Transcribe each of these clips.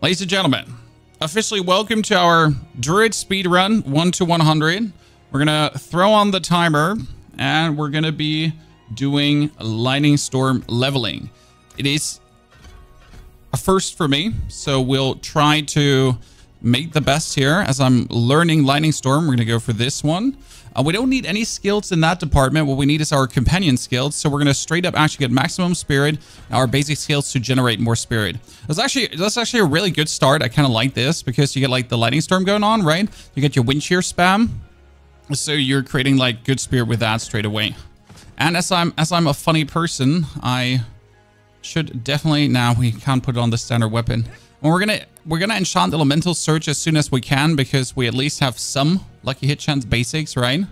Ladies and gentlemen, officially welcome to our Druid speedrun 1 to 100. We're gonna throw on the timer and we're gonna be doing Lightning Storm leveling. It is a first for me, so we'll try to make the best here. As I'm learning Lightning Storm, we're gonna go for this one. We don't need any skills in that department. What we need is our companion skills. So we're going to straight up actually get maximum spirit, our basic skills to generate more spirit. That's actually a really good start. I kind of like this because you get like the Lightning Storm going on, right? You get your wind shear spam. So you're creating like good spirit with that straight away. And as I'm a funny person, I should definitely, now we can't put it on the standard weapon. And we're gonna enchant elemental surge as soon as we can because we at least have some lucky hit chance basics, right?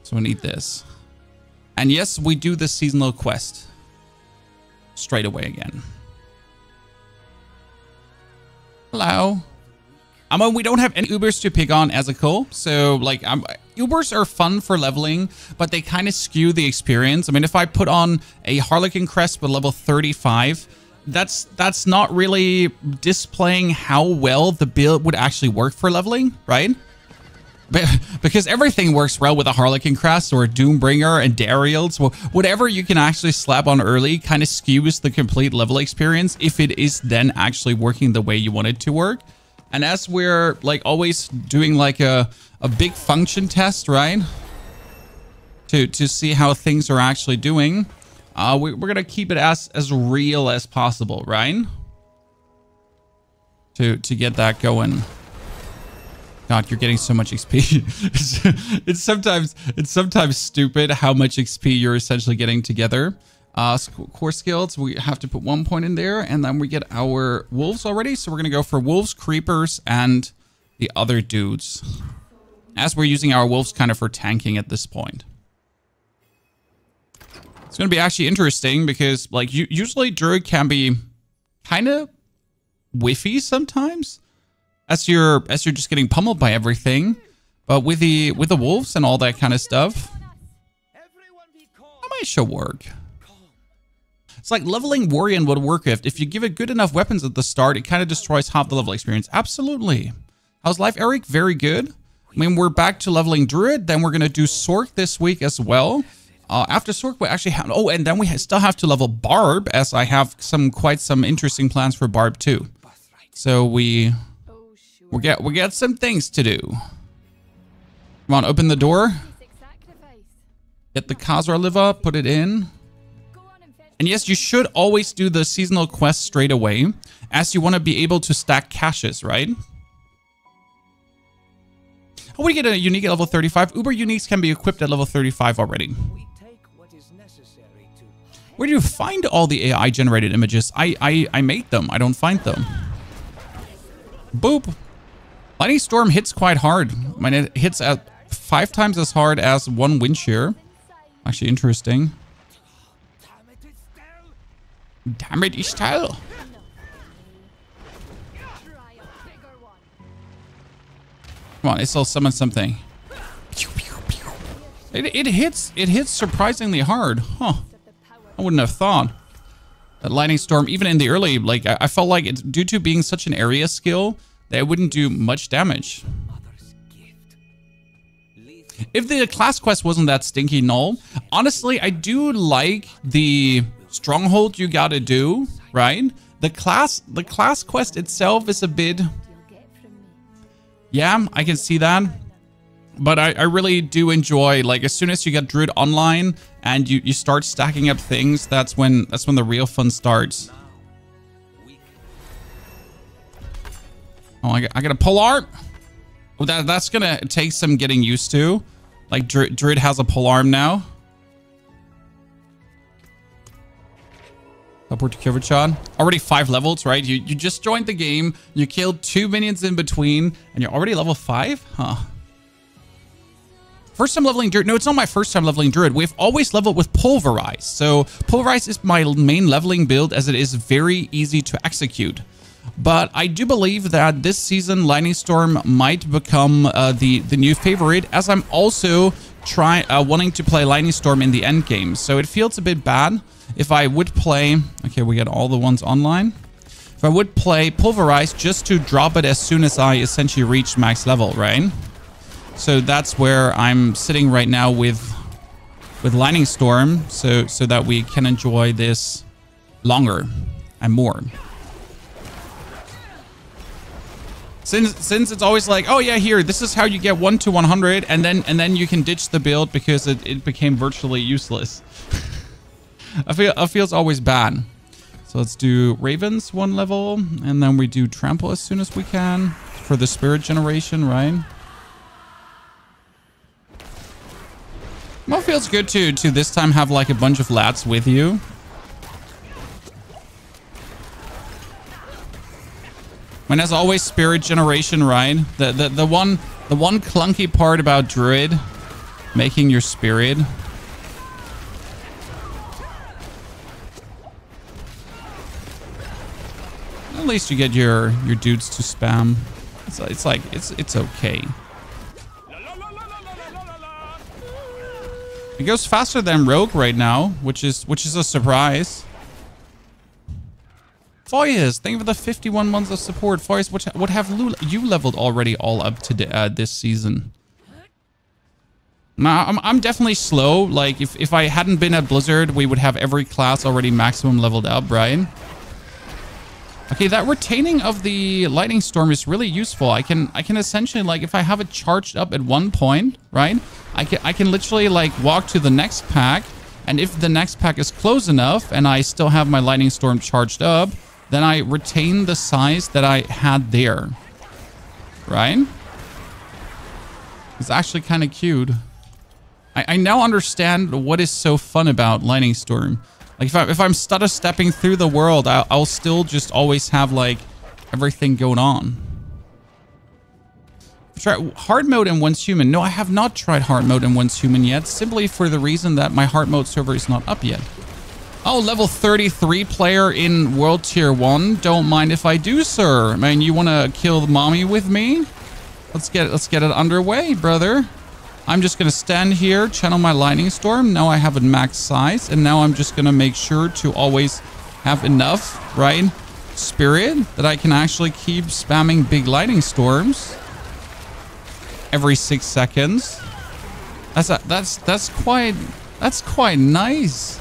So we need this. And yes, we do the seasonal quest straight away again. Hello. We don't have any Ubers to pick on as a goal. So like Ubers are fun for leveling, but they kind of skew the experience. I mean, if I put on a Harlequin crest with level 35, that's not really displaying how well the build would actually work for leveling, right? Because everything works well with a Harlequin crest or a Doombringer and Dariel. So whatever you can actually slap on early kind of skews the complete level experience if it is then actually working the way you want it to work. And as we're like always doing like a big function test, right? To see how things are actually doing. We're going to keep it as real as possible, right? To get that going. God, you're getting so much XP. it's sometimes stupid how much XP you're essentially getting together. Core skills, we have to put 1 point in there, and then we get our wolves already. So we're going to go for wolves, creepers, and the other dudes. As we're using our wolves kind of for tanking at this point. It's going to be actually interesting because like usually Druid can be kind of whiffy sometimes as you're just getting pummeled by everything. But with the wolves and all that kind of stuff, that might should work. It's like leveling Warrior would work if you give it good enough weapons at the start, it kind of destroys half the level experience. Absolutely. How's life, Eric? Very good. I mean, we're back to leveling Druid. Then we're going to do Sork this week as well. After Sork, we actually have... Oh, and then we still have to level Barb, as I have quite some interesting plans for Barb too. So we get some things to do. Come on, open the door. Get the Khazra liver, put it in. And yes, you should always do the seasonal quest straight away, as you want to be able to stack caches, right? Oh, we get a unique at level 35. Uber uniques can be equipped at level 35 already. Where do you find all the AI generated images? I made them. I don't find them. Boop. Lightning Storm hits quite hard. I mean, it hits at 5 times as hard as one wind shear. Actually interesting. Damn it, Ishtal. Come on, it'll summon something. It hits surprisingly hard. Huh. I wouldn't have thought. That Lightning Storm, even in the early, like, I felt like it's due to being such an area skill that it wouldn't do much damage. If the class quest wasn't that stinky null, honestly, I do like the stronghold you gotta do, right? The class quest itself is a bit... Yeah, I can see that. But I really do enjoy, like, as soon as you get Druid online and you start stacking up things, that's when the real fun starts. Oh, I got a polearm. Oh, that's gonna take some getting used to. Like, Druid has a polearm now. Upward to Kiverchon. Already 5 levels, right? You just joined the game. You killed 2 minions in between, and you're already level 5? Huh. First time leveling Druid. No, it's not my first time leveling Druid. We've always leveled with Pulverize. So Pulverize is my main leveling build as it is very easy to execute. But I do believe that this season Lightning Storm might become the new favorite, as I'm also wanting to play Lightning Storm in the end game. So it feels a bit bad if I would play... Okay, we got all the ones online. if I would play Pulverize just to drop it as soon as I essentially reach max level, right? So that's where I'm sitting right now with Lightning Storm, so that we can enjoy this longer and more. Since it's always like, oh yeah, here, this is how you get 1 to 100, and then you can ditch the build because it became virtually useless. I feel it's always bad. So let's do Ravens 1 level, and then we do Trample as soon as we can for the spirit generation, right? Well, it feels good to this time have like a bunch of lats with you. And as always, spirit generation, right? The one clunky part about Druid, making your spirit. At least you get your dudes to spam. It's okay. It goes faster than Rogue right now, which is a surprise. Foyes, thank you for the 51 months of support. Foyes, what have you leveled already all up to this season? Now, I'm definitely slow. Like, if I hadn't been at Blizzard, we would have every class already maximum leveled up, right? Okay, that retaining of the Lightning Storm is really useful. I can essentially, like, if I have it charged up at one point, right? I can literally, like, walk to the next pack, and if the next pack is close enough and I still have my Lightning Storm charged up, then I retain the size that I had there, right? It's actually kind of cute. I now understand what is so fun about Lightning Storm. Like if I'm stutter stepping through the world, I'll still just always have like everything going on. Try hard mode in Once Human. No, I have not tried hard mode in Once Human yet, simply for the reason that my hard mode server is not up yet. Oh, level 33 player in World Tier 1. Don't mind if I do, sir. Man, you want to kill mommy with me? Let's get it underway, brother. I'm just going to stand here, channel my Lightning Storm. Now I have a max size, and now I'm just going to make sure to always have enough, right, spirit that I can actually keep spamming big Lightning Storms every 6 seconds. That's quite nice.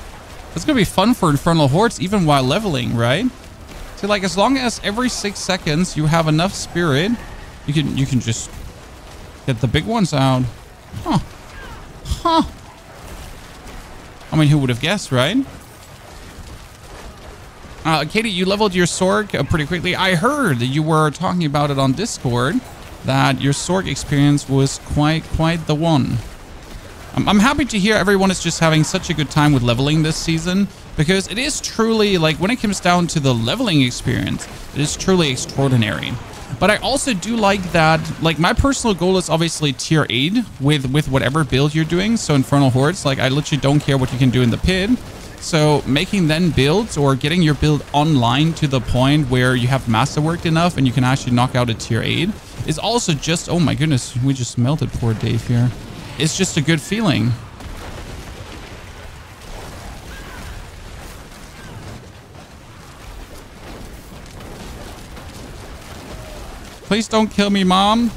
It's gonna be fun for Infernal Hordes even while leveling, right? So like as long as every 6 seconds you have enough spirit, you can just get the big ones out. Huh. I mean, who would have guessed, right? Katie, you leveled your Sorg pretty quickly. I heard that you were talking about it on Discord, that your Sorg experience was quite the one. I'm happy to hear everyone is just having such a good time with leveling this season, because it is truly, like, when it comes down to the leveling experience, it is truly extraordinary. But I also do like that, like, my personal goal is obviously tier 8 with whatever build you're doing. So Infernal Hordes, like, I literally don't care what you can do in the pit. So making then builds or getting your build online to the point where you have masterworked enough and you can actually knock out a tier 8 is also just, oh my goodness, we just melted poor Dave here. It's just a good feeling. Please don't kill me, Mom.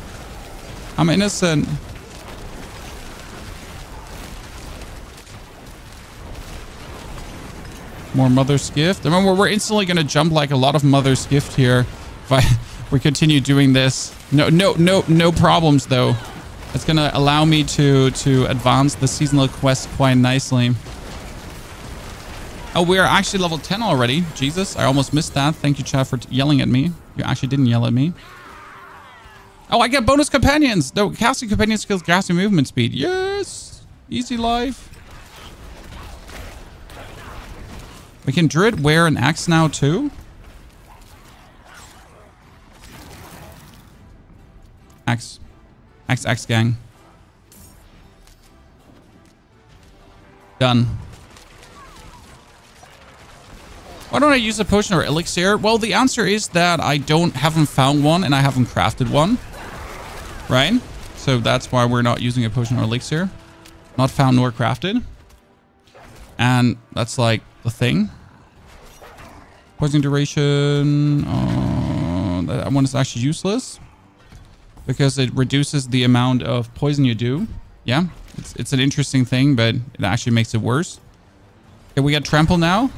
I'm innocent. More Mother's Gift. Remember, we're instantly going to jump like a lot of Mother's Gift here if we continue doing this. No problems, though. It's going to allow me to advance the seasonal quest quite nicely. Oh, we are actually level 10 already. Jesus, I almost missed that. Thank you, chat, for yelling at me. You actually didn't yell at me. Oh, I get bonus companions. No, casting companion skills, casting movement speed. Yes. Easy life. We can Druid wear an axe now, too. Axe gang. Done. Why don't I use a potion or elixir? Well, the answer is that I haven't found one and I haven't crafted one. Right? So that's why we're not using a potion or elixir. Not found nor crafted. And that's like the thing. Poison duration. That one is actually useless because it reduces the amount of poison you do. Yeah, it's an interesting thing, but it actually makes it worse. Okay, we got trample now.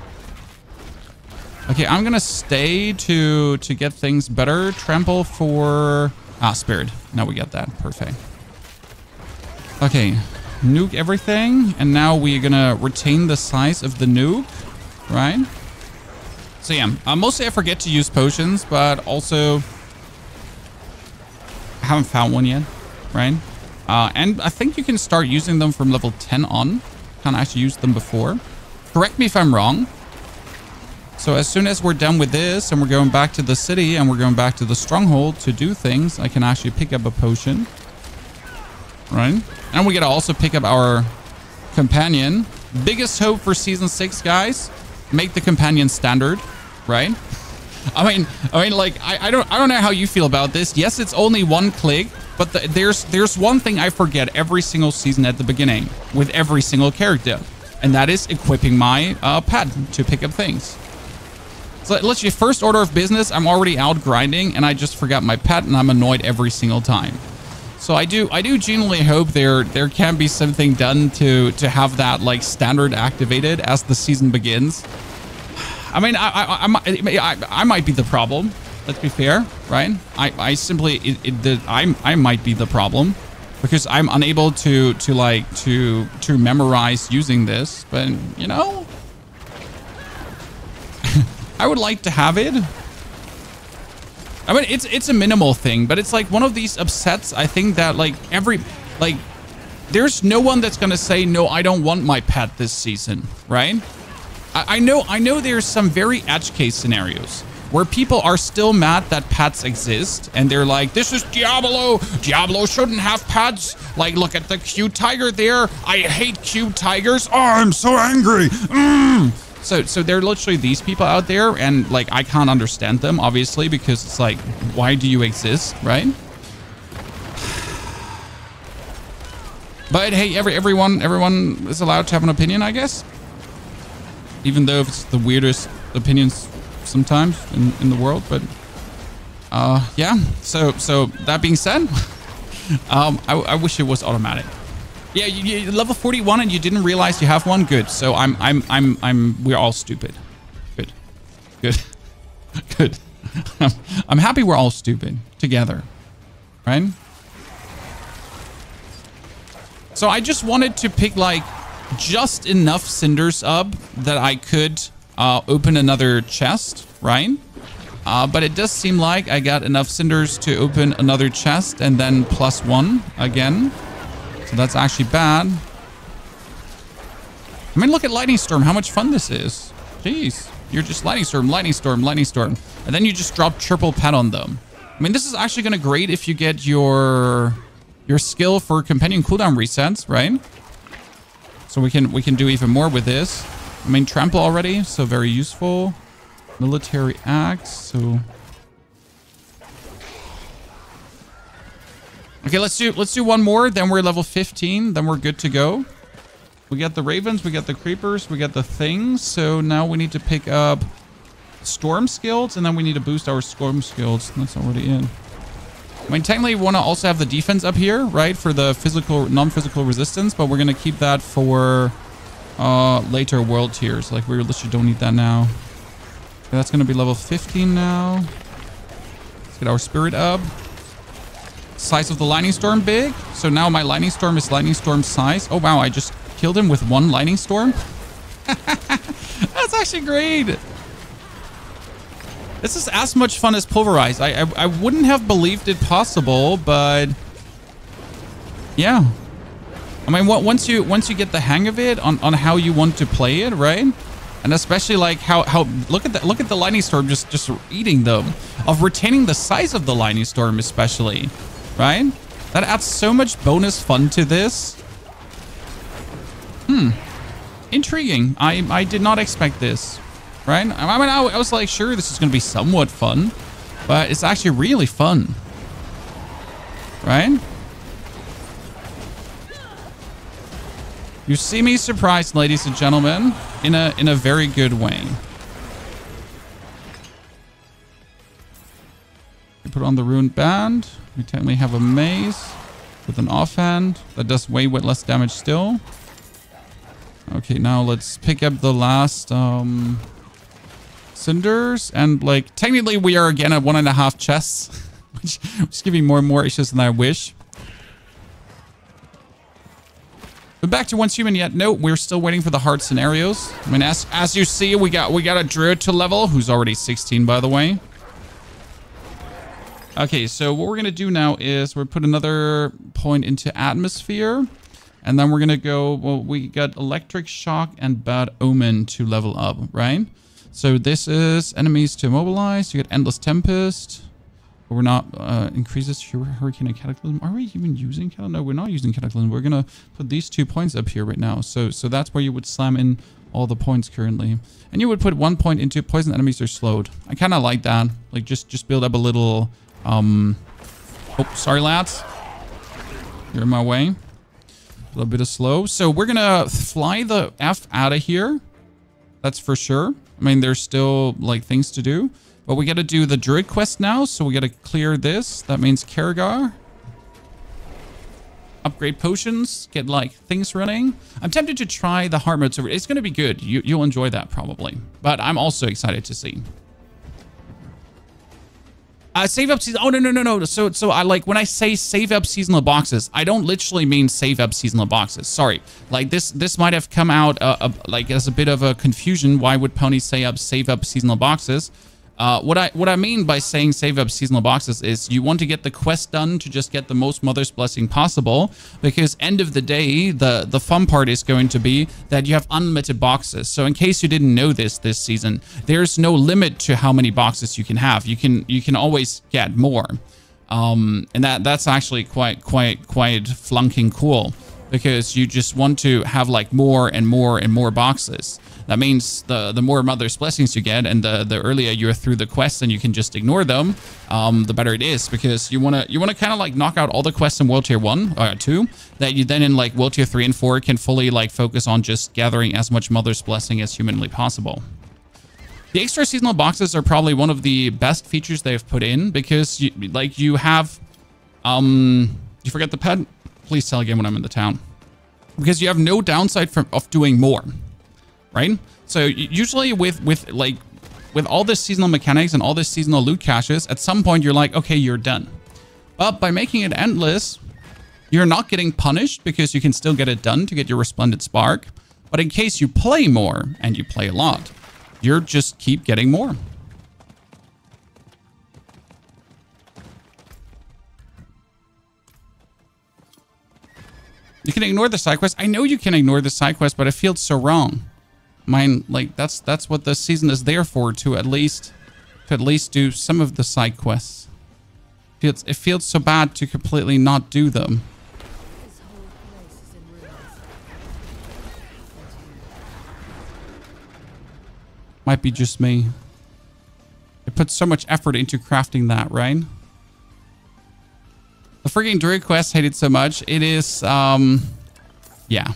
Okay, I'm gonna stay to get things better. Trample for spirit. Now we got that. Perfect. Okay, nuke everything, and now we're gonna retain the size of the nuke, right? So yeah, mostly I forget to use potions, but also I haven't found one yet, right? And I think you can start using them from level 10 on. Can't actually use them before. Correct me if I'm wrong. So as soon as we're done with this and we're going back to the city and we're going back to the stronghold to do things, I can actually pick up a potion. Right? And we gotta also pick up our companion. Biggest hope for season 6, guys. Make the companion standard, right? I mean, like, I don't know how you feel about this. Yes, it's only one click, but there's one thing I forget every single season at the beginning with every single character, and that is equipping my pet to pick up things. So literally, first order of business, I'm already out grinding, and I just forgot my pet, and I'm annoyed every single time. So I do genuinely hope there can be something done to have that like standard activated as the season begins. I mean, I might be the problem. Let's be fair, right? I might be the problem because I'm unable to memorize using this. But you know, I would like to have it. I mean, it's a minimal thing, but it's like one of these upsets. I think that there's no one that's gonna say no. I don't want my pet this season, right? I know there's some very edge case scenarios where people are still mad that pets exist, and they're like, this is Diablo. Diablo shouldn't have pets. Like, look at the cute tiger there. I hate cute tigers. Oh, I'm so angry. So there are literally these people out there, and like I can't understand them, obviously, because it's like, why do you exist, right? But hey, everyone is allowed to have an opinion, I guess. Even though it's the weirdest opinions sometimes in the world, but yeah. So that being said, I wish it was automatic. Yeah, you level 41 and you didn't realize you have one. Good. So we're all stupid. Good. I'm happy we're all stupid together, right? So I just wanted to pick like just enough cinders up that I could open another chest, right? But it does seem like I got enough cinders to open another chest and then +1 again. So that's actually bad. I mean, look at Lightning Storm, how much fun this is. Jeez, you're just Lightning Storm, Lightning Storm, Lightning Storm. And then you just drop triple pet on them. I mean, this is actually going to great if you get your skill for companion cooldown resets, right? So we can do even more with this. I mean, trample already, so very useful. Military axe, so... Okay, let's do one more, then we're level 15, then we're good to go. We got the ravens, we got the creepers, we got the things, so now we need to pick up storm skills, and then we need to boost our storm skills. That's already in. I mean, technically we want to also have the defense up here, right, for the physical, non-physical resistance, but we're going to keep that for later world tiers. Like, we literally don't need that now. Okay, that's going to be level 15 now. Let's get our spirit up. Size of the Lightning Storm big. So now my Lightning Storm is Lightning Storm size. Oh, wow. I just killed him with one Lightning Storm. That's actually great. This is as much fun as Pulverize. I wouldn't have believed it possible, but yeah. I mean, once you get the hang of it on how you want to play it, right? And especially like how look at the Lightning Storm just eating them. Of retaining the size of the Lightning Storm especially. Right? That adds so much bonus fun to this. Intriguing. I did not expect this. Right? I mean, I was like, sure, this is going to be somewhat fun. But it's actually really fun. Right? You see me surprised, ladies and gentlemen, in a very good way. put on the Ruined Band. We technically have a Maze with an offhand. That does way less damage still. Okay, now let's pick up the last cinders. And like, technically we are again at 1.5 chests. which is giving more and more issues than I wish. But back to once human yet. No, we're still waiting for the hard scenarios. I mean, as you see, we got a druid to level, who's already 16, by the way. Okay, so what we're gonna do now is we're put another point into atmosphere, and then we're gonna go. Well, we got electric shock and bad omen to level up, right? So this is enemies to immobilize. You get endless tempest. We're not increases hurricane and cataclysm. Are we even using cataclysm? No, we're not using cataclysm. We're gonna put these 2 points up here right now. So that's where you would slam in all the points currently, and you would put 1 point into poison enemies are slowed. I kind of like that. Like just build up a little. Oh, sorry, lads. You're in my way. A little bit of slow. So we're gonna fly the F out of here. That's for sure. I mean, there's still like things to do. But we got to do the druid quest now, so we got to clear this. That means Karagar. Upgrade potions, get like things running. I'm tempted to try the hard mode server. It's going to be good. You'll enjoy that probably. But I'm also excited to see. Save up season. Oh, no. So I like when I say save up seasonal boxes, I don't literally mean save up seasonal boxes. Sorry. Like this might have come out like as a bit of a confusion. Why would Pony save up seasonal boxes? What I mean by saying save up seasonal boxes is you want to get the quest done to just get the most Mother's Blessing possible, because end of the day, the fun part is going to be that you have unlimited boxes. So in case you didn't know this season, there's no limit to how many boxes you can have. You can always get more. And that's actually quite flunking cool, because you just want to have like more and more boxes. That means the more Mother's Blessings you get, and the earlier you're through the quests and you can just ignore them, the better it is, because you wanna kind of like knock out all the quests in World Tier 1 or 2, that you then in like World Tier 3 and 4 can fully like focus on just gathering as much Mother's Blessing as humanly possible. The extra seasonal boxes are probably one of the best features they've put in, because you have you forget the pet? Please tell again when I'm in the town. Because you have no downside of doing more. Right? So usually with all this seasonal mechanics and all this seasonal loot caches, at some point you're like, okay, you're done. But by making it endless, you're not getting punished, because you can still get it done to get your Resplendent Spark. But in case you play more, and you play a lot, you're just keep getting more. You can ignore the side quest. I know you can ignore the side quest, but it feels so wrong. Mine, like, that's what the season is there for, to at least do some of the side quests. It feels so bad to completely not do them. Might be just me. It puts so much effort into crafting that, right? The freaking druid quest, hate it so much. It is, yeah.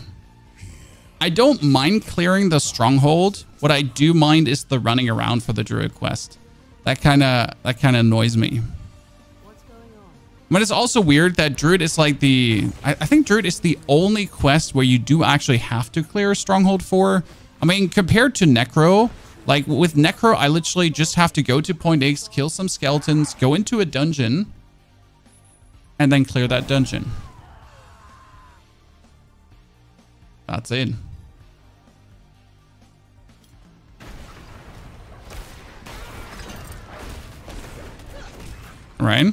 I don't mind clearing the stronghold. What I do mind is the running around for the druid quest. That kind of annoys me. What's going on? But it's also weird that druid is like I think druid is the only quest where you do actually have to clear a stronghold for. I mean, compared to necro, like with necro, I literally just have to go to point X, kill some skeletons, go into a dungeon, and then clear that dungeon. That's it. Right?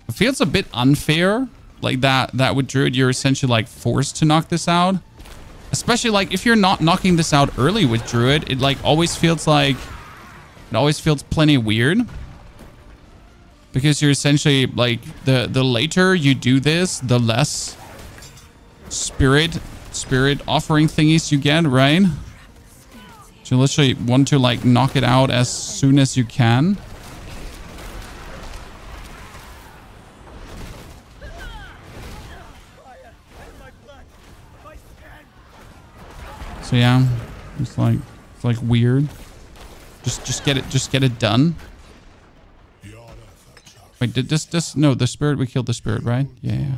It feels a bit unfair, like that with druid you're essentially like forced to knock this out. Especially like if you're not knocking this out early with druid, it like always feels plenty weird. Because you're essentially like the later you do this, the less spirit offering thingies you get, right? So you literally want to like knock it out as soon as you can. So yeah, it's like weird. Just get it done. Wait, did this, no, the spirit, we killed the spirit, right? Yeah, yeah.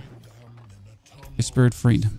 The spirit freed.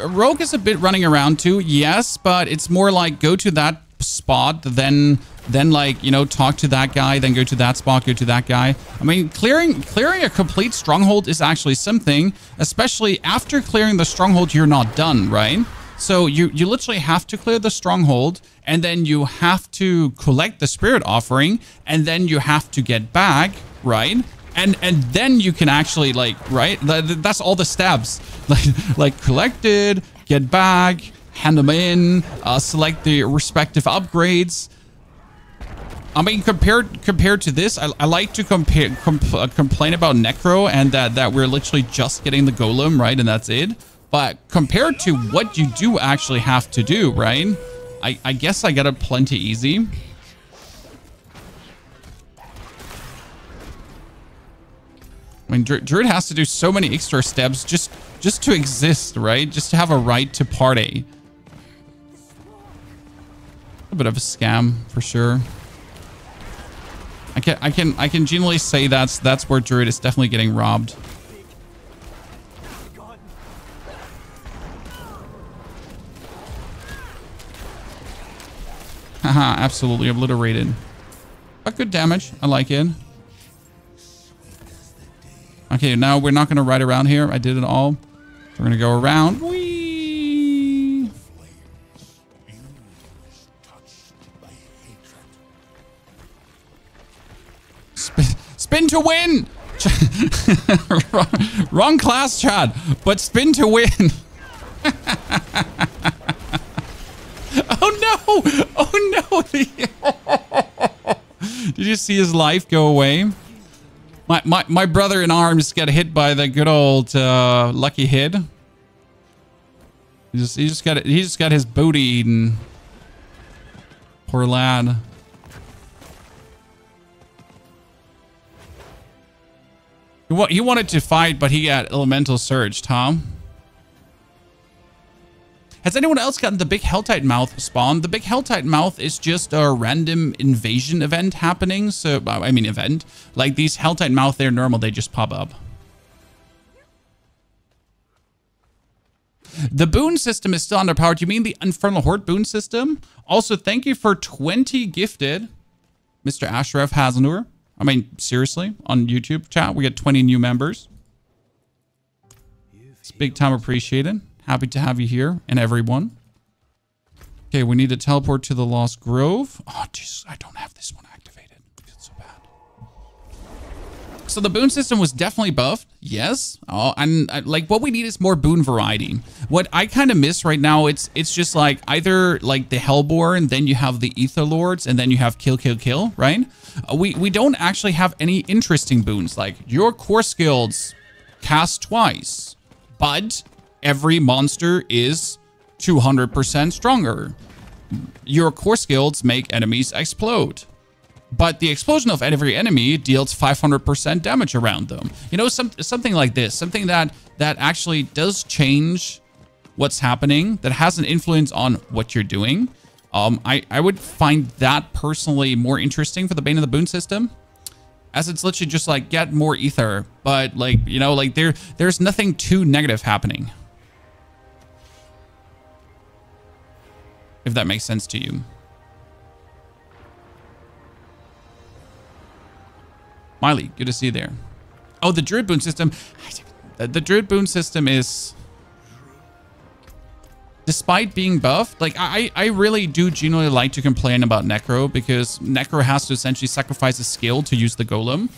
Rogue is a bit running around too, yes, but it's more like go to that spot, then like, you know, talk to that guy, then go to that spot, go to that guy. I mean, clearing a complete stronghold is actually something, especially after clearing the stronghold, you're not done, right? So you literally have to clear the stronghold, and then you have to collect the spirit offering, and then you have to get back, right? And then you can actually, like, right? That's all the steps. Like collected, get back, hand them in, select the respective upgrades. I mean, compared to this, I like to complain about Necro and that we're literally just getting the golem, right? And that's it. But compared to what you do actually have to do, right? I guess I get it plenty easy. I mean, Druid has to do so many extra steps just to exist, right? Just to have a right to party. A bit of a scam for sure. I can genuinely say that's where Druid is definitely getting robbed. Haha, absolutely obliterated. But good damage. I like it. Okay, now we're not going to ride around here. I did it all. So we're going to go around. Whee! Spin to win! wrong class, Chad. But spin to win. Oh no! Oh no! Did you see his life go away? My brother in arms got hit by the good old lucky hit. He just got his booty eaten. Poor lad. He wanted to fight, but he got elemental surged, huh? Has anyone else gotten the big Helltide Mouth spawn? The big Helltide Mouth is just a random invasion event happening. So, I mean event. Like these Helltide Mouth, they're normal. They just pop up. The boon system is still underpowered. You mean the Infernal Horde boon system? Also, thank you for 20 gifted, Mr. Ashraf Haznur. I mean, seriously, on YouTube chat, we get 20 new members. It's big time appreciated. Happy to have you here and everyone. Okay, we need to teleport to the Lost Grove. Oh, Jesus, I don't have this one activated. It's so bad. So the boon system was definitely buffed. Yes. Oh, and like what we need is more boon variety. What I kind of miss right now, it's just like either like the Hellborn, then you have the Ether Lords, and then you have kill, kill, kill, right? We don't actually have any interesting boons. Like your core skills cast twice, but every monster is 200% stronger. Your core skills make enemies explode, but the explosion of every enemy deals 500% damage around them. You know, something like this, something that actually does change what's happening, that has an influence on what you're doing. I would find that personally more interesting for the Bane of the Boon system, as it's literally just like get more ether, but like, you know, like there's nothing too negative happening. If that makes sense to you. Miley, good to see you there. Oh, the Druid boon system. The Druid boon system is, despite being buffed, like I really do genuinely like to complain about Necro, because Necro has to essentially sacrifice a skill to use the golem.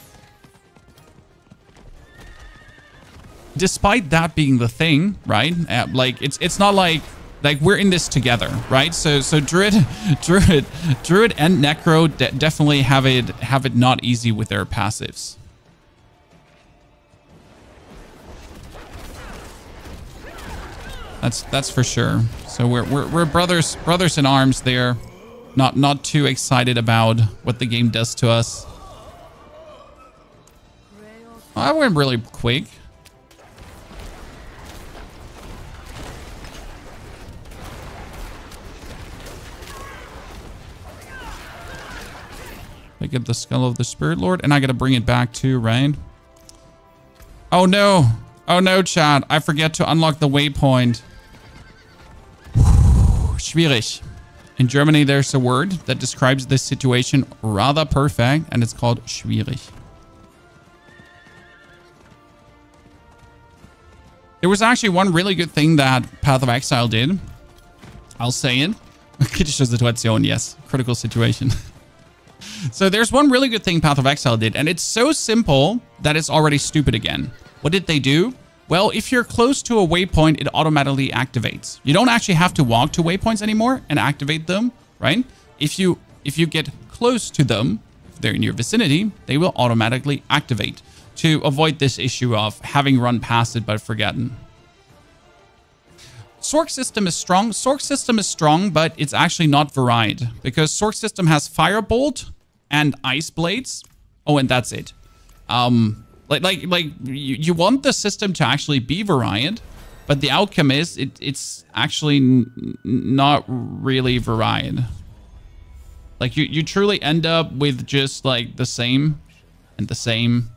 Despite that being the thing, right? Like it's not like we're in this together, right? So Druid and Necro definitely have it not easy with their passives. That's for sure. So we're brothers in arms there. Not too excited about what the game does to us. Oh, I went really quick. I get the skull of the Spirit Lord, and I gotta bring it back too, right? Oh no. Oh no, chat. I forget to unlock the waypoint. Schwierig. In Germany, there's a word that describes this situation rather perfect, and it's called schwierig. There was actually one really good thing that Path of Exile did. I'll say it. Kritische Situation, yes. Critical situation. So there's one really good thing Path of Exile did, and it's so simple that it's already stupid again. What did they do? Well, if you're close to a waypoint, it automatically activates. You don't actually have to walk to waypoints anymore and activate them, right? If you get close to them, if they're in your vicinity, they will automatically activate to avoid this issue of having run past it but forgotten. Sorc system is strong. Sorc system is strong, but it's actually not varied because Sorc system has Firebolt and Ice Blades. Oh, and that's it. You want the system to actually be varied, but the outcome is it's actually not really varied. Like you truly end up with just like the same and the same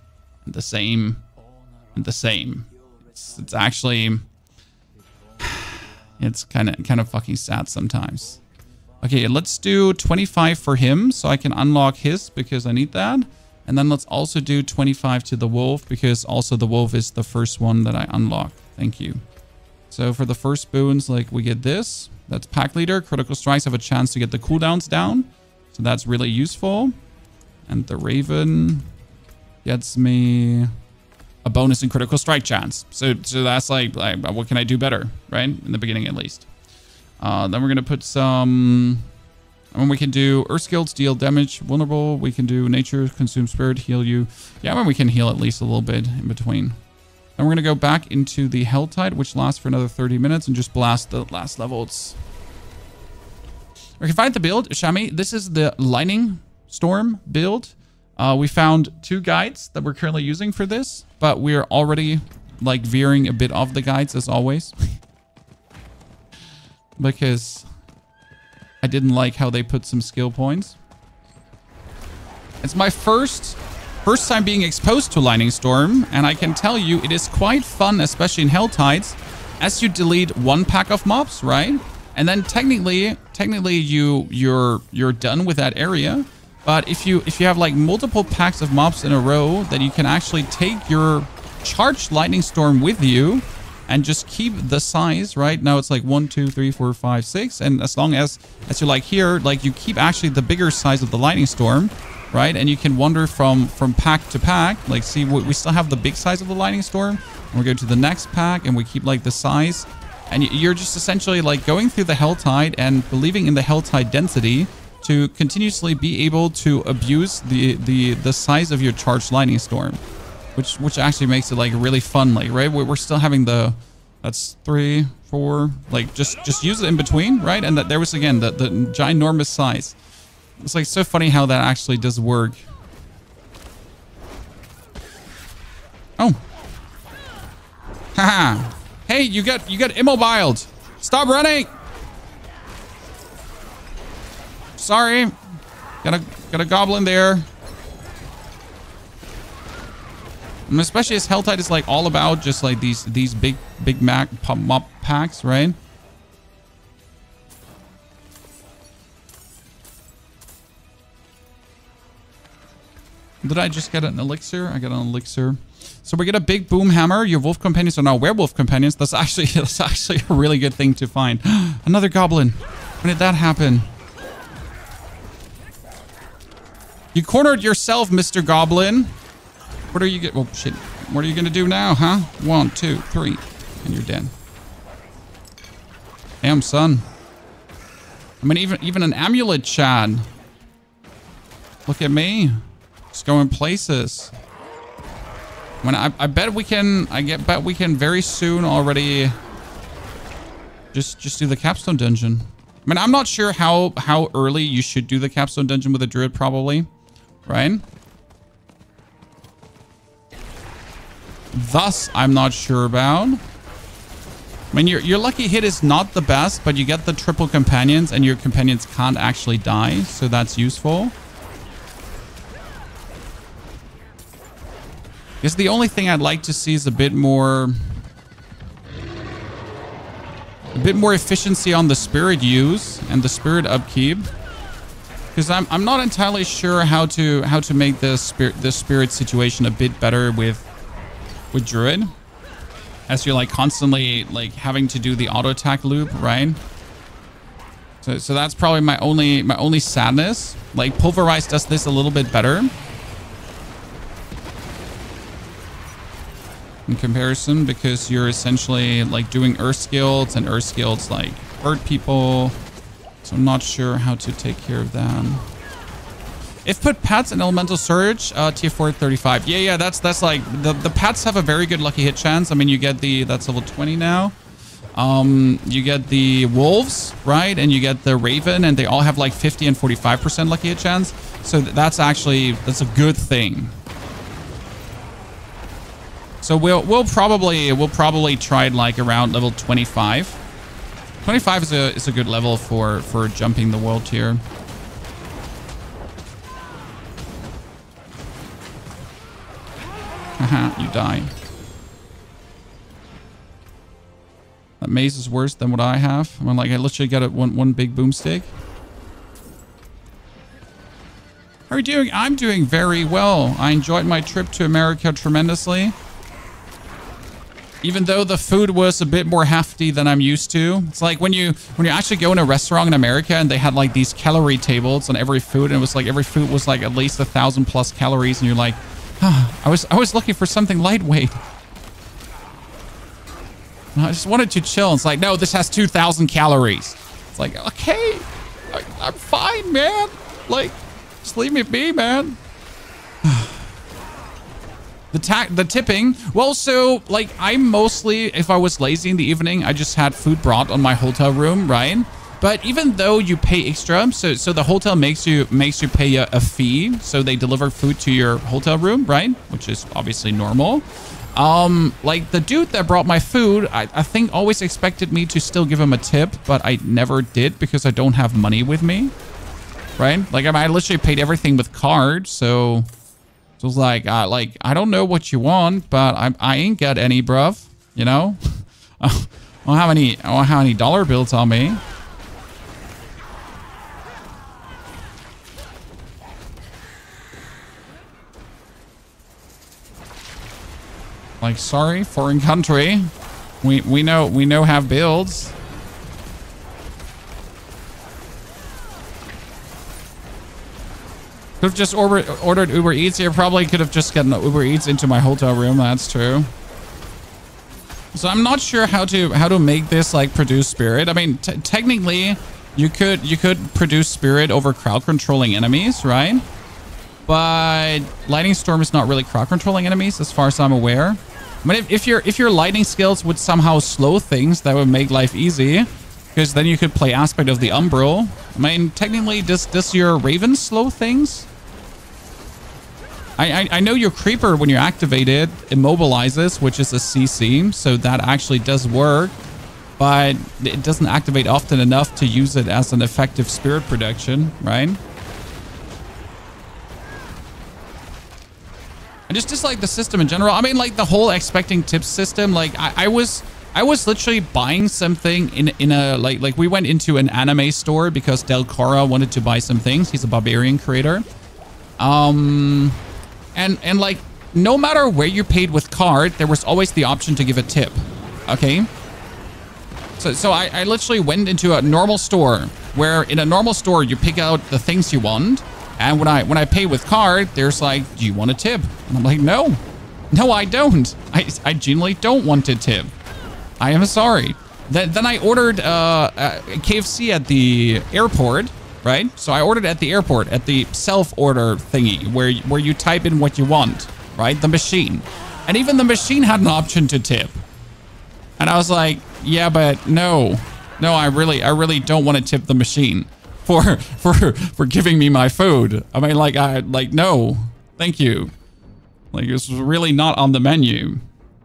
and the same and the same. It's actually it's kind of fucking sad sometimes. Okay, let's do 25 for him so I can unlock his because I need that. And then let's also do 25 to the wolf because also the wolf is the first one that I unlock. Thank you. So for the first boons, like we get this. That's pack leader. Critical strikes have a chance to get the cooldowns down. So that's really useful. And the raven gets me a bonus in critical strike chance. So that's like what can I do better, right? In the beginning at least. Then we're going to put some... And we can do Earth Skills, deal damage, vulnerable. We can do Nature, consume spirit, heal you. Yeah, I mean, we can heal at least a little bit in between. Then we're going to go back into the Helltide, which lasts for another 30 minutes, and just blast the last levels. We can find the build, Shami. This is the Lightning Storm build. We found 2 guides that we're currently using for this, but we're already like veering a bit off the guides as always. Because I didn't like how they put some skill points. It's my first time being exposed to Lightning Storm, and I can tell you it is quite fun, especially in Helltides, as you delete 1 pack of mobs, right? And then technically you're done with that area. But if you have like multiple packs of mobs in a row, then you can actually take your charged Lightning Storm with you and just keep the size, right? Now it's like 1, 2, 3, 4, 5, 6. And as long as you're like here, like you keep actually the bigger size of the Lightning Storm, right? And you can wander from pack to pack. Like see, we still have the big size of the Lightning Storm. And we go to the next pack and we keep like the size. And you're just essentially like going through the Helltide and believing in the Helltide density to continuously be able to abuse the size of your charged Lightning Storm. Which actually makes it like really fun, like, right? We're still having that's 3, 4, like just use it in between, right? And that there was again the ginormous size. It's like so funny how that actually does work. Oh. Haha. Hey, you got immobiled. Stop running. Sorry. Got a goblin there. And especially as Helltide is like all about just like these big mob packs, right? Did I just get an elixir? I got an elixir. So we get a big boom hammer. Your wolf companions are now werewolf companions. That's actually a really good thing to find. Another goblin. When did that happen? You cornered yourself, Mr. Goblin. What are you get? Oh shit! What are you gonna do now, huh? 1, 2, 3, and you're dead. Damn, son. I mean, even an amulet, Chad. Look at me, just going places. When I bet we can. Bet we can very soon already. Just do the capstone dungeon. I mean, I'm not sure how early you should do the capstone dungeon with a druid, probably, right? Thus, I'm not sure about. I mean, your lucky hit is not the best, but you get the triple companions, and your companions can't actually die, so that's useful. Because the only thing I'd like to see is a bit more efficiency on the spirit use and the spirit upkeep. Because I'm not entirely sure how to make the spirit situation a bit better with Druid, as you're like constantly like having to do the auto attack loop, right? So that's probably my only sadness. Like Pulverize does this a little bit better in comparison, because you're essentially like doing Earth Skills, and Earth Skills like hurt people. So I'm not sure how to take care of that. If put Pats and Elemental Surge, tier 4 35. Yeah, that's like, the Pats have a very good lucky hit chance. I mean, you get that's level 20 now. You get the Wolves, right? And you get the Raven, and they all have like 50 and 45% lucky hit chance. So that's a good thing. So we'll probably try it like around level 25. 25 is a good level for jumping the world tier. Haha, you die. That maze is worse than what I have. I'm like, I literally got one big boomstick. How are you doing? I'm doing very well. I enjoyed my trip to America tremendously. Even though the food was a bit more hefty than I'm used to. It's like when you actually go in a restaurant in America and they had like these calorie tables on every food, and it was like every food was like at least 1,000+ calories, and you're like, oh, I was looking for something lightweight. I just wanted to chill. It's like, no, this has 2,000 calories. It's like, okay, I'm fine, man. Like, just leave me be, man. The tipping. Well, so like I'm mostly, if I was lazy in the evening, I just had food brought on my hotel room, right? But even though you pay extra, so the hotel makes you pay a fee, so they deliver food to your hotel room, right? Which is obviously normal. Like the dude that brought my food, I think always expected me to still give him a tip, but I never did because I don't have money with me, right? Like I literally paid everything with card, so. So it's like, I don't know what you want, but I ain't got any, bruv. You know, I don't have any dollar bills on me. Like, sorry, foreign country. We know have builds. Could have just ordered Uber Eats here. Probably could have just gotten Uber Eats into my hotel room. That's true. So I'm not sure how to make this like produce spirit. I mean, technically, you could produce spirit over crowd controlling enemies, right? But Lightning Storm is not really crowd controlling enemies, as far as I'm aware. I mean, if your lightning skills would somehow slow things, that would make life easy. Because then you could play Aspect of the Umbral. I mean, technically, does your Raven slow things? I know your Creeper, when you activate it, immobilizes, which is a CC, so that actually does work. But it doesn't activate often enough to use it as an effective spirit production, right? I just dislike the system in general. I mean, like the whole expecting tips system, like I was literally buying something in a like we went into an anime store because Del Cora wanted to buy some things. He's a barbarian creator. And like no matter where you paid with card, there was always the option to give a tip. Okay? So I literally went into a normal store where in a normal store you pick out the things you want, and when I pay with card, there's like, do you want a tip? And I'm like, no, I don't. I genuinely don't want a tip. I am sorry. Then I ordered KFC at the airport, right? So I ordered at the airport at the self-order thingy where you type in what you want, right? The machine. And even the machine had an option to tip. And I was like, yeah, but no, I really don't want to tip the machine for giving me my food. I mean, like no, thank you. Like, this was really not on the menu.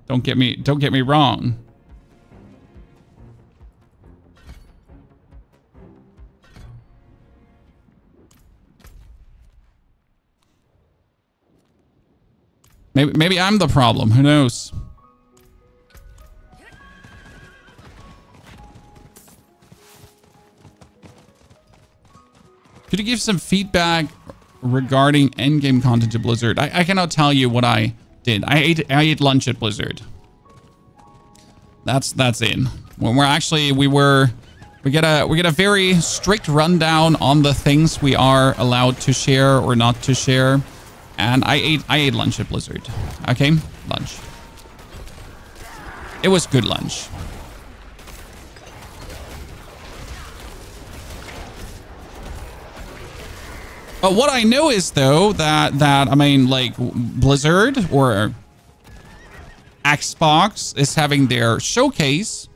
Don't get me wrong. Maybe I'm the problem. Who knows? Could you give some feedback regarding endgame content to Blizzard? I cannot tell you what I did. I ate lunch at Blizzard. That's it. When we get a very strict rundown on the things we are allowed to share or not to share. And I ate lunch at Blizzard. Okay, lunch. It was good lunch. But what I know is though that I mean, like, Blizzard or Xbox is having their showcase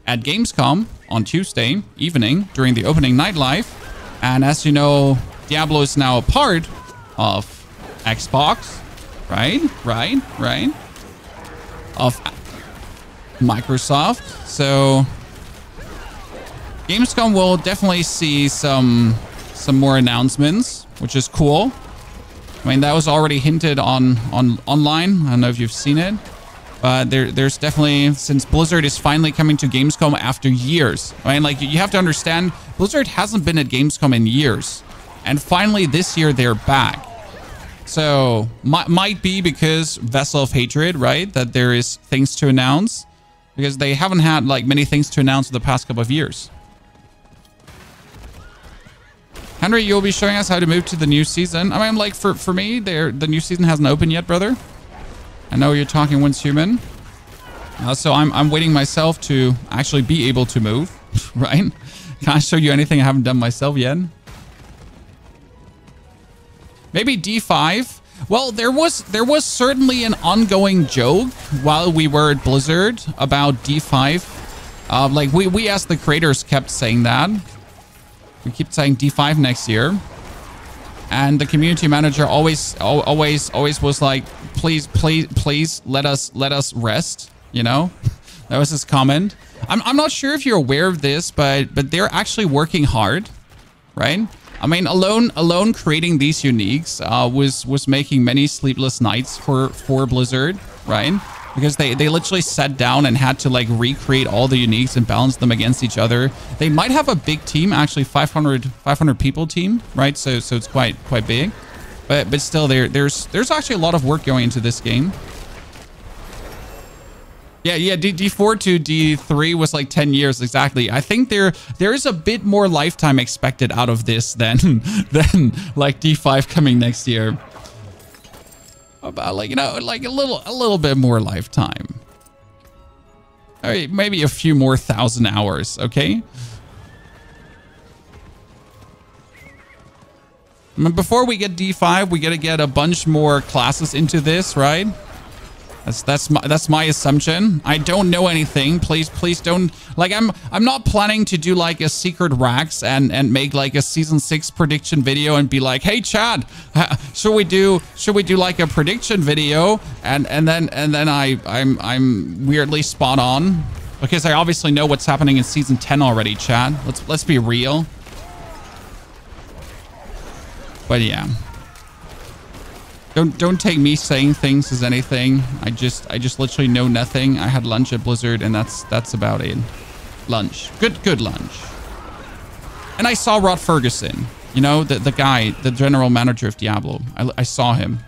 at Gamescom on Tuesday evening during the opening night live. And as you know, Diablo is now a part of Xbox, right? Of Microsoft. So Gamescom will definitely see some more announcements, which is cool. I mean, that was already hinted on online. I don't know if you've seen it. But there's definitely, since Blizzard is finally coming to Gamescom after years. I mean, like, you have to understand, Blizzard hasn't been at Gamescom in years. And finally, this year, they're back. So, might be because Vessel of Hatred, right? That there is things to announce. Because they haven't had, like, many things to announce in the past couple of years. Henry, you'll be showing us how to move to the new season. I mean, like, for me, the new season hasn't opened yet, brother. I know you're talking once human. So I'm waiting myself to actually be able to move, right? Can't show you anything I haven't done myself yet. Maybe D5. Well, there was certainly an ongoing joke while we were at Blizzard about D5. Like we as the creators kept saying that. We keep saying D5 next year. And the community manager always was like, please let us rest, you know? That was his comment. I'm not sure if you're aware of this, but they're actually working hard, right? I mean, alone creating these uniques was making many sleepless nights for Blizzard, right? Because they literally sat down and had to, like, recreate all the uniques and balance them against each other. They might have a big team, actually 500 people team, right? So it's quite big. But still, there's actually a lot of work going into this game. Yeah, D4 to D3 was like 10 years exactly. I think there is a bit more lifetime expected out of this than like D5 coming next year. About, like, you know, like a little bit more lifetime. All right, maybe a few more 1,000 hours, okay? I mean, before we get D5, we gotta get a bunch more classes into this, right? That's my assumption. I don't know anything. Please don't, like, I'm not planning to do like a secret racks and make like a season 6 prediction video and be like, hey Chad, should we do like a prediction video and then I'm weirdly spot on because I obviously know what's happening in season 10 already, Chad. Let's be real. But yeah. Don't take me saying things as anything. I just literally know nothing. I had lunch at Blizzard and that's about it. Lunch. Good lunch. And I saw Rod Ferguson, you know, the guy, the general manager of Diablo. I saw him.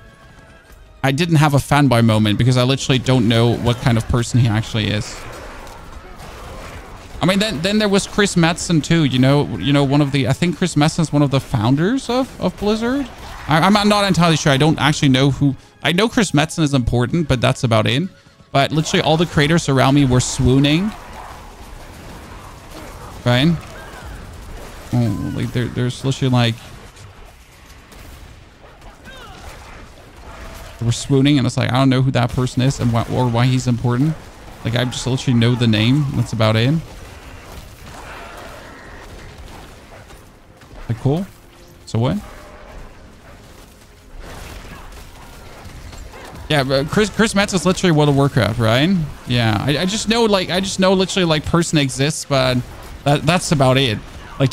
I didn't have a fanboy moment because I literally don't know what kind of person he actually is. I mean, then there was Chris Metzen too, you know, one of the, I think Chris Metzen is one of the founders of Blizzard. I'm not entirely sure. I don't actually know who. I know Chris Metzen is important, but that's about it. But literally all the creators around me were swooning. Right? Oh, like there's literally like... They were swooning and it's like, I don't know who that person is and why he's important. Like, I just literally know the name. That's about it. Like, cool. So what? Yeah, but Chris Metz is literally World of Warcraft, right? Yeah, I just know literally like person exists, but that's about it. Like,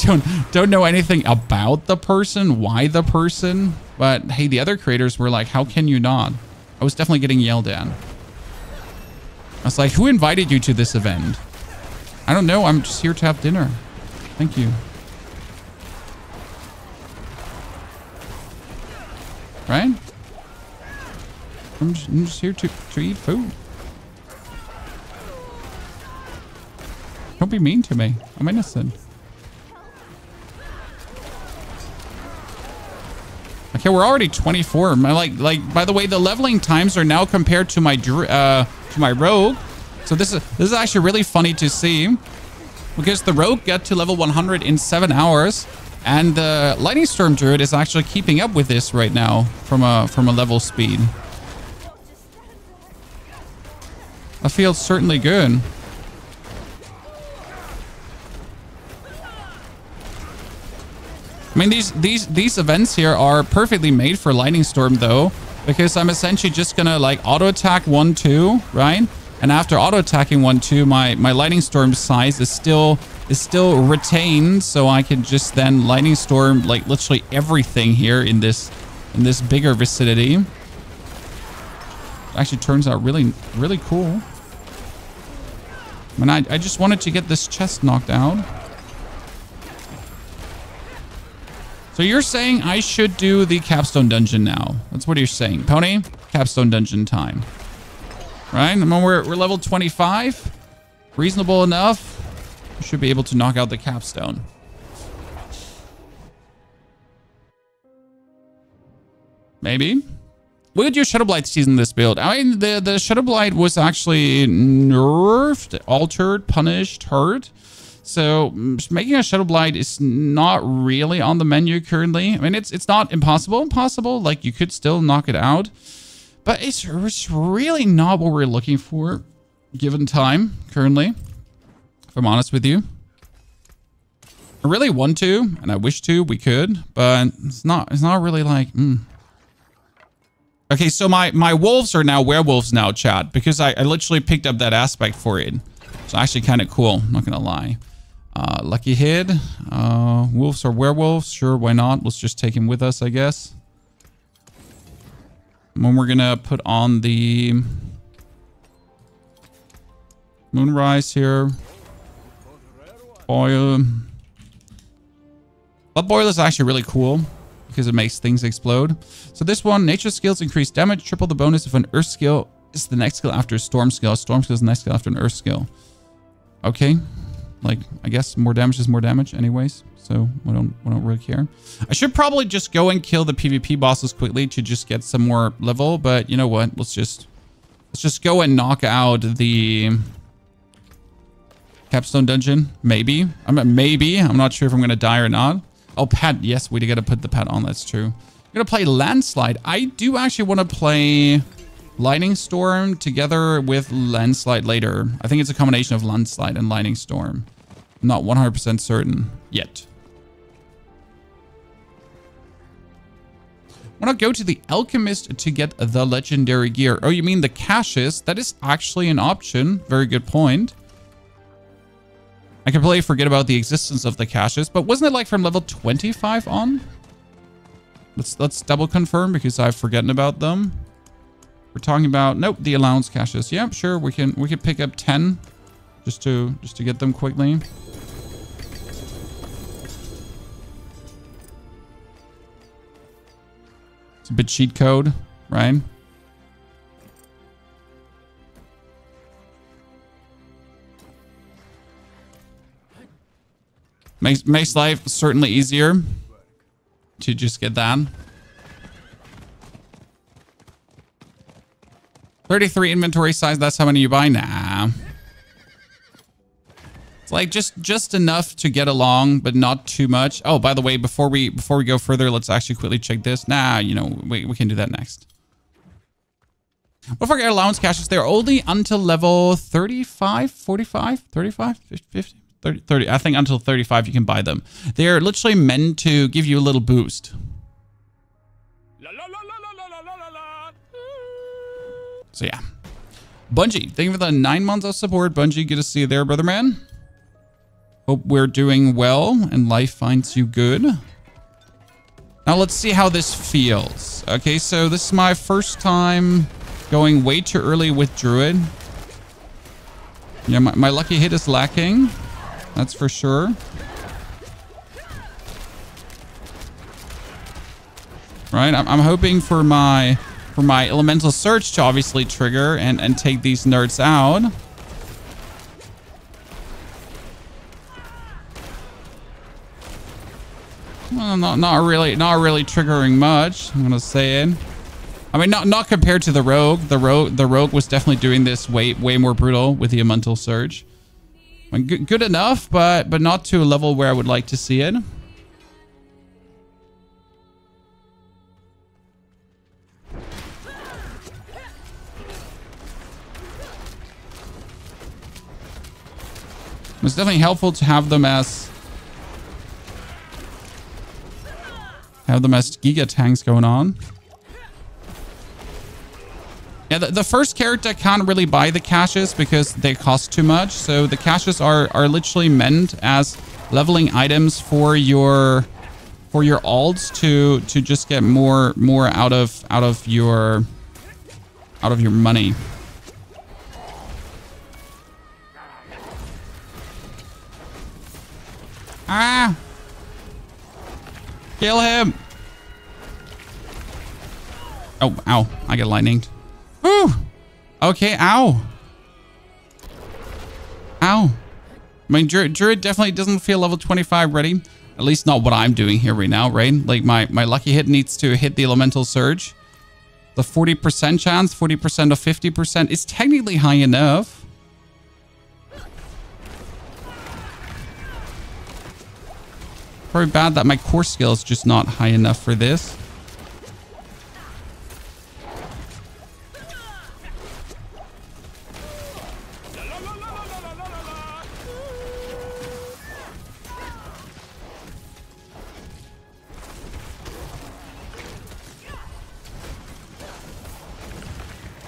don't know anything about the person, why the person. But hey, the other creators were like, how can you not? I was definitely getting yelled at. I was like, who invited you to this event? I don't know. I'm just here to have dinner. Thank you. Right? I'm just here to eat food. Don't be mean to me. I'm innocent. Okay, we're already 24. Like by the way, the leveling times are now compared to my rogue. So this is actually really funny to see, because the rogue got to level 100 in 7 hours, and the Lightning Storm Druid is actually keeping up with this right now from a level speed. That feels certainly good. I mean, these events here are perfectly made for Lightning Storm though, because I'm essentially just gonna like auto attack 1-2, right? And after auto attacking 1-2, my Lightning Storm size is still retained, so I can just then Lightning Storm like literally everything here in this bigger vicinity. It actually turns out really cool. I mean, I just wanted to get this chest knocked out. So you're saying I should do the capstone dungeon now. That's what you're saying. Pony, capstone dungeon time. Right? I mean, we're level 25. Reasonable enough. We should be able to knock out the capstone. Maybe. We could do Shadow Blight season this build. I mean, the Shadow Blight was actually nerfed, altered, punished, hurt. So making a Shadow Blight is not really on the menu currently. I mean, it's not impossible. Like, you could still knock it out. But it's really not what we're looking for given time currently, if I'm honest with you. I really want to, and I wish to, we could, but it's not really like... Okay, so my wolves are now werewolves now, chat, because I literally picked up that aspect for it. It's actually kind of cool, not gonna lie. Lucky hit. Wolves are werewolves. Sure, why not? Let's just take him with us, I guess. And then we're gonna put on the Moonrise here. Boil. Blood Boil is actually really cool because it makes things explode. So this one, nature skills increase damage, triple the bonus if an earth skill is the next skill after a storm skill. A storm skill is the next skill after an earth skill. Okay. Like, I guess more damage is more damage anyways. So we don't really care. I should probably just go and kill the PvP bosses quickly to just get some more level. But you know what? Let's just go and knock out the capstone dungeon. Maybe. Maybe. I'm not sure if I'm going to die or not. Oh, pet. Yes, we got to put the pet on. That's true. I'm going to play Landslide. I do actually want to play Lightning Storm together with Landslide later. I think it's a combination of Landslide and Lightning Storm. I'm not 100% certain yet. I want to go to the Alchemist to get the legendary gear. Oh, you mean the caches? That is actually an option. Very good point. I completely forget about the existence of the caches, but wasn't it like from level 25 on? Let's double confirm because I've forgotten about them. We're talking about, nope, the allowance caches. Yeah, sure, we can pick up 10 just to get them quickly. It's a bit cheat code, right? Makes life certainly easier to just get that. 33 inventory size, that's how many you buy? Nah. It's like just enough to get along, but not too much. Oh, by the way, before we go further, let's actually quickly check this. Nah, you know, we can do that next. Don't forget allowance caches. They're only until level 35, 45, 35, 50, 30. I think until 35 you can buy them. They're literally meant to give you a little boost. So yeah. Bungie, thank you for the 9 months of support. Bungie, good to see you there, brother man. Hope we're doing well and life finds you good. Now let's see how this feels. Okay, so this is my first time Going way too early with Druid. Yeah, my lucky hit is lacking. That's for sure. Right, I'm hoping for my Elemental Surge to obviously trigger and take these nerds out. Well, not really triggering much, I'm gonna say it. I mean, not compared to the Rogue. The Rogue was definitely doing this way more brutal with the Elemental Surge. I mean, good enough, but not to a level where I would like to see it. It's definitely helpful to have them as Giga tanks going on. Yeah, the first character can't really buy the caches because they cost too much. So the caches are literally meant as leveling items for your alts to just get more out of your money. Ah! Kill him! Oh, ow. I get lightninged. Whew! Okay, ow. Ow. I mean, Druid definitely doesn't feel level 25 ready. At least not what I'm doing here right now, right? Like, my lucky hit needs to hit the Elemental Surge. The 40% chance, 40% of 50% is technically high enough. Probably bad that my core skill is just not high enough for this.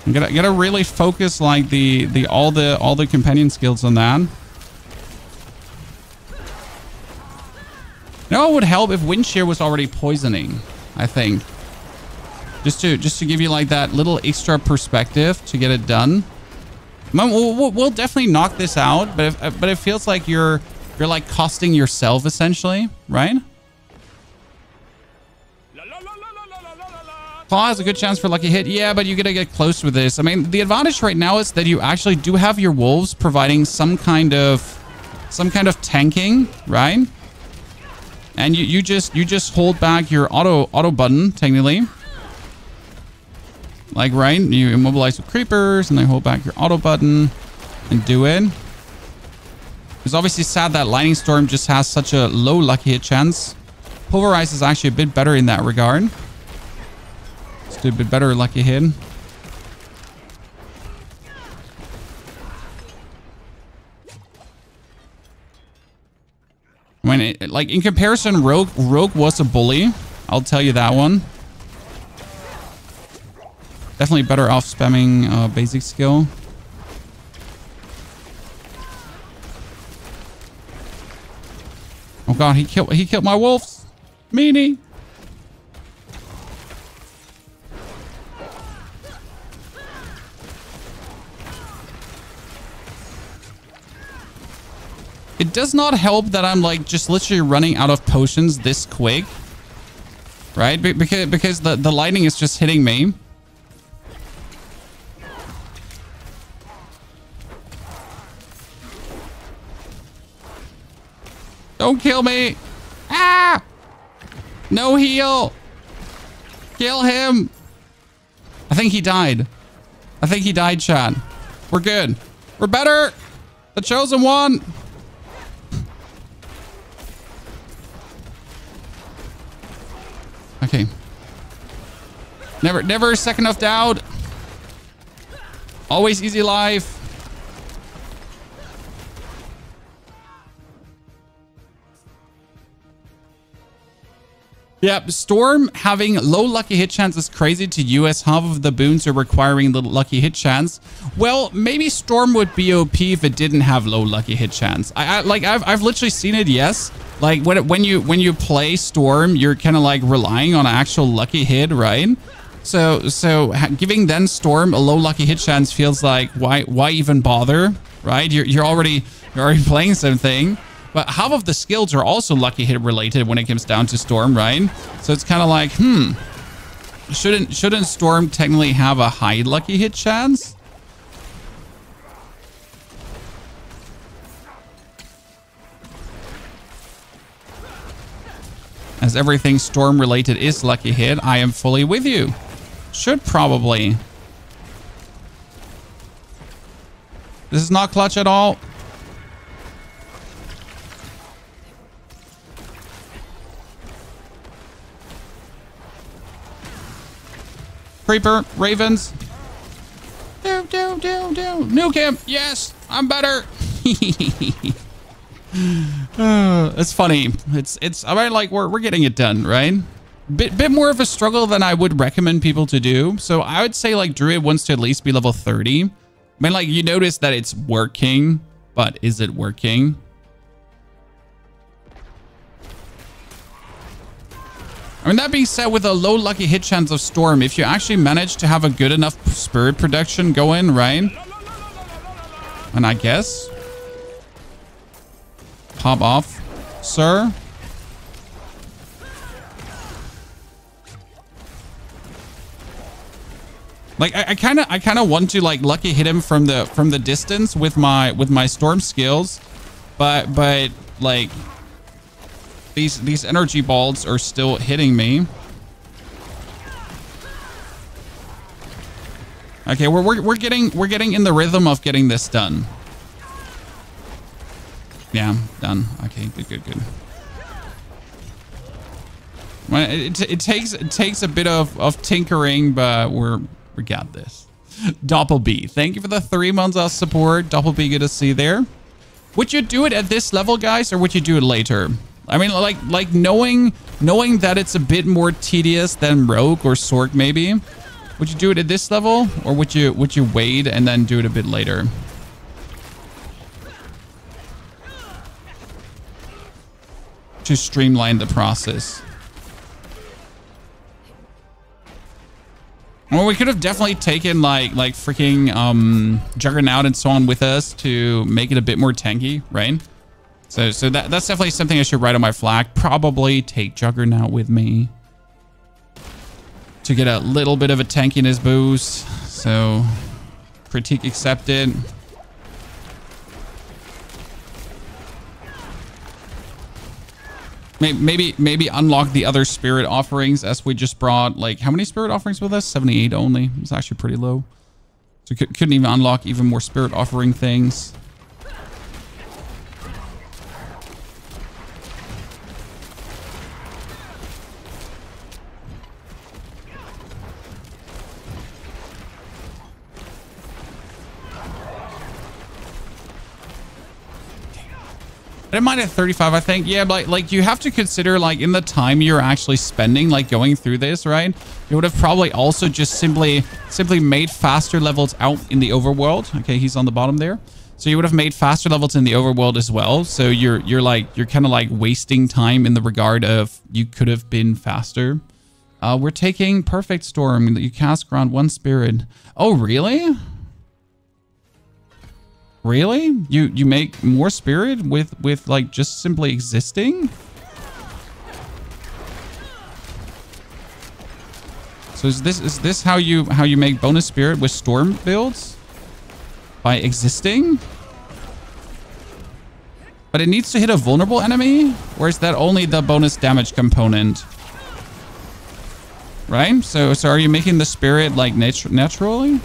I'm gotta really focus like all the companion skills on that. You know, it would help if Wind Shear was already poisoning, I think. Just to give you like that little extra perspective to get it done. We'll definitely knock this out, but it feels like you're like costing yourself essentially, right? Claw has a good chance for lucky hit. Yeah, but you gotta get close with this. I mean, the advantage right now is that you actually do have your wolves providing some kind of tanking, right? And you just hold back your auto button technically. Like, right? You immobilize with creepers and then hold back your auto button and do it. It's obviously sad that Lightning Storm just has such a low lucky hit chance. Pulverize is actually a bit better in that regard. Let's do a bit better lucky hit. I mean, like in comparison, Rogue was a bully. I'll tell you that one. Definitely better off spamming basic skill. Oh god, he killed my wolves. Meanie. It does not help that I'm like just literally running out of potions this quick. Right? Because the lightning is just hitting me. Don't kill me. Ah! No heal. Kill him. I think he died. I think he died, Chad. We're good. We're better. The chosen one. Okay. Never a second of doubt. Always easy life. Yeah, Storm having low lucky hit chance is crazy to you as half of the boons are requiring the lucky hit chance. Well, maybe Storm would be OP if it didn't have low lucky hit chance. I've literally seen it, yes. Like when you play Storm, you're kind of like relying on an actual lucky hit, right? Giving then Storm a low lucky hit chance feels like why even bother, right? You're already playing something. But half of the skills are also lucky hit related when it comes down to Storm, right? So it's kind of like, shouldn't Storm technically have a high lucky hit chance? As everything Storm related is lucky hit, I am fully with you. Should probably. This is not clutch at all. Creeper, Ravens. Do. Nuke him. Yes, I'm better. It's funny. I mean, like we're getting it done, right? Bit more of a struggle than I would recommend people to do. So I would say like Druid wants to at least be level 30. I mean, like you notice that it's working, but is it working? I mean, that being said, with a low lucky hit chance of Storm, if you actually manage to have a good enough spirit production going, right? And I guess pop off, sir. Like I kind of want to like lucky hit him from the distance with my Storm skills, but like these energy balls are still hitting me. Okay, we're getting in the rhythm of getting this done. Yeah, done. Okay, good. Well, it takes a bit of tinkering, but we got this. Doppel B, thank you for the 3 months of support. Doppel B, good to see there. Would you do it at this level, guys, or would you do it later? I mean, like knowing that it's a bit more tedious than Rogue or Sork, maybe. Would you do it at this level, or would you wait and then do it a bit later? To streamline the process. Well, we could have definitely taken like freaking Juggernaut and so on with us to make it a bit more tanky, right? So that's definitely something I should write on my flag. Probably take Juggernaut with me to get a little bit of a tankiness boost. So critique accepted. Maybe unlock the other spirit offerings as we just brought. Like, how many spirit offerings with us? 78 only. It's actually pretty low. So couldn't even unlock even more spirit offering things. I might at 35, I think. Yeah, but like you have to consider, like, in the time you're actually spending, like going through this, right? You would have probably also just simply made faster levels out in the overworld. Okay, he's on the bottom there. So you would have made faster levels in the overworld as well. So you're kind of like wasting time in the regard of you could have been faster. We're taking Perfect Storm. You cast ground 1 spirit. Oh, really? Really? You make more spirit with like just simply existing? So is this how you make bonus spirit with Storm builds? By existing? But it needs to hit a vulnerable enemy? Or is that only the bonus damage component? Right? So are you making the spirit like naturally?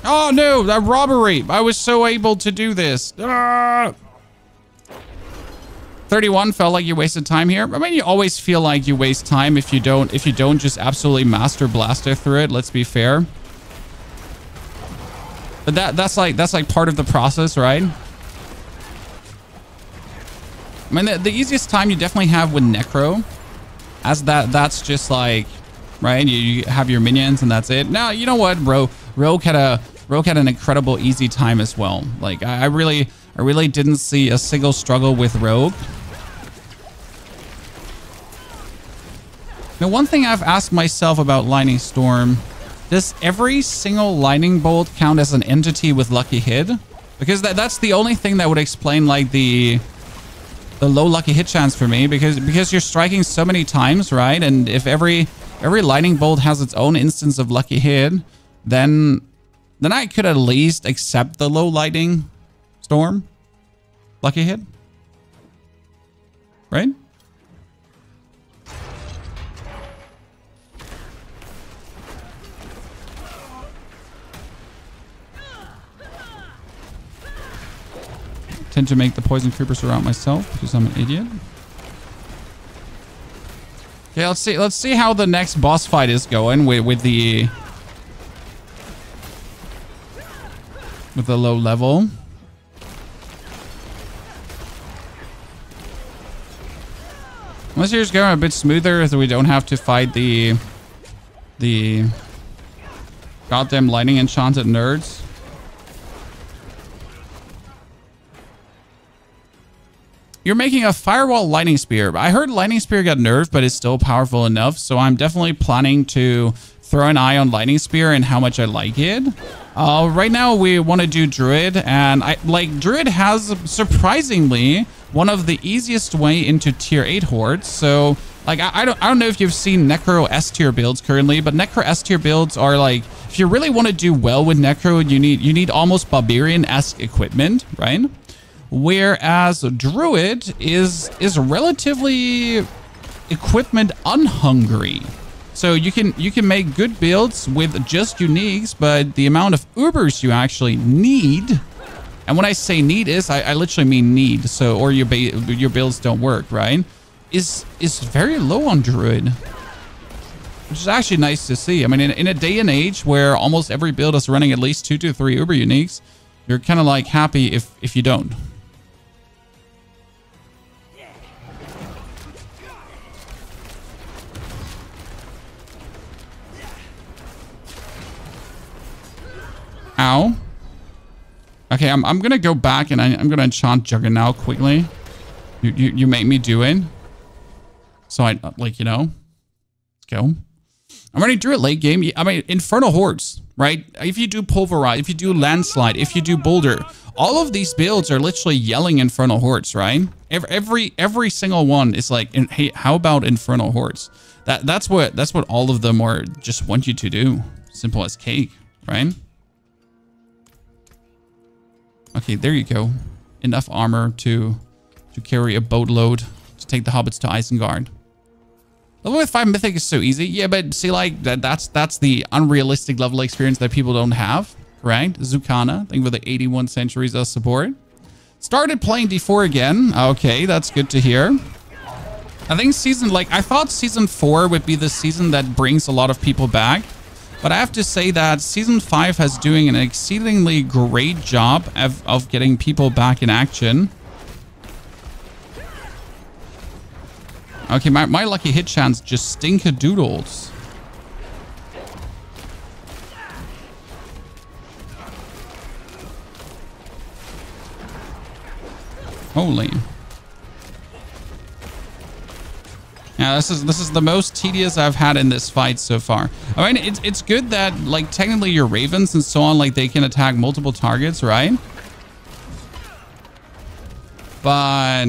Oh no, that robbery. I was so able to do this. 31 felt like you wasted time here. I mean, you always feel like you waste time if you don't just absolutely master blaster through it, let's be fair. But that's like part of the process, right? I mean, the easiest time you definitely have with Necro, as that's just like, right? You have your minions and that's it. Now, you know what, Rogue had a Rogue had an incredible easy time as well. Like, I really didn't see a single struggle with Rogue. Now, one thing I've asked myself about Lightning Storm, does every single lightning bolt count as an entity with lucky hit? Because that's the only thing that would explain like the low lucky hit chance for me, because you're striking so many times, right? And if every lightning bolt has its own instance of lucky hit, then I could at least accept the low lightning storm lucky hit, right? Tend to make the poison creepers around myself because I'm an idiot. Okay, let's see how the next boss fight is going with the low level. Unless you're just going a bit smoother so we don't have to fight the goddamn lightning enchanted nerds. You're making a firewall lightning spear. I heard lightning spear got nerfed, but it's still powerful enough. So I'm definitely planning to throw an eye on lightning spear and how much I like it. Right now we want to do druid, and druid has surprisingly one of the easiest way into tier 8 hordes. So like I don't know if you've seen necro S tier builds currently, but necro S tier builds are like, if you really want to do well with necro, you need almost barbarian-esque equipment, right? Whereas druid is relatively equipment unhungry. So you can make good builds with just uniques, but the amount of ubers you actually need, and when I say need is I literally mean need, so or your builds don't work, right? Is very low on druid, which is actually nice to see. I mean, in a day and age where almost every build is running at least 2 to 3 uber uniques, you're kind of like happy if you don't. Ow. Okay, I'm gonna go back and I'm gonna enchant Juggernaut quickly. You make me do it. So I, like, you know, let's go. I'm ready to do it late game. I mean, Infernal Hordes, right? If you do Pulverize, if you do Landslide, if you do Boulder, all of these builds are literally yelling Infernal Hordes, right? Every single one is like, hey, how about Infernal Hordes? That's what all of them are just want you to do. Simple as cake, right? Okay, there you go. Enough armor to carry a boatload to take the hobbits to Isengard. Level with 5 mythic is so easy. Yeah, but see, like that's the unrealistic level experience that people don't have, right? Zukana, thank you for the 81 centuries of support. Started playing D4 again. Okay, that's good to hear. I think I thought season 4 would be the season that brings a lot of people back. But I have to say that season 5 has doing an exceedingly great job of getting people back in action. Okay, my lucky hit chance just stink-a-doodles. Holy. Yeah, this is the most tedious I've had in this fight so far. I mean, it's good that, like, technically your ravens and so on, like, they can attack multiple targets, right? But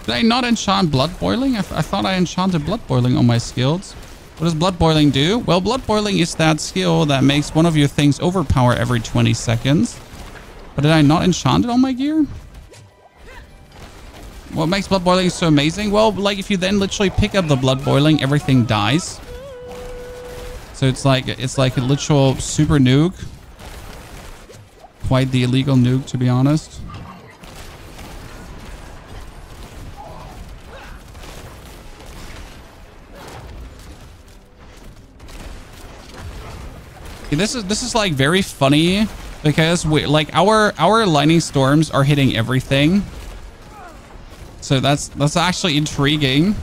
did I not enchant blood boiling? I thought I enchanted blood boiling on my skills. What does blood boiling do? Well, blood boiling is that skill that makes one of your things overpower every 20 seconds. But did I not enchant it on my gear? What makes blood boiling so amazing? Well, like if you then literally pick up the blood boiling, everything dies. So it's like a literal super nuke. Quite the illegal nuke, to be honest. This is like very funny because we like our lightning storms are hitting everything. So that's actually intriguing.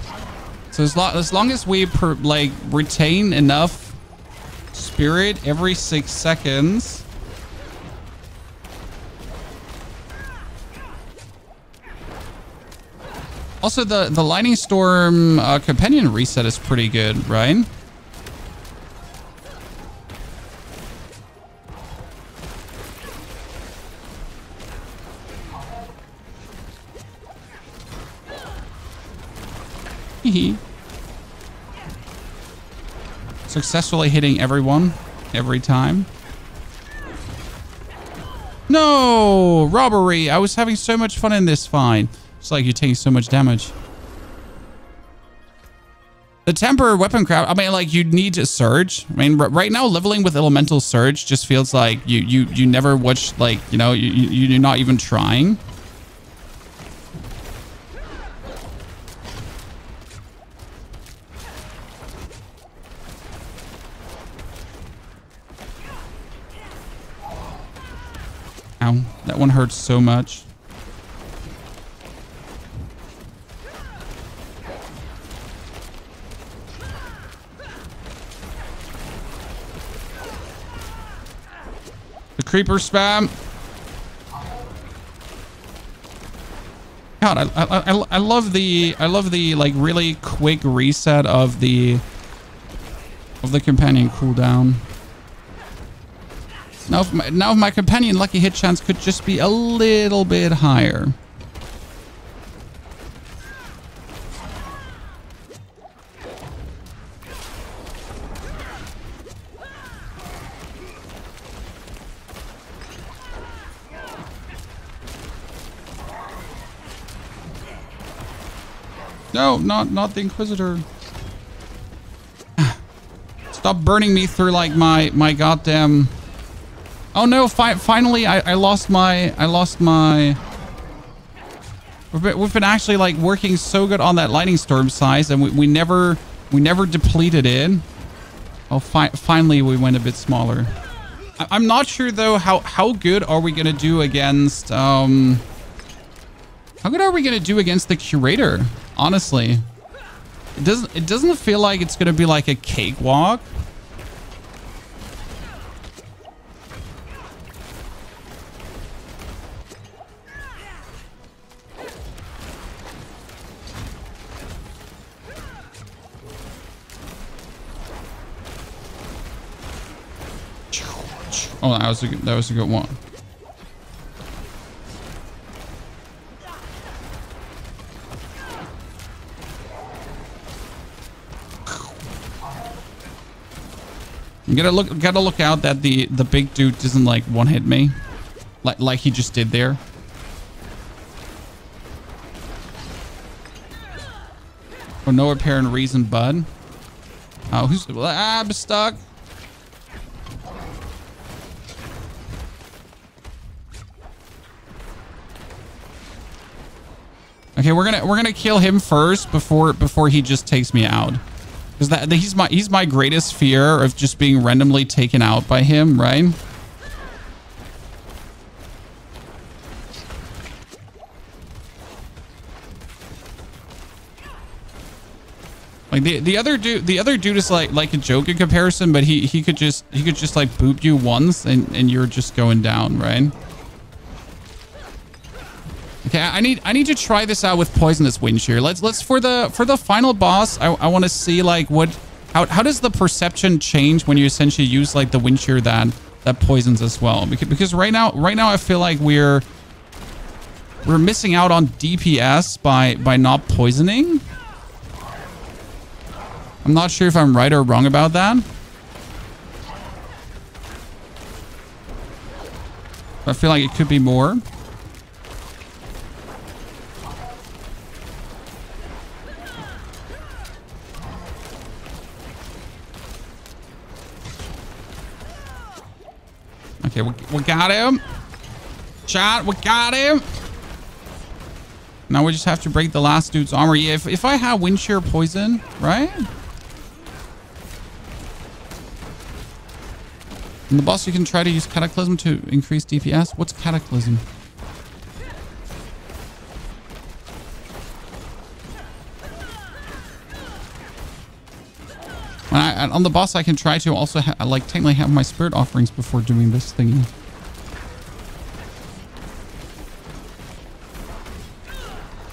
So as long as we like retain enough spirit every 6 seconds. Also, the Lightning Storm companion reset is pretty good, right? Successfully hitting everyone every time. No! Robbery! I was having so much fun in this fight. It's like you're taking so much damage. The temper weapon craft, I mean, like, you need to surge. I mean, right now, leveling with elemental surge just feels like you never watch, like, you know, you're not even trying. Ow, that one hurts so much. The creeper spam. God, I love the like really quick reset of the companion cooldown. Now if my companion lucky hit chance could just be a little bit higher. No, not the Inquisitor. Stop burning me through like my goddamn. Oh no! Finally, I lost my. We've been actually like working so good on that lightning storm size, and we never depleted it. Oh, finally we went a bit smaller. I'm not sure though how good are we gonna do against how good are we gonna do against the curator? Honestly, it doesn't feel like it's gonna be like a cakewalk. Oh, that was a good one. You gotta look out that the big dude doesn't like one hit me, like he just did there. For no apparent reason, bud. Oh, I'm stuck. Okay, we're gonna kill him first before he just takes me out, because he's my greatest fear of just being randomly taken out by him, right? Like the other dude is like a joke in comparison, but he could just like boop you once and you're just going down, right? Okay, I need to try this out with poisonous wind shear. Let's for the final boss. I want to see like how does the perception change when you essentially use like the wind shear that poisons as well? Because right now I feel like we're missing out on DPS by not poisoning. I'm not sure if I'm right or wrong about that. I feel like it could be more. Okay, we got him. Chat, we got him. Now we just have to break the last dude's armor. Yeah, if I have wind shear poison, right? On the boss, you can try to use Cataclysm to increase DPS. What's Cataclysm? On the boss, I can try to also like technically have my spirit offerings before doing this thingy.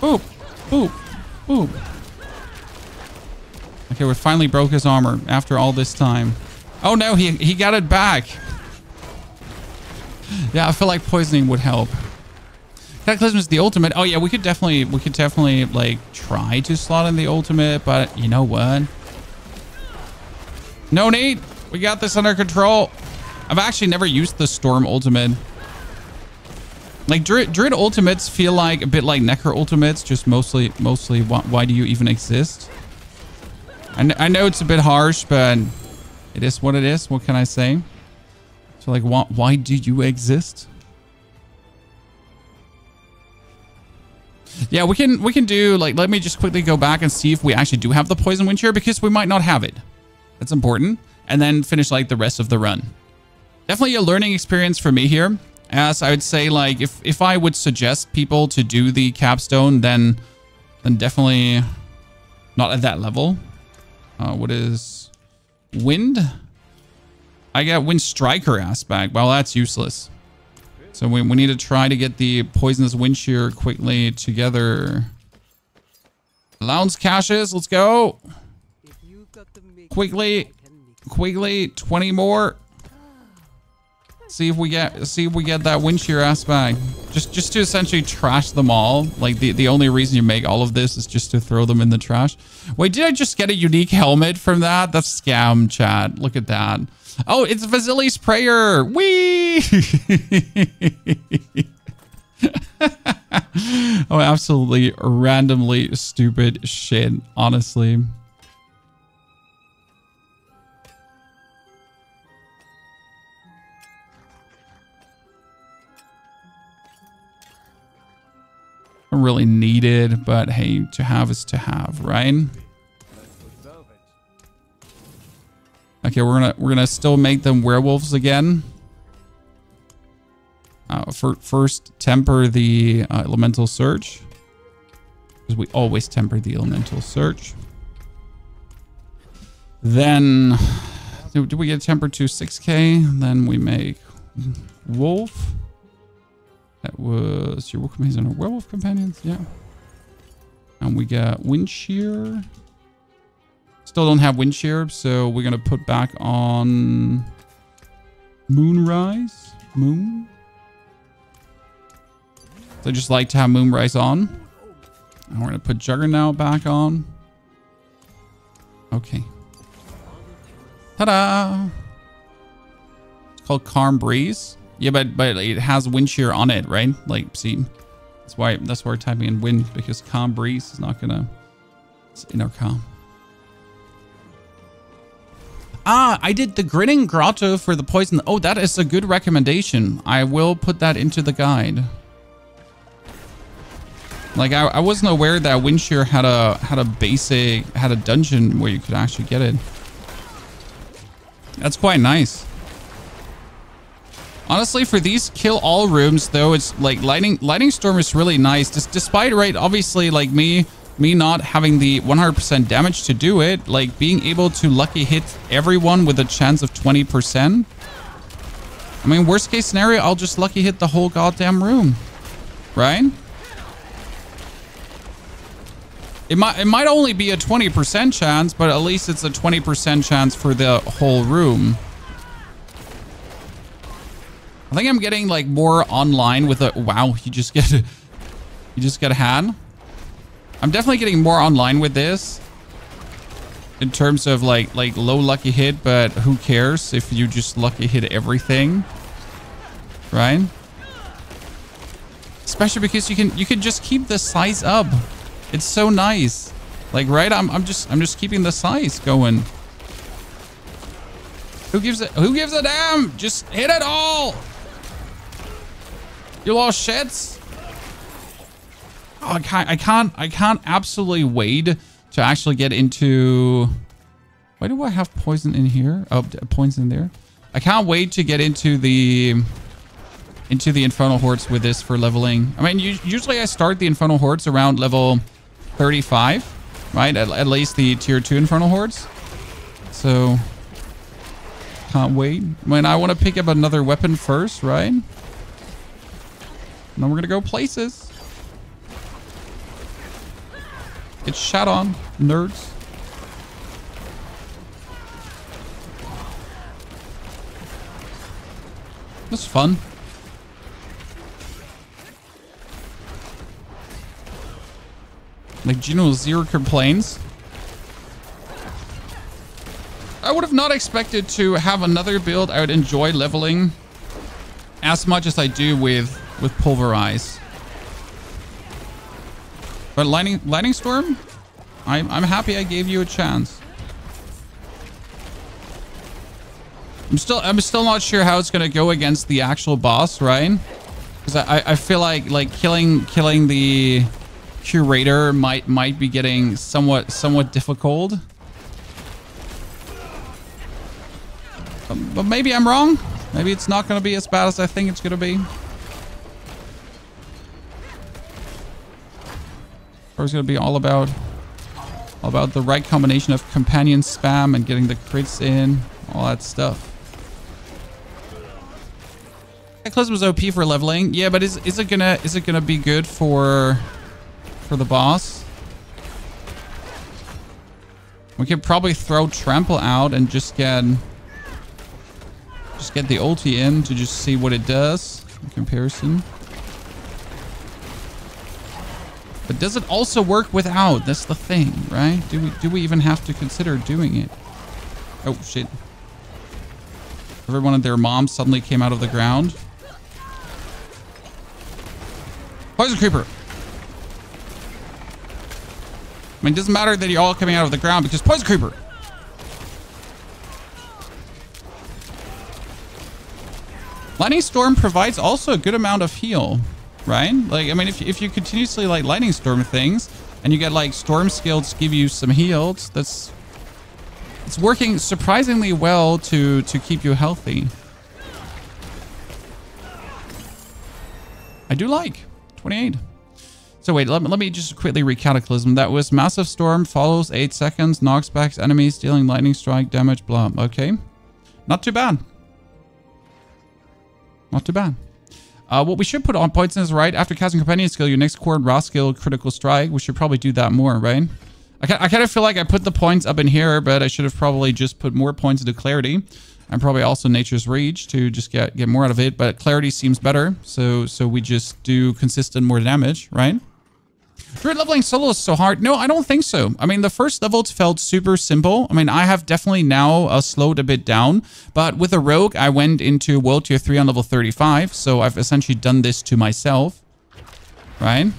Boop, boop, boop. Okay, we finally broke his armor after all this time. Oh no, he got it back. Yeah, I feel like poisoning would help. Cataclysm is the ultimate. Oh yeah, we could definitely like try to slot in the ultimate, but you know what? No need. We got this under control. I've actually never used the Storm ultimate. Like Druid ultimates feel like a bit like Necker ultimates, just mostly why do you even exist? I know it's a bit harsh, but it is what it is. What can I say? So like, why do you exist? Yeah, we can do like, let me just quickly go back and see if we actually do have the poison wind shear, because we might not have it. That's important. And then finish like the rest of the run. Definitely a learning experience for me here. As I would say, like if I would suggest people to do the capstone, then definitely not at that level. What is wind? I got wind striker aspect. Well, that's useless. So we need to try to get the poisonous wind shear quickly together. Allowance caches, let's go. Quickly, 20 more. See if we get that wind shear aspect. Just to essentially trash them all. Like the only reason you make all of this is just to throw them in the trash. Wait, did I just get a unique helmet from that? That's scam, chat. Look at that. Oh, it's Vasili's prayer. Whee! Oh, absolutely randomly stupid shit, honestly. Really needed, but hey, to have is to have, right? Okay, we're gonna still make them werewolves again. First temper the elemental surge, because we always temper the elemental surge. Then do we get tempered to 6k? Then we make wolf. That was your wolf companions and our werewolf companions, yeah. And we got wind shear. Still don't have wind shear, so we're gonna put back on moonrise. Moon. So I just like to have moonrise on. And we're gonna put Juggernaut back on. Okay. Ta-da! It's called Calm Breeze. Yeah, but it has wind shear on it, right? Like, see, that's why we're typing in wind, because Calm Breeze is not gonna. It's inner calm. Ah, I did the Grinning Grotto for the poison. Oh, that is a good recommendation. I will put that into the guide. Like, I wasn't aware that wind shear had a dungeon where you could actually get it. That's quite nice. Honestly, for these kill all rooms, though, it's like Lightning Storm is really nice. Despite, right, obviously, like me not having the 100% damage to do it, like being able to lucky hit everyone with a chance of 20%. I mean, worst case scenario, I'll just lucky hit the whole goddamn room, right? It might only be a 20% chance, but at least it's a 20% chance for the whole room. I think I'm getting like more online with a wow. You just get a hand. I'm definitely getting more online with this in terms of like low lucky hit, but who cares if you just lucky hit everything, right? Especially because you can just keep the size up. It's so nice. Like, right? I'm just keeping the size going. Who gives a damn? Just hit it all. You lost shits. Oh, I can't absolutely wait to actually get into. Why do I have poison in here? Oh, poison in there. I can't wait to get into the Infernal Hordes with this for leveling. I mean, usually I start the Infernal Hordes around level 35, right? At least the tier 2 Infernal Hordes. So, can't wait. I mean, I want to pick up another weapon first, right? And then we're going to go places. Get shot on, nerds. That's fun. Like Gino Zero complains. I would have not expected to have another build I would enjoy leveling as much as I do with Pulverize. But Lightning Storm, I'm happy I gave you a chance. I'm still not sure how it's gonna go against the actual boss, right? Because I feel like killing the Curator might be getting somewhat difficult. But maybe I'm wrong. Maybe it's not gonna be as bad as I think it's gonna be. Or it's gonna be all about the right combination of companion spam and getting the crits in, all that stuff. Cataclysm was OP for leveling. Yeah, but is it gonna be good for the boss? We could probably throw Trample out and just get the ulti in to just see what it does in comparison. But does it also work without? That's the thing, right? Do we even have to consider doing it? Oh shit. Everyone and their mom suddenly came out of the ground. Poison Creeper. I mean, it doesn't matter that you're all coming out of the ground because Poison Creeper. Lightning Storm provides also a good amount of heal, right? Like, I mean, if you continuously like Lightning Storm things and you get like Storm skills give you some heals, it's working surprisingly well to keep you healthy. I do like 28. So wait, let me just quickly recataclysm. That was Massive Storm, follows 8 seconds, knocks back enemies, dealing lightning strike damage, blah. Okay. Not too bad. Not too bad. What we should put on points is, right, after casting Companion skill, your next core Raw skill, Critical Strike. We should probably do that more, right? I kind of feel like I put the points up in here, but I should have probably just put more points into Clarity. And probably also Nature's Reach to just get more out of it. But Clarity seems better, so we just do consistent more damage, right? Druid leveling solo is so hard. No, I don't think so. I mean, the first levels felt super simple. I mean, I have definitely now slowed a bit down. But with a rogue, I went into World Tier 3 on level 35. So I've essentially done this to myself. Right?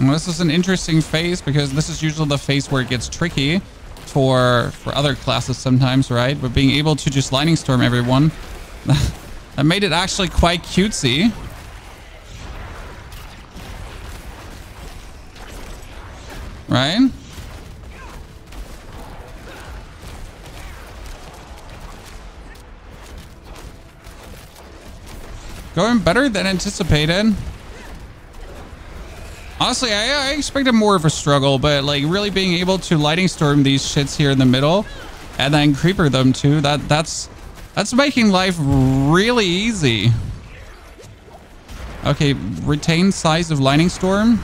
Well, this is an interesting phase because this is usually the phase where it gets tricky for other classes sometimes, right? But being able to just Lightning Storm everyone, that made it actually quite cutesy. Right? Going better than anticipated. Honestly, I expected more of a struggle, but like really being able to Lightning Storm these shits here in the middle and then Creeper them too, that's making life really easy. Okay, retain size of Lightning Storm.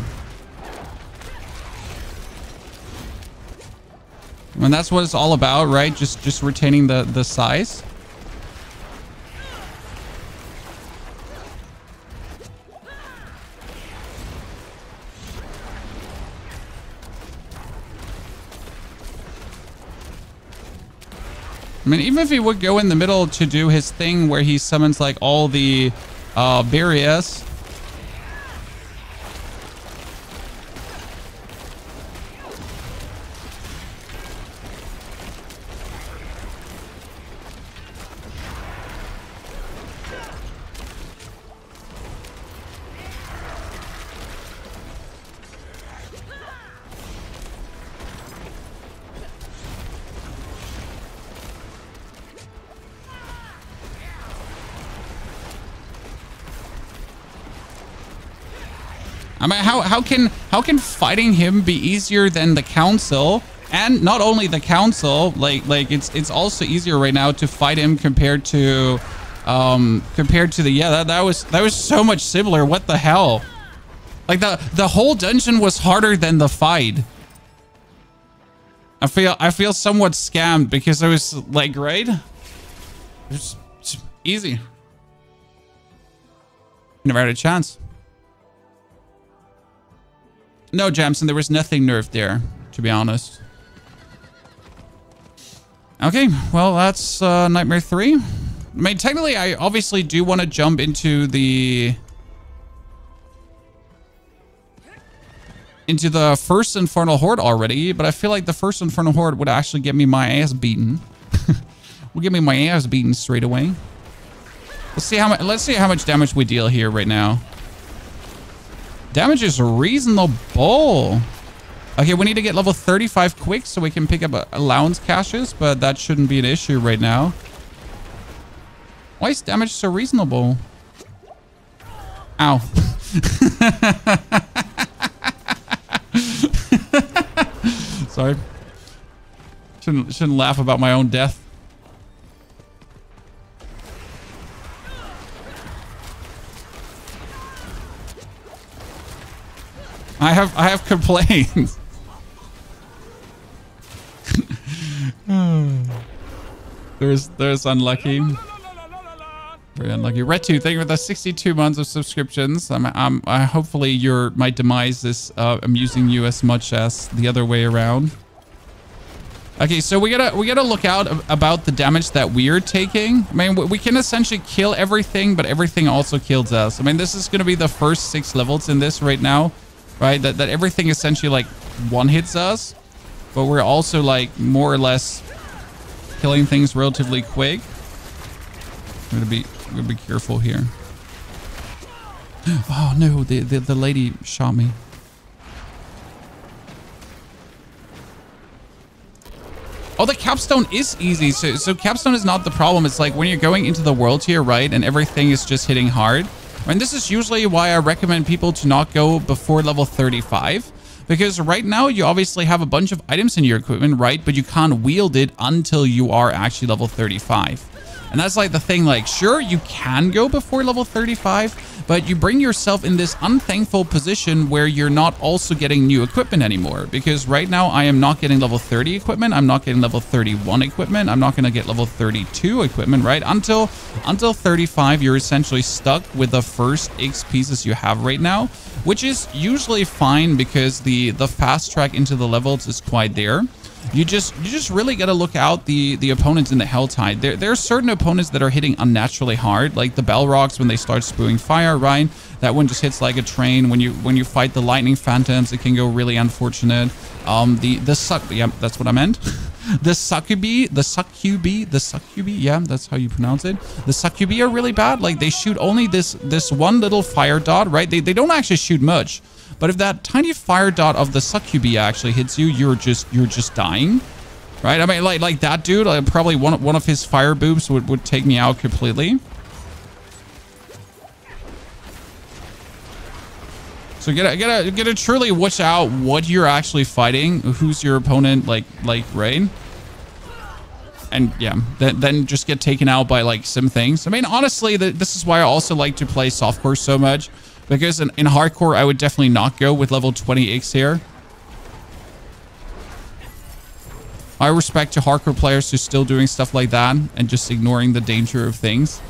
And that's what it's all about, right? Just retaining the size. I mean, even if he would go in the middle to do his thing where he summons like all the barriers. I mean, how can fighting him be easier than the council? And not only the council, like it's also easier right now to fight him compared to the, yeah, that was so much similar. What the hell? Like the whole dungeon was harder than the fight. I feel somewhat scammed because I was like, right? It's easy. Never had a chance. No, Jamson, there was nothing nerfed there, to be honest. Okay, well, that's Nightmare 3. I mean, technically, I obviously do want to jump into the first Infernal Horde already, but I feel like the first Infernal Horde would actually get me my ass beaten. Will give me my ass beaten straight away. Let's see how much damage we deal here right now. Damage is reasonable. Okay, we need to get level 35 quick so we can pick up allowance caches, but that shouldn't be an issue right now. Why is damage so reasonable? Ow. Sorry. Shouldn't laugh about my own death. I have complaints. There's unlucky. Very unlucky. Red2, thank you for the 62 months of subscriptions. Hopefully my demise is amusing you as much as the other way around. Okay, so we gotta look out about the damage that we're taking. I mean, we can essentially kill everything, but everything also kills us. I mean, this is gonna be the first 6 levels in this right now, right? That everything essentially like one hits us, but we're also like more or less killing things relatively quick. I'm gonna be careful here. Oh no, the lady shot me. Oh, the capstone is easy. So capstone is not the problem. It's like when you're going into the world tier, right? And everything is just hitting hard. And this is usually why I recommend people to not go before level 35. Because right now you obviously have a bunch of items in your equipment, right? But you can't wield it until you are actually level 35. And that's like the thing, like, sure, you can go before level 35, but you bring yourself in this unthankful position where you're not also getting new equipment anymore. Because right now I am not getting level 30 equipment. I'm not getting level 31 equipment. I'm not going to get level 32 equipment, right? Until 35, you're essentially stuck with the first X pieces you have right now, which is usually fine because the fast track into the levels is quite there. You just really got to look out the opponents in the Helltide. There are certain opponents that are hitting unnaturally hard, like the Balrogs when they start spewing fire, right? That one just hits like a train. When you fight the Lightning Phantoms, it can go really unfortunate. Yeah, that's what I meant. The Succubi, yeah, that's how you pronounce it. The Succubi are really bad. Like they shoot only this one little fire dot, right? They don't actually shoot much. But if that tiny fire dot of the Succubi actually hits you, you're just dying, right? I mean, like that dude, probably one of his fire boobs would take me out completely. So you gotta truly watch out what you're actually fighting, who's your opponent, like right? And yeah, then just get taken out by like some things. I mean, honestly, this is why I also like to play softcore so much. Because in hardcore, I would definitely not go with level 20x here. I respect to hardcore players who's still doing stuff like that and just ignoring the danger of things.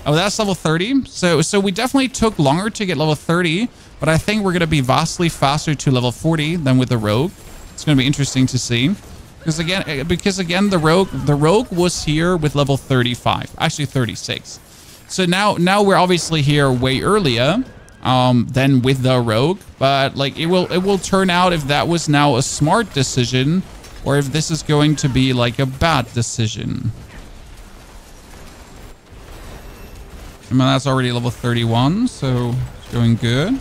Oh, that's level 30. So we definitely took longer to get level 30, but I think we're going to be vastly faster to level 40 than with the rogue. It's going to be interesting to see. Because again, the rogue was here with level 35, actually 36. So now we're obviously here way earlier. Than with the rogue, but like it will turn out if that was now a smart decision or if this is going to be like a bad decision. I mean, that's already level 31, so it's going good.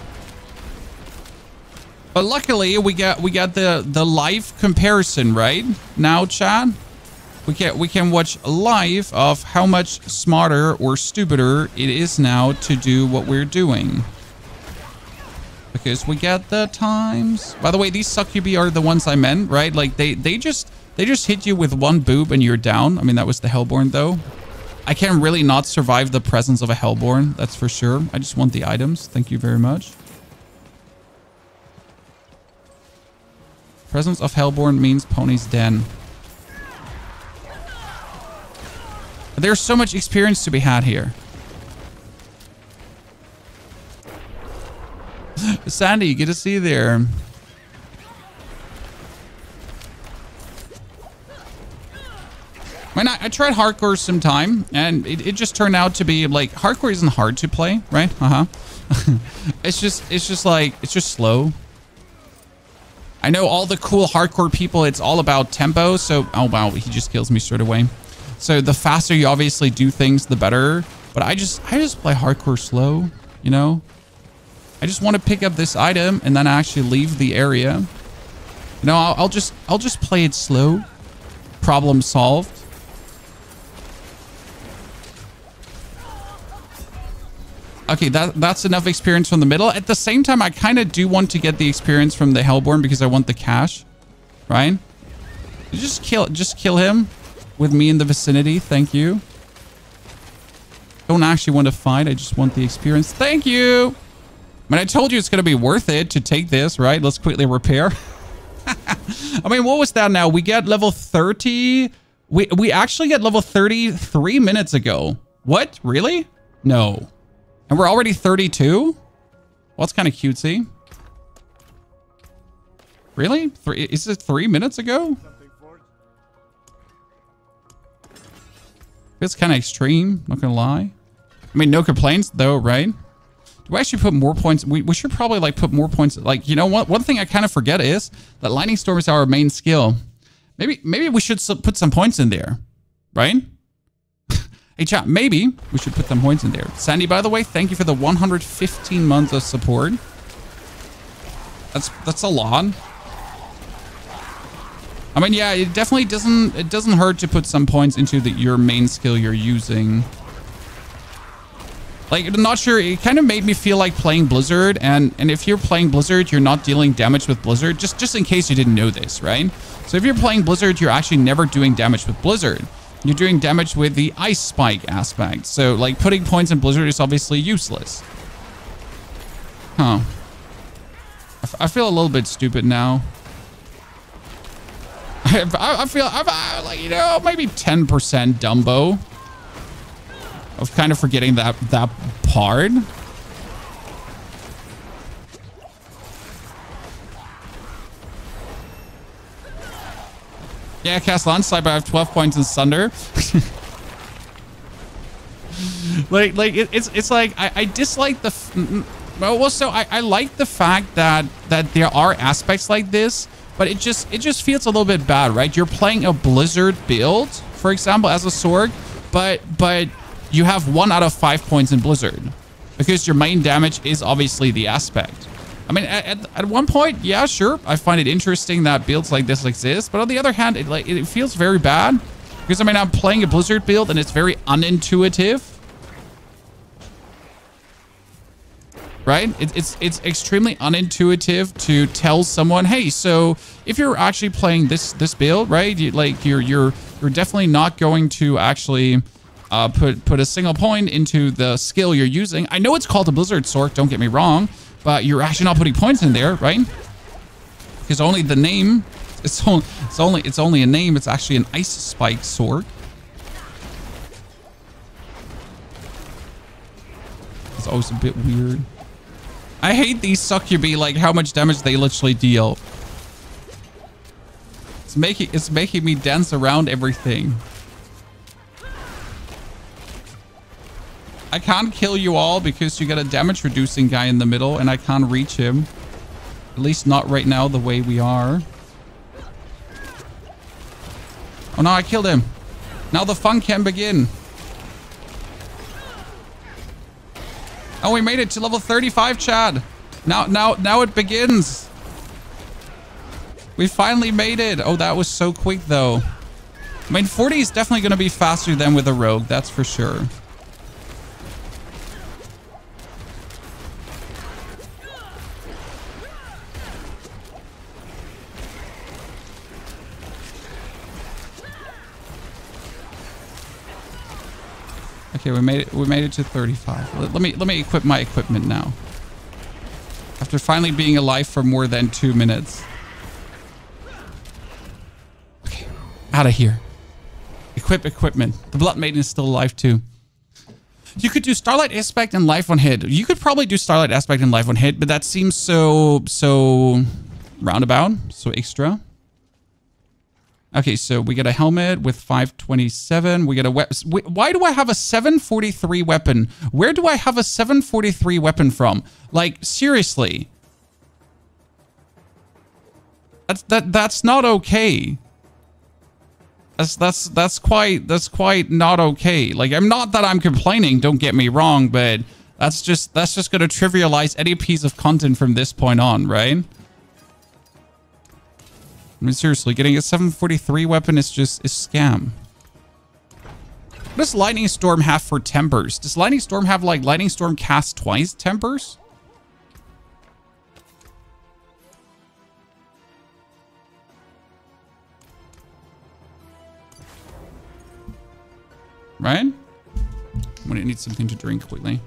But luckily we got the live comparison right now, chat. We can watch live of how much smarter or stupider it is now to do what we're doing. because we get the times. By the way, these succubi are the ones I meant, right? Like they just hit you with one boob and you're down. I mean, that was the Hellborn though. I can really not survive the presence of a Hellborn, that's for sure. I just want the items. Thank you very much. Presence of Hellborn means Pony's Den. There's so much experience to be had here. Sandy, good to see you there. I mean, I tried hardcore some time, and it just turned out to be like hardcore isn't hard to play, right? It's just slow. I know all the cool hardcore people. It's all about tempo. So, oh wow, he just kills me straight away. So the faster you obviously do things, the better. But I just play hardcore slow, you know. I just want to pick up this item and then actually leave the area. You know, I'll just play it slow. Problem solved. Okay, that's enough experience from the middle. At the same time, I kind of do want to get the experience from the Hellborn because I want the cash, right? Just kill him with me in the vicinity. Thank you. Don't actually want to fight. I just want the experience. Thank you. I mean, I told you it's going to be worth it to take this, right? Let's quickly repair. I mean, what was that now? We get level 30. We actually get level 33 minutes ago. What? Really? No. And we're already 32? Well, that's kind of cutesy. Really? Is it 3 minutes ago? It's kind of extreme, not gonna lie. I mean, no complaints though, right? Do we actually put more points? We should probably like put more points. Like, you know what? One thing I kind of forget is that Lightning Storm is our main skill. Maybe we should put some points in there, right? Hey chat, maybe we should put some points in there. Sandy, by the way, thank you for the 115 months of support. That's a lot. I mean, yeah, it definitely doesn't hurt to put some points into your main skill you're using. Like, I'm not sure, it kind of made me feel like playing Blizzard, and if you're playing Blizzard, you're not dealing damage with Blizzard, just in case you didn't know this, right? So if you're playing Blizzard, you're actually never doing damage with Blizzard. You're doing damage with the Ice Spike aspect. So, like, putting points in Blizzard is obviously useless. Huh. I feel a little bit stupid now. I feel, like, you know, maybe 10% Dumbo. Of kind of forgetting that part. Yeah, cast launch sniper. I have 12 points in Sunder. it's like I dislike the. Well, also I like the fact that there are aspects like this, but it just feels a little bit bad, right? You're playing a Blizzard build, for example, as a Sorg, but you have 1 out of 5 points in Blizzard because your main damage is obviously the aspect. I mean, at one point, yeah, sure, I find it interesting that builds like this exist, but on the other hand, it feels very bad because, I mean, I'm playing a Blizzard build and it's very unintuitive, right? It's extremely unintuitive to tell someone, hey, so if you're actually playing this build, right, you're definitely not going to actually put a single point into the skill you're using. I know it's called a Blizzard Sword, don't get me wrong, but you're actually not putting points in there, right? Because only the name, it's only a name. It's actually an Ice Spike sword. It's always a bit weird. I hate these succubi, like how much damage they literally deal. It's making me dance around everything. I can't kill you all because you got a damage reducing guy in the middle and I can't reach him. At least not right now the way we are. Oh no, I killed him. Now the fun can begin. Oh, we made it to level 35, Chad. Now it begins. We finally made it. Oh, that was so quick though. I mean, 40 is definitely going to be faster than with a rogue, that's for sure. Okay, we made it to 35. Let me equip my equipment now. After finally being alive for more than 2 minutes. Okay, out of here. Equip equipment. The Blood Maiden is still alive too. You could do Starlight Aspect and Life on Hit. You could probably do Starlight Aspect and Life on Hit, but that seems so roundabout, so extra. Okay, so we get a helmet with 527. We get a weapon. Why do I have a 743 weapon? Where do I have a 743 weapon from? Like, seriously. That's not okay. That's quite not okay. Like, I'm not that I'm complaining, don't get me wrong, but that's just gonna trivialize any piece of content from this point on, right? I mean, seriously, getting a 743 weapon is scam. What does Lightning Storm have for tempers? Does Lightning Storm have, like, Lightning Storm cast twice tempers? Right? I'm gonna need something to drink quickly.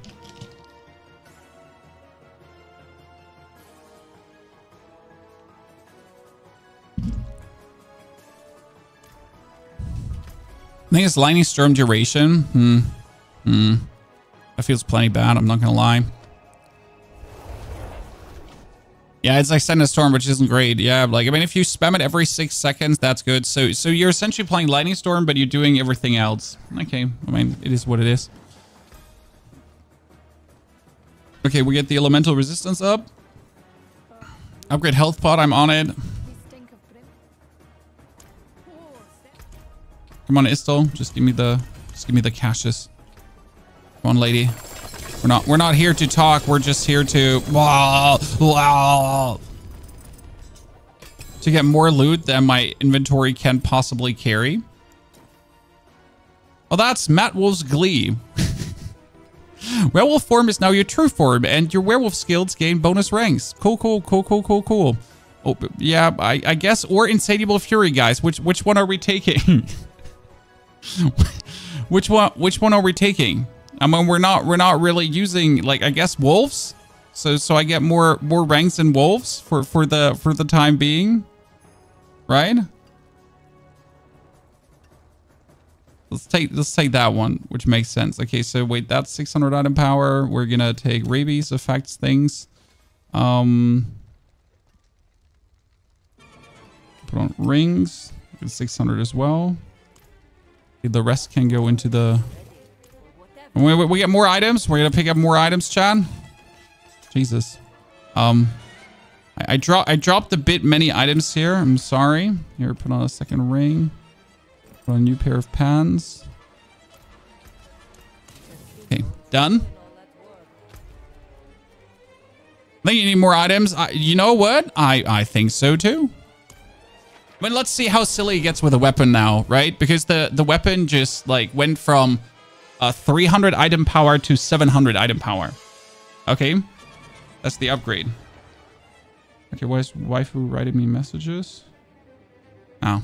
I think it's Lightning Storm duration. That feels plenty bad, I'm not gonna lie. Yeah, it's like Send a Storm, which isn't great. Yeah, like, I mean, if you spam it every 6 seconds, that's good. So you're essentially playing Lightning Storm, but you're doing everything else. Okay, I mean, it is what it is. Okay, we get the elemental resistance up. Upgrade health pot, I'm on it. Come on, Istel, just give me the caches. Come on, lady. We're not here to talk. We're just here to to get more loot than my inventory can possibly carry. Well, that's Matt Wolf's glee. Werewolf form is now your true form, and your werewolf skills gain bonus ranks. Cool. Oh, yeah, I guess, or Insatiable Fury, guys. Which one are we taking? Which one are we taking? I mean, we're not really using, like, I guess wolves. So I get more ranks than wolves for the time being, right? Let's take that one, which makes sense. Okay, so wait, that's 600 item power. We're gonna take rabies affects things. Put on rings. Get 600 as well. The rest can go into the... We get more items. We're gonna pick up more items, Chad. Jesus. I dropped a bit many items here. I'm sorry. Here, put on a second ring. Put on a new pair of pants. Okay, done. I think you need more items. You know what? I think so too. But let's see how silly it gets with a weapon now, right? Because the weapon just like went from 300 item power to 700 item power. Okay, that's the upgrade. Okay, why is waifu writing me messages? Oh.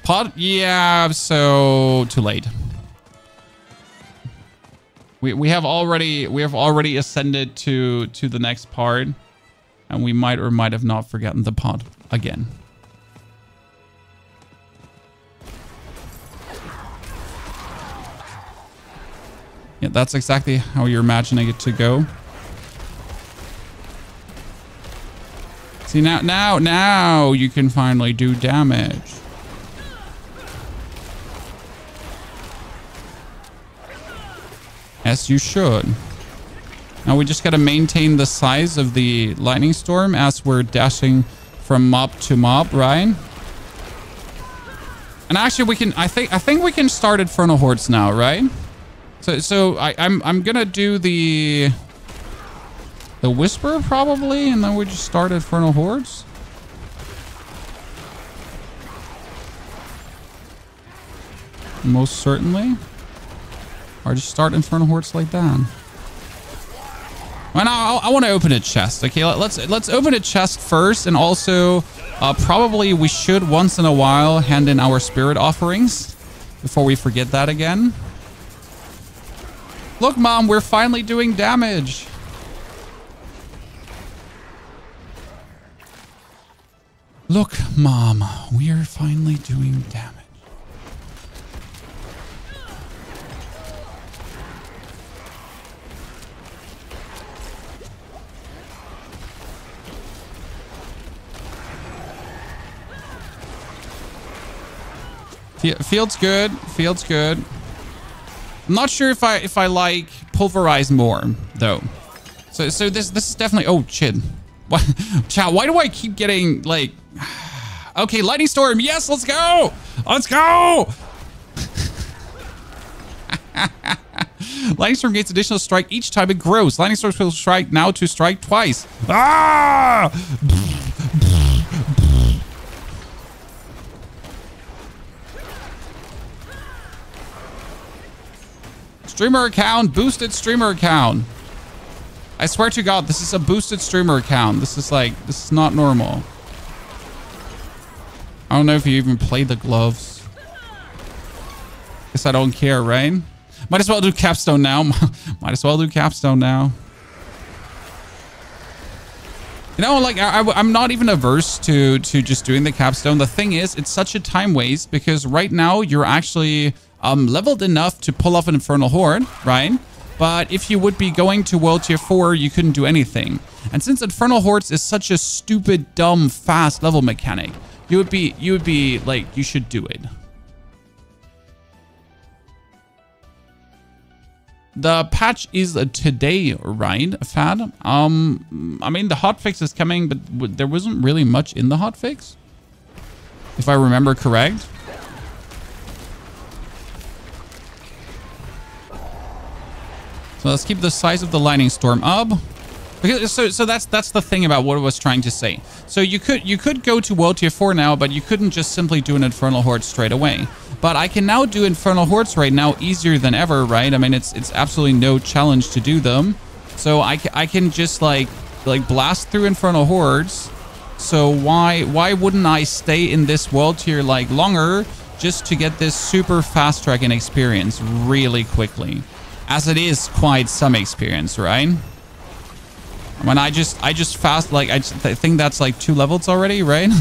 Pod? Yeah, so too late. We have already ascended to the next part, and we might or might have not forgotten the pod again. Yeah, that's exactly how you're imagining it to go. See, now you can finally do damage. As you should. Now we just gotta maintain the size of the lightning storm as we're dashing from mob to mob, right? And actually, we can. I think we can start Infernal Hordes now, right? So I'm gonna do the Whisper probably, and then we just start Infernal Hordes. Most certainly. Or just start Infernal Hordes like that. Well, now I want to open a chest. Okay, let's open a chest first, and also probably we should once in a while hand in our spirit offerings. before we forget that again. Look, Mom, we're finally doing damage. Look, Mom, we're finally doing damage. Feels good. Feels good. I'm not sure if I like pulverize more though. So this is definitely. Oh shit! What? Chat. Why do I keep getting like? Okay, Lightning Storm. Yes, let's go. Let's go. Lightning Storm gains additional strike each time it grows. Lightning Storm will strike now to strike twice. Ah! Streamer account, boosted streamer account. I swear to God, this is a boosted streamer account. This is not normal. I don't know if you even play the gloves. Guess I don't care, right? Might as well do capstone now. Might as well do capstone now. You know, like, I'm not even averse to just doing the capstone. The thing is, it's such a time waste because right now you're actually leveled enough to pull off an Infernal Horde, right? But if you would be going to World Tier 4, you couldn't do anything. And since Infernal Hordes is such a stupid, dumb, fast level mechanic, you would be like, you should do it. The patch is today, right, Fad? I mean, the hotfix is coming, but there wasn't really much in the hotfix, if I remember correct. So let's keep the size of the Lightning Storm up. Because, so that's the thing about what I was trying to say. So you could go to World Tier 4 now, but you couldn't just simply do an Infernal Horde straight away. But I can now do Infernal Hordes right now easier than ever, right? I mean, it's absolutely no challenge to do them. So I can just like blast through Infernal Hordes. So why wouldn't I stay in this World Tier like longer just to get this super fast tracking experience really quickly? As it is quite some experience, right? I mean, I just fast, like, I think that's like 2 levels already, right?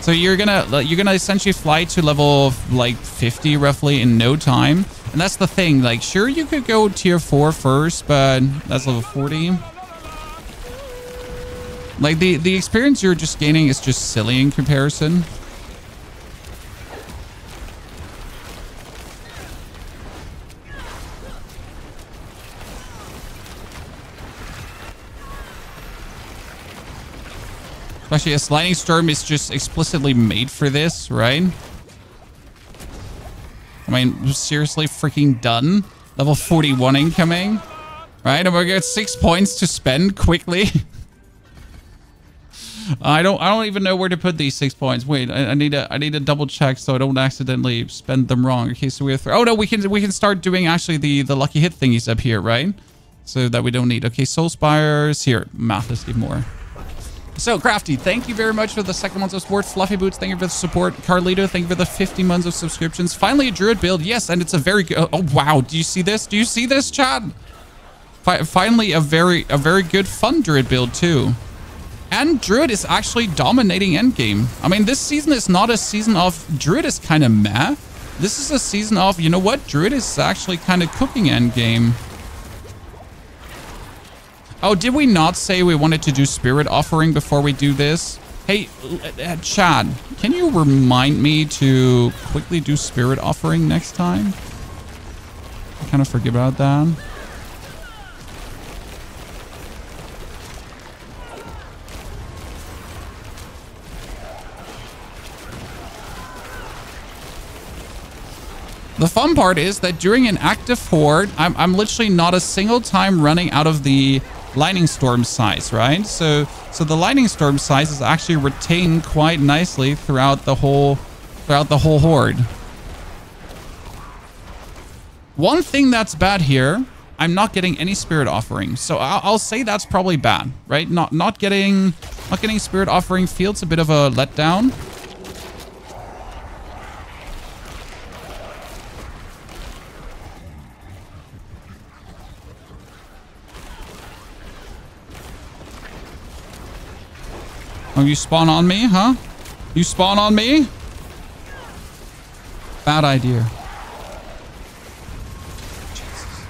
So you're gonna essentially fly to level like 50 roughly in no time. And that's the thing, like, sure, you could go Tier 4 first, but that's level 40. Like, the experience you're just gaining is just silly in comparison. Especially as Lightning Storm is just explicitly made for this, right? I mean, seriously freaking done. Level 41 incoming. Right? I'm gonna get 6 points to spend quickly. I don't even know where to put these 6 points. Wait, I need a double check so I don't accidentally spend them wrong. Okay, so we have oh no, we can start doing actually the lucky hit thingies up here, right? So that we don't need. Okay, Soul Spires here. Math, let's give more. So, Crafty, thank you very much for the 2nd month of support. Fluffy Boots, thank you for the support. Carlito, thank you for the 50 months of subscriptions. Finally, a Druid build. Yes, and it's a very good... Oh, wow. Do you see this? Do you see this, Chad? Finally, a very good, fun Druid build, too. And Druid is actually dominating endgame. I mean, this season is not a season of... Druid is kind of meh. This is a season of, you know what? Druid is actually kind of cooking endgame. Oh, did we not say we wanted to do Spirit Offering before we do this? Hey, Chad, can you remind me to quickly do Spirit Offering next time? I kind of forget about that. The fun part is that during an active horde, I'm literally not a single time running out of the Lightning Storm size, right? So the Lightning Storm size is actually retained quite nicely throughout the whole horde. One thing that's bad here, I'm not getting any Spirit Offering. So I'll say that's probably bad, right? Not getting Spirit Offering feels a bit of a letdown. Oh, you spawn on me, huh? You spawn on me? Bad idea. Jesus.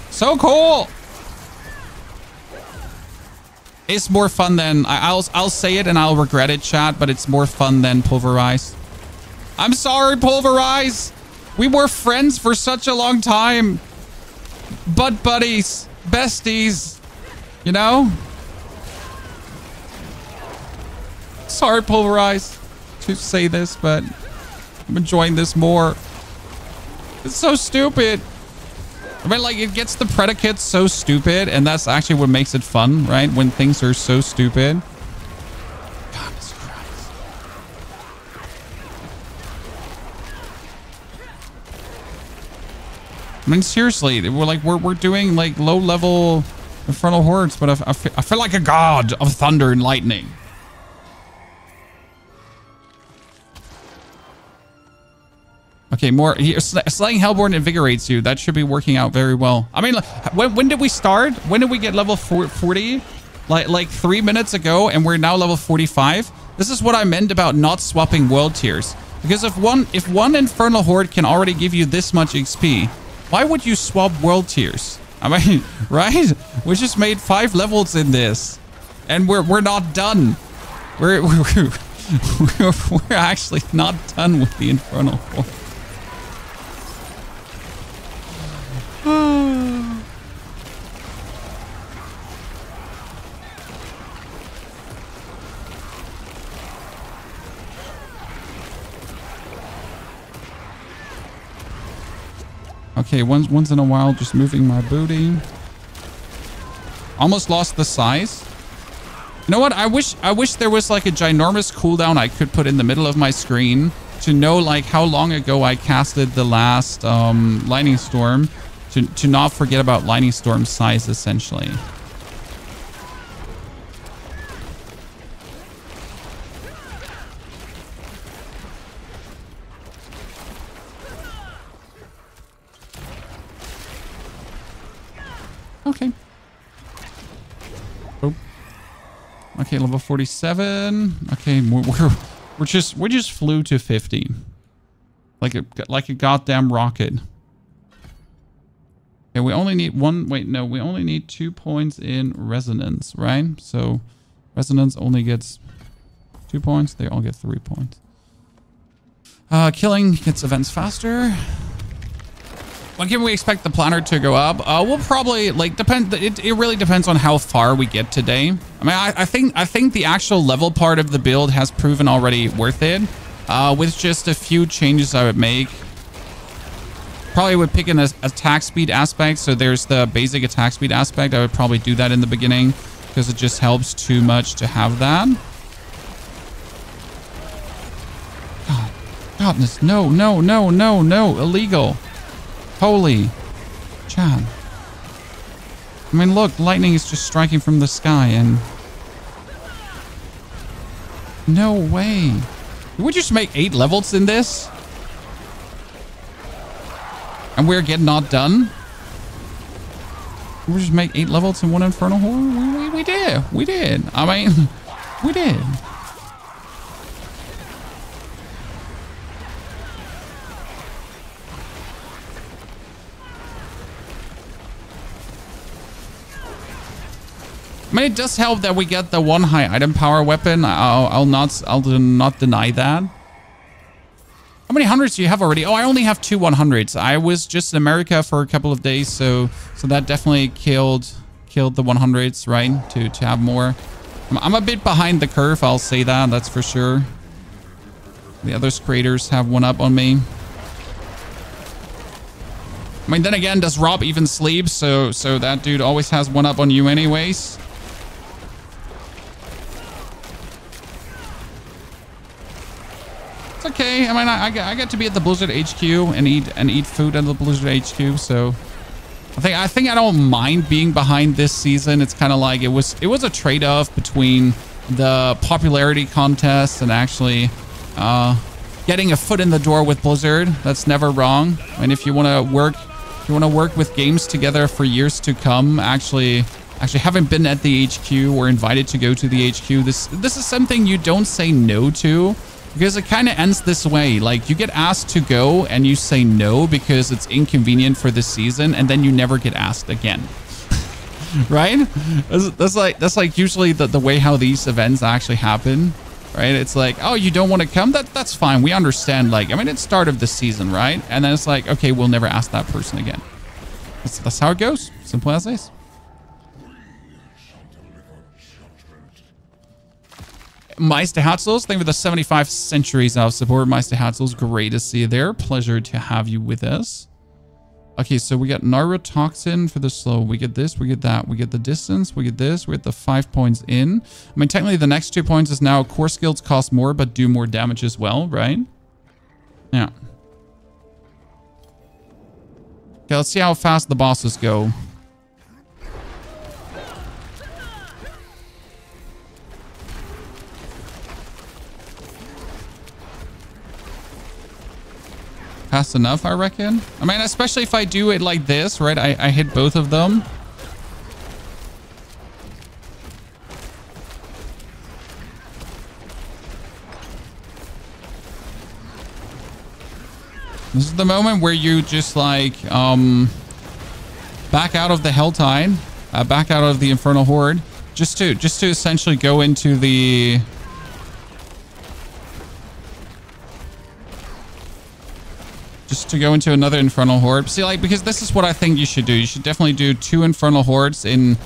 So cool. It's more fun than... I'll say it and I'll regret it, chat, but it's more fun than Pulverize. I'm sorry, Pulverize. We were friends for such a long time. Butt buddies. Besties. You know? Sorry, Pulverize, to say this, but I'm enjoying this more. It's so stupid. I mean, like, it gets the predicates so stupid, and that's actually what makes it fun, right? When things are so stupid. God Christ. I mean, seriously, we're doing like low-level infernal hordes, but I feel like a god of thunder and lightning. Okay, more. Slaying Hellborn invigorates you. That should be working out very well. I mean, when did we start? When did we get level 40? Like 3 minutes ago, and we're now level 45. This is what I meant about not swapping world tiers. Because if one Infernal Horde can already give you this much XP, why would you swap world tiers? I mean, right? We just made 5 levels in this, and we're not done. We're actually not done with the Infernal Horde. Okay, once in a while, just moving my booty. Almost lost the size. You know what? I wish there was like a ginormous cooldown I could put in the middle of my screen to know like how long ago I casted the last Lightning Storm, to not forget about Lightning Storm size essentially. Okay. Oh. Okay, level 47. Okay, we just flew to 50. Like a goddamn rocket. Okay, we only need we only need 2 points in resonance, right? So resonance only gets 2 points. They all get 3 points. Killing gets events faster. When can we expect the planner to go up? We'll probably depend. It really depends on how far we get today. I mean, I think the actual level part of the build has proven already worth it. With just a few changes I would make. Probably would pick an attack speed aspect. So there's the basic attack speed aspect. I would probably do that in the beginning because it just helps too much to have that. God, godness, no, illegal. Holy Chad. I mean, look, lightning is just striking from the sky and... No way. Did we just make 8 levels in this? And we're getting not done? Did we just make 8 levels in one Infernal Horde? We did. We did. I mean, we did. I mean, it does help that we get the 1 high item power weapon. I'll not deny that. How many hundreds do you have already? Oh, I only have 2 100s. I was just in America for a couple of days, so that definitely killed the 100s, right? To have more. I'm a bit behind the curve, I'll say that. That's for sure. The other creators have one up on me. I mean, then again, does Rob even sleep? So that dude always has one up on you anyways. It's okay. I mean, I get to be at the Blizzard HQ and eat food at the Blizzard HQ, so I think I don't mind being behind this season. It's kind of like it was a trade-off between the popularity contest and actually getting a foot in the door with Blizzard. That's never wrong. And if you want to work with games together for years to come, actually actually haven't been at the HQ or invited to go to the HQ, this is something you don't say no to, because it kind of ends this way. Like, you get asked to go and you say no because it's inconvenient for the season, and then you never get asked again. Right? That's like usually the way how these events actually happen. Right? It's like, oh, you don't want to come? That's fine. We understand. Like, I mean, it's start of the season, right? And then it's like, okay, we'll never ask that person again. That's how it goes. Simple as this. Meister Hatzels, thank you for the 75 centuries of support. Meister Hatzels, great to see you there. Pleasure to have you with us. Okay, so we got Neurotoxin for the slow. We get this, we get that. We get the distance, we get this. We get the 5 points in. I mean, technically the next 2 points is now core skills cost more, but do more damage as well, right? Yeah. Okay, let's see how fast the bosses go. Fast enough, I reckon. I mean, especially if I do it like this, right? I hit both of them. This is the moment where you just like back out of the Helltide, back out of the Infernal Horde, just to essentially go into the another Infernal Horde. See, like, because this is what I think you should do. You should definitely do 2 Infernal Hordes in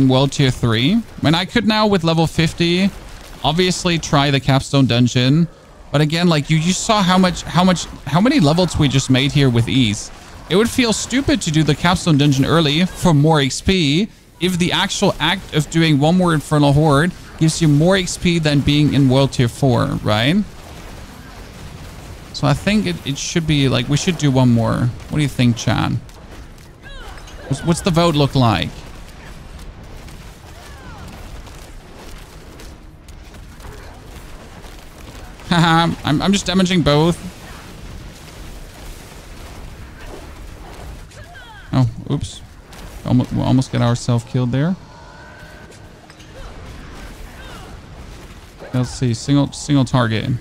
World Tier 3. I mean, I could now with level 50 obviously try the Capstone Dungeon. But again, like, you saw how many levels we just made here with ease. It would feel stupid to do the Capstone Dungeon early for more XP if the actual act of doing 1 more Infernal Horde gives you more XP than being in World Tier 4, right? So I think it should be like, we should do 1 more. What do you think, Chan? What's the vote look like? Haha, I'm just damaging both. Oh, oops. We'll almost get ourselves killed there. Let's see, single target.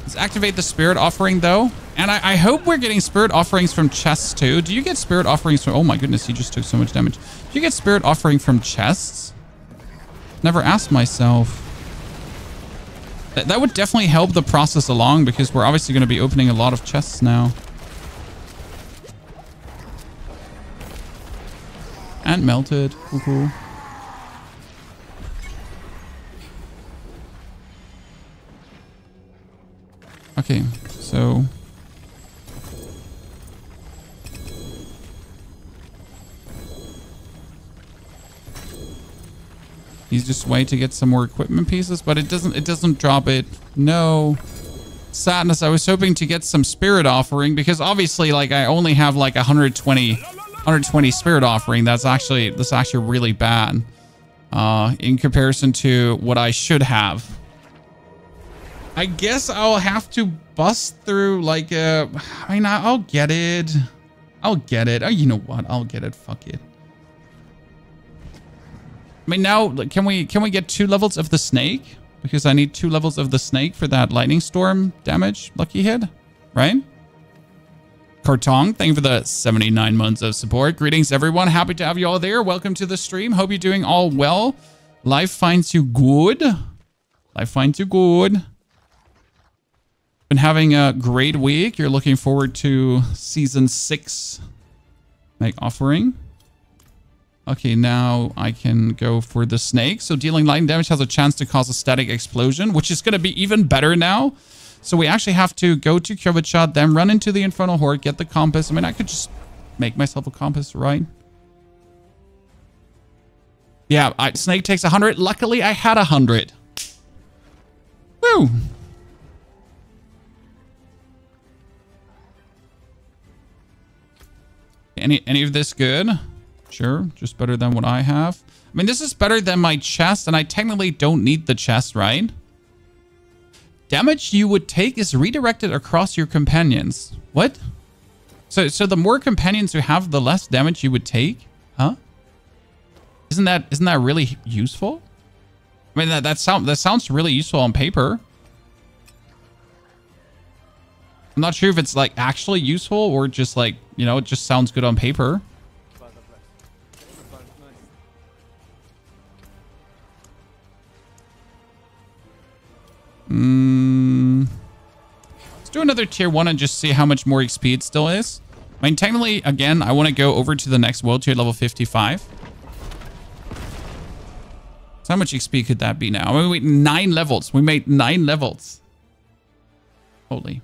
Let's activate the spirit offering though. And I hope we're getting spirit offerings from chests too. Do you get spirit offerings from... Oh my goodness, he just took so much damage. Do you get spirit offering from chests? Never asked myself. That would definitely help the process along, because we're obviously going to be opening a lot of chests now. And melted. Cool. Okay, so... He's just waiting to get some more equipment pieces, but it doesn't drop it. No. Sadness. I was hoping to get some spirit offering, because obviously, like, I only have like 120 spirit offering. That's actually really bad in comparison to what I should have. I guess I'll have to bust through like I mean, I'll get it. Oh, you know what? I'll get it. Fuck it. I mean, now, can we get 2 levels of the snake? Because I need 2 levels of the snake for that lightning storm damage lucky hit, right? Kartong, thank you for the 79 months of support. Greetings, everyone. Happy to have you all there. Welcome to the stream. Hope you're doing all well. Life finds you good. Life finds you good. Been having a great week. You're looking forward to season 6 make offering. Okay, now I can go for the snake. So dealing lightning damage has a chance to cause a static explosion, which is going to be even better now. So we actually have to go to Kyovichot, then run into the Infernal Horde, get the compass. I mean, I could just make myself a compass, right? Yeah, snake takes 100. Luckily, I had 100. Woo! Any of this good? Sure, just better than what I have. I mean, this is better than my chest, and I technically don't need the chest, right? Damage you would take is redirected across your companions. What? So the more companions you have, the less damage you would take? Huh? Isn't that really useful? I mean, that sounds really useful on paper. I'm not sure if it's like actually useful or just like, you know, it just sounds good on paper. Let's do another tier 1 and just see how much more XP it still is. I mean, technically, again, I want to go over to the next world tier, level 55. So how much XP could that be now? I mean, we 9 levels. We made 9 levels. Holy.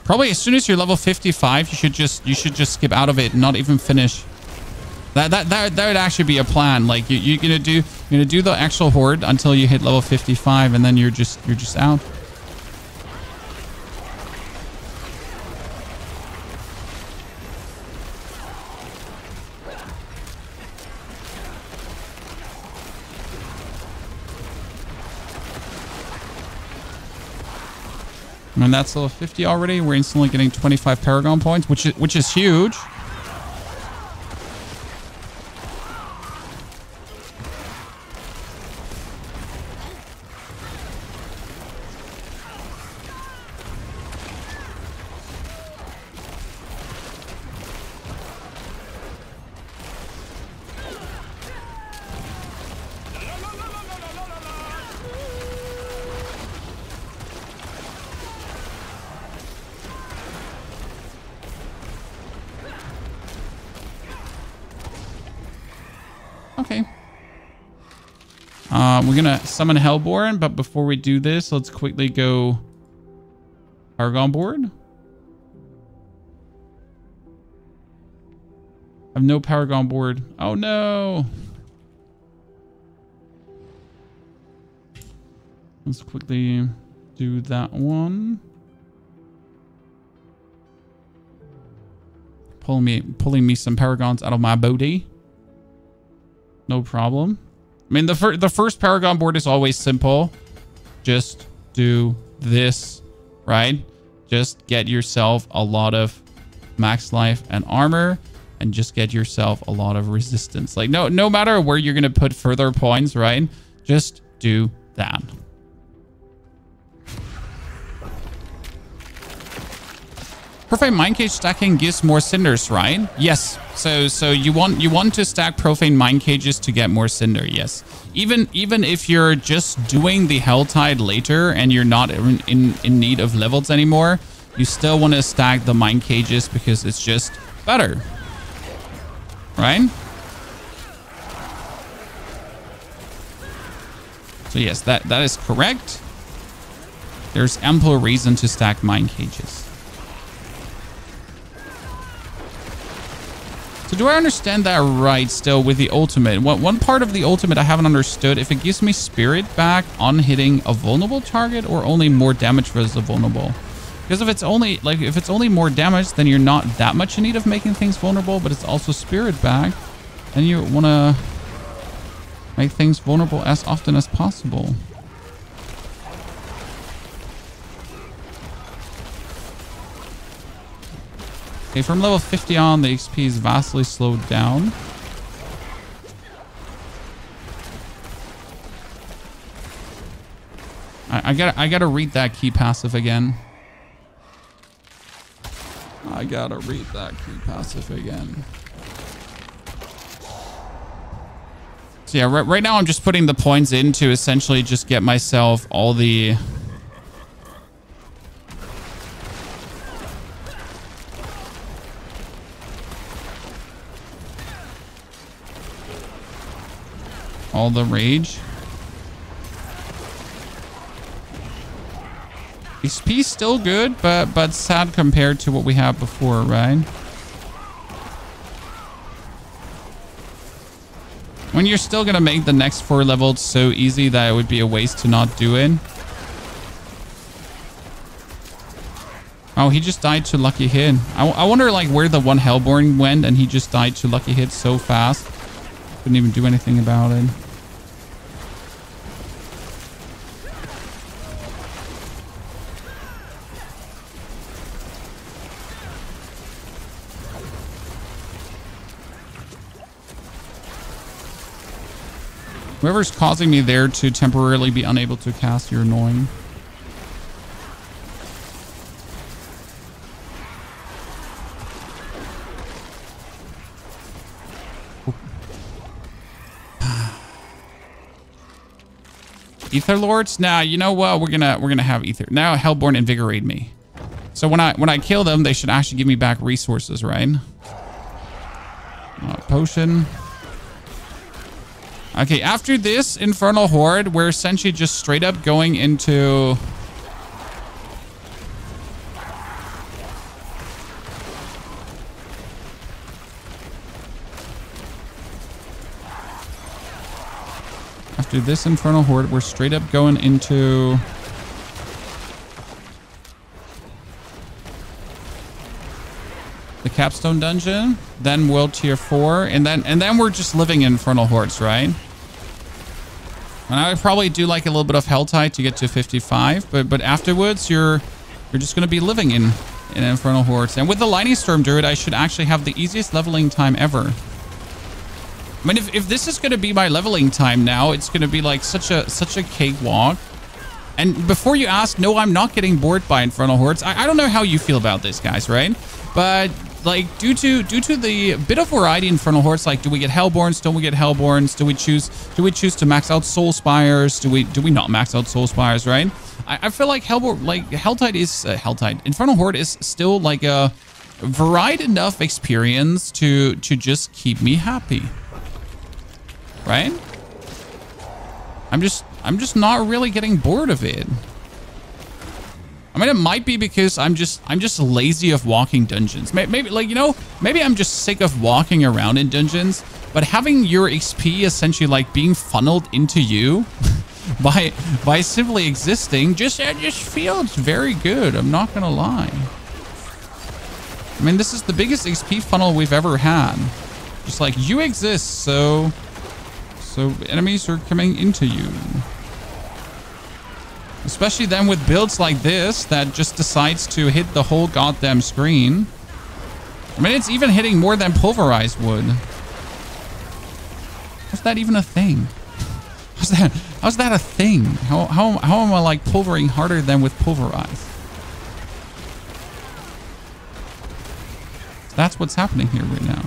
Probably as soon as you're level 55, you should just skip out of it and not even finish. That would actually be a plan. Like you're gonna do the actual horde until you hit level 55, and then you're just out. And that's level 50 already. We're instantly getting 25 Paragon points, which is huge. Okay. We're gonna summon Hellborn, but before we do this, let's quickly go Paragon board. I have no Paragon board. Oh no. Let's quickly do that one. Pulling me some Paragons out of my booty. No problem. I mean, the first Paragon board is always simple. Just do this, right? Just get yourself a lot of max life and armor, and just get yourself a lot of resistance. Like, no matter where you're gonna put further points, right? Just do that. Profane Mind Cage stacking gives more cinders, right? Yes. So you want to stack Profane Mind Cages to get more cinder, yes. Even if you're just doing the Helltide later and you're not in need of levels anymore, you still want to stack the Mind Cages because it's just better. Right? So yes, that is correct. There's ample reason to stack Mind Cages. So do I understand that right still with the ultimate? One part of the ultimate I haven't understood, if it gives me spirit back on hitting a vulnerable target or only more damage versus a vulnerable. Because if it's only more damage, then you're not that much in need of making things vulnerable, but it's also spirit back. And you want to make things vulnerable as often as possible. Okay, from level 50 on, the XP is vastly slowed down. I gotta read that key passive again. I gotta read that key passive again. So yeah, right now I'm just putting the points in to essentially just get myself all the... all the rage. XP still good, but sad compared to what we had before, right? When you're still gonna make the next 4 levels so easy that it would be a waste to not do it. Oh, he just died to lucky hit. I wonder like where the one Hellborn went and he just died to lucky hit so fast. Couldn't even do anything about it. Whoever's causing me there to temporarily be unable to cast, you're annoying. Ether Lords? Nah, you know what? We're gonna have Ether. Now Hellborn invigorate me. So when I kill them, they should actually give me back resources, right? Potion. Okay, after this Infernal Horde, we're essentially just straight up going into... After this Infernal Horde, we're straight up going into... the Capstone Dungeon, then World Tier 4, and then we're just living in Infernal Hordes, right? And I would probably do like a little bit of Helltide to get to 55, but afterwards you're just gonna be living in Infernal Hordes. And with the Lightning Storm Druid, I should actually have the easiest leveling time ever. I mean, if this is gonna be my leveling time now, it's gonna be like such a cakewalk. And before you ask, no, I'm not getting bored by Infernal Hordes. I don't know how you feel about this, guys, right? But like due to the bit of variety in Infernal Hordes, like do we get Hellborns? Don't we get Hellborns? Do we choose to max out Soul Spires? Do we not max out Soul Spires, right? I feel like Helltide is Helltide. Infernal Horde is still like a varied enough experience to just keep me happy. Right? I'm just not really getting bored of it. I mean, it might be because I'm just lazy of walking dungeons. Maybe like, you know, maybe I'm just sick of walking around in dungeons, but having your XP essentially like being funneled into you by simply existing just feels very good. I'm not gonna lie. I mean, this is the biggest XP funnel we've ever had. Just like you exist, so enemies are coming into you. Especially then with builds like this that just decides to hit the whole goddamn screen. I mean, it's even hitting more than pulverized would. How's that even a thing? How's that a thing? How am I like pulvering harder than with pulverized? That's what's happening here right now.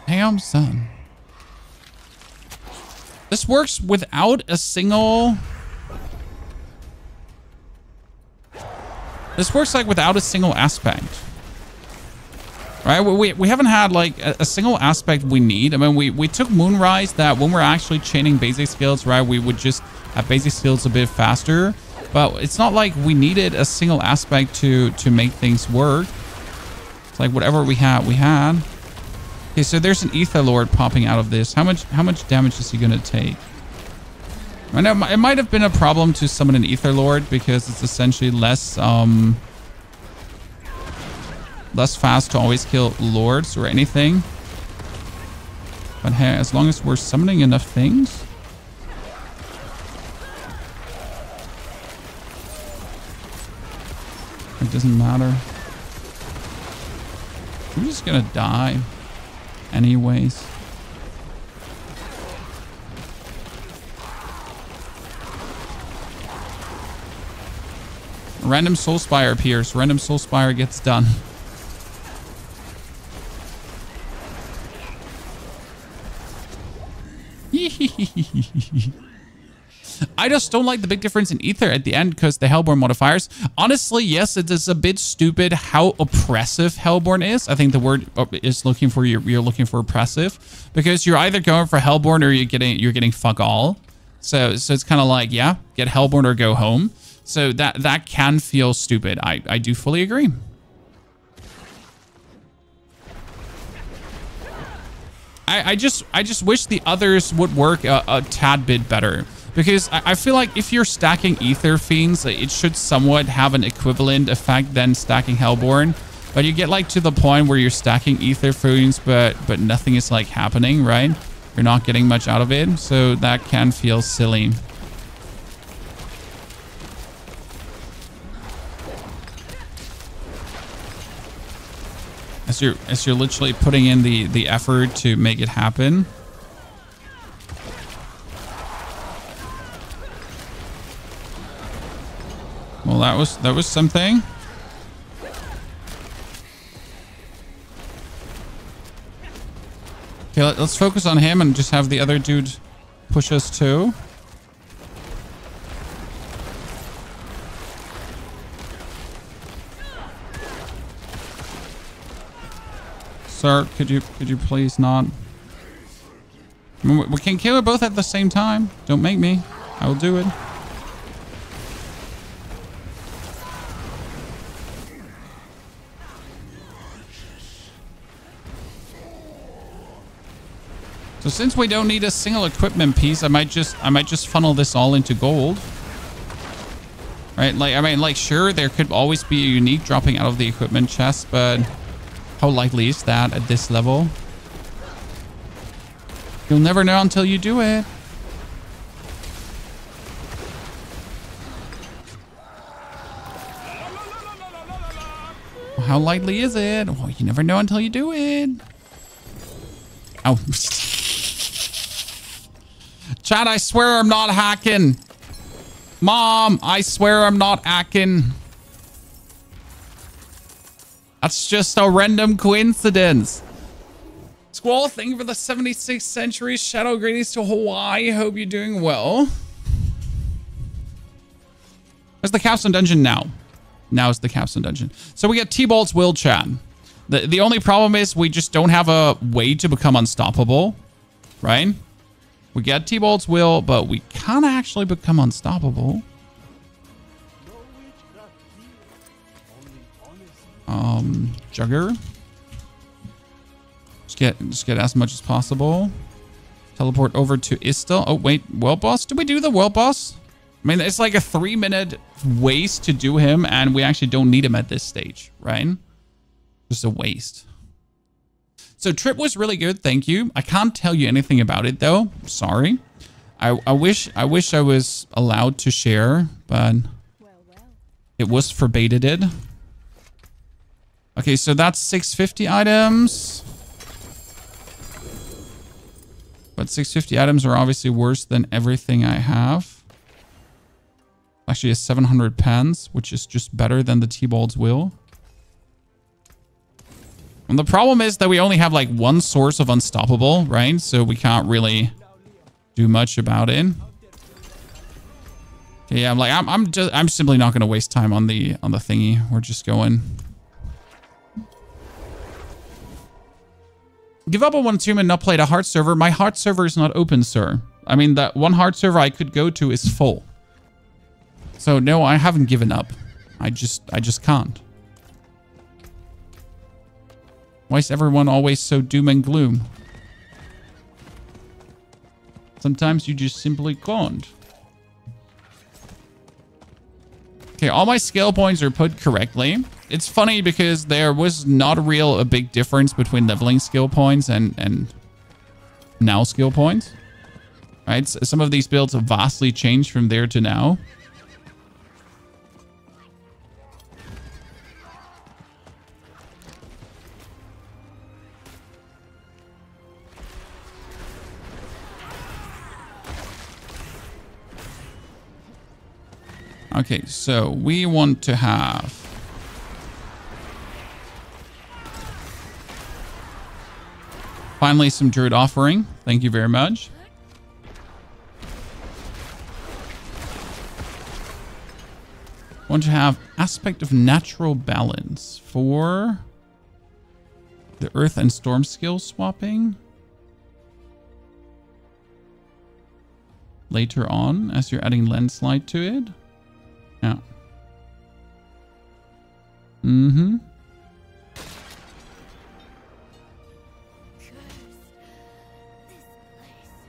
Damn, son. This works without a single... This works like without a single aspect. Right? We haven't had like a single aspect we need. I mean, we took Moonrise that when we're actually chaining basic skills, right, we would just have basic skills a bit faster. But it's not like we needed a single aspect to make things work. It's like whatever we had, we had. Okay, so there's an Ether Lord popping out of this. How much damage is he gonna take? I know it might have been a problem to summon an Ether Lord because it's essentially less fast to always kill lords or anything. But hey, as long as we're summoning enough things. It doesn't matter. I'm just gonna die. Anyways. Random Soul Spire appears. Random Soul Spire gets done. I just don't like the big difference in Ether at the end because the Hellborn modifiers. Honestly, yes, it is a bit stupid how oppressive Hellborn is. I think the word is looking for you're looking for oppressive because you're either going for Hellborn or you're getting fuck all. So it's kind of like, yeah, get Hellborn or go home. So that can feel stupid. I do fully agree. I just wish the others would work a tad bit better, because I feel like if you're stacking Ether Fiends, it should somewhat have an equivalent effect than stacking Hellborn. But you get like to the point where you're stacking Ether Fiends, but nothing is like happening, right? You're not getting much out of it, so that can feel silly. As you're literally putting in the effort to make it happen. Well, that was something. Okay, let's focus on him and just have the other dude push us too. Sir, could you please not? We can kill it both at the same time. Don't make me. I will do it. So since we don't need a single equipment piece, I might just funnel this all into gold. Right? Like, I mean, like, sure, there could always be a unique dropping out of the equipment chest, but how likely is that at this level? You'll never know until you do it. How likely is it? Well, you never know until you do it. Oh. Chad, I swear I'm not hacking. Mom, I swear I'm not hacking. That's just a random coincidence. Squall, thank you for the 76th century. Shadow greetings to Hawaii. Hope you're doing well. Where's the capstone dungeon now? Now is the capstone dungeon. So we got T-Bolt's Will, Chad. The only problem is we just don't have a way to become unstoppable, right? We get T-Bolt's Will, but we can't actually become unstoppable. Jugger. Just get as much as possible. Teleport over to Istel. Oh, wait. World boss? Did we do the world boss? I mean, it's like a 3-minute waste to do him, and we actually don't need him at this stage, right? Just a waste. So Trip was really good. Thank you. I can't tell you anything about it, though. Sorry. I wish I was allowed to share, but it was forbaded. Okay, so that's 650 items. But 650 items are obviously worse than everything I have. Actually, a 700 pens, which is just better than the T-Bolt's Will. And the problem is that we only have like one source of unstoppable, right? So we can't really do much about it. Okay, yeah, I'm simply not going to waste time on the thingy. We're just going. Give up on one tomb and not play the heart server. My heart server is not open, sir. I mean, that one heart server I could go to is full. So no, I haven't given up. I just can't. Why is everyone always so doom and gloom? Sometimes you just simply can't. Okay, all my skill points are put correctly. It's funny because there was not a big difference between leveling skill points and now skill points. Right? So some of these builds have vastly changed from there to now. Okay, so we want to have finally some Druid offering. Thank you very much. Want to have aspect of natural balance for the earth and storm skill swapping later on as you're adding landslide to it. Yeah. Mm-hmm.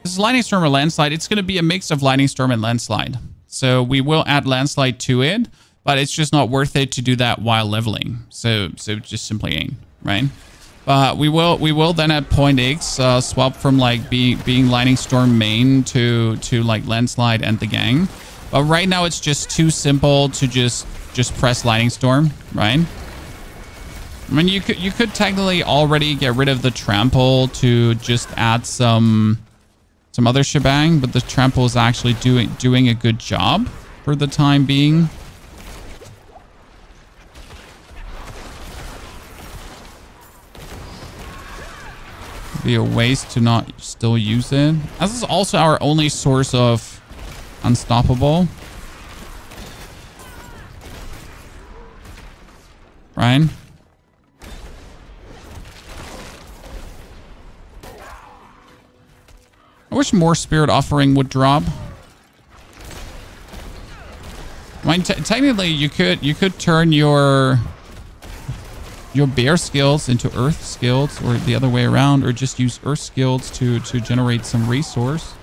This is Lightning Storm or Landslide. It's going to be a mix of Lightning Storm and Landslide. So we will add Landslide to it, but it's just not worth it to do that while leveling. So just simply ain't, right? But we will then at point X swap from like being Lightning Storm main to like Landslide and the gang. But right now it's just too simple to just press Lightning Storm, right? I mean, you could technically already get rid of the trample to just add some other shebang, but the trample is actually doing a good job for the time being. Be a waste to not still use it. This is also our only source of unstoppable. Right? I wish more Spirit Offering would drop. I mean, technically, you could turn your bear skills into earth skills, or the other way around, or just use earth skills to generate some resource.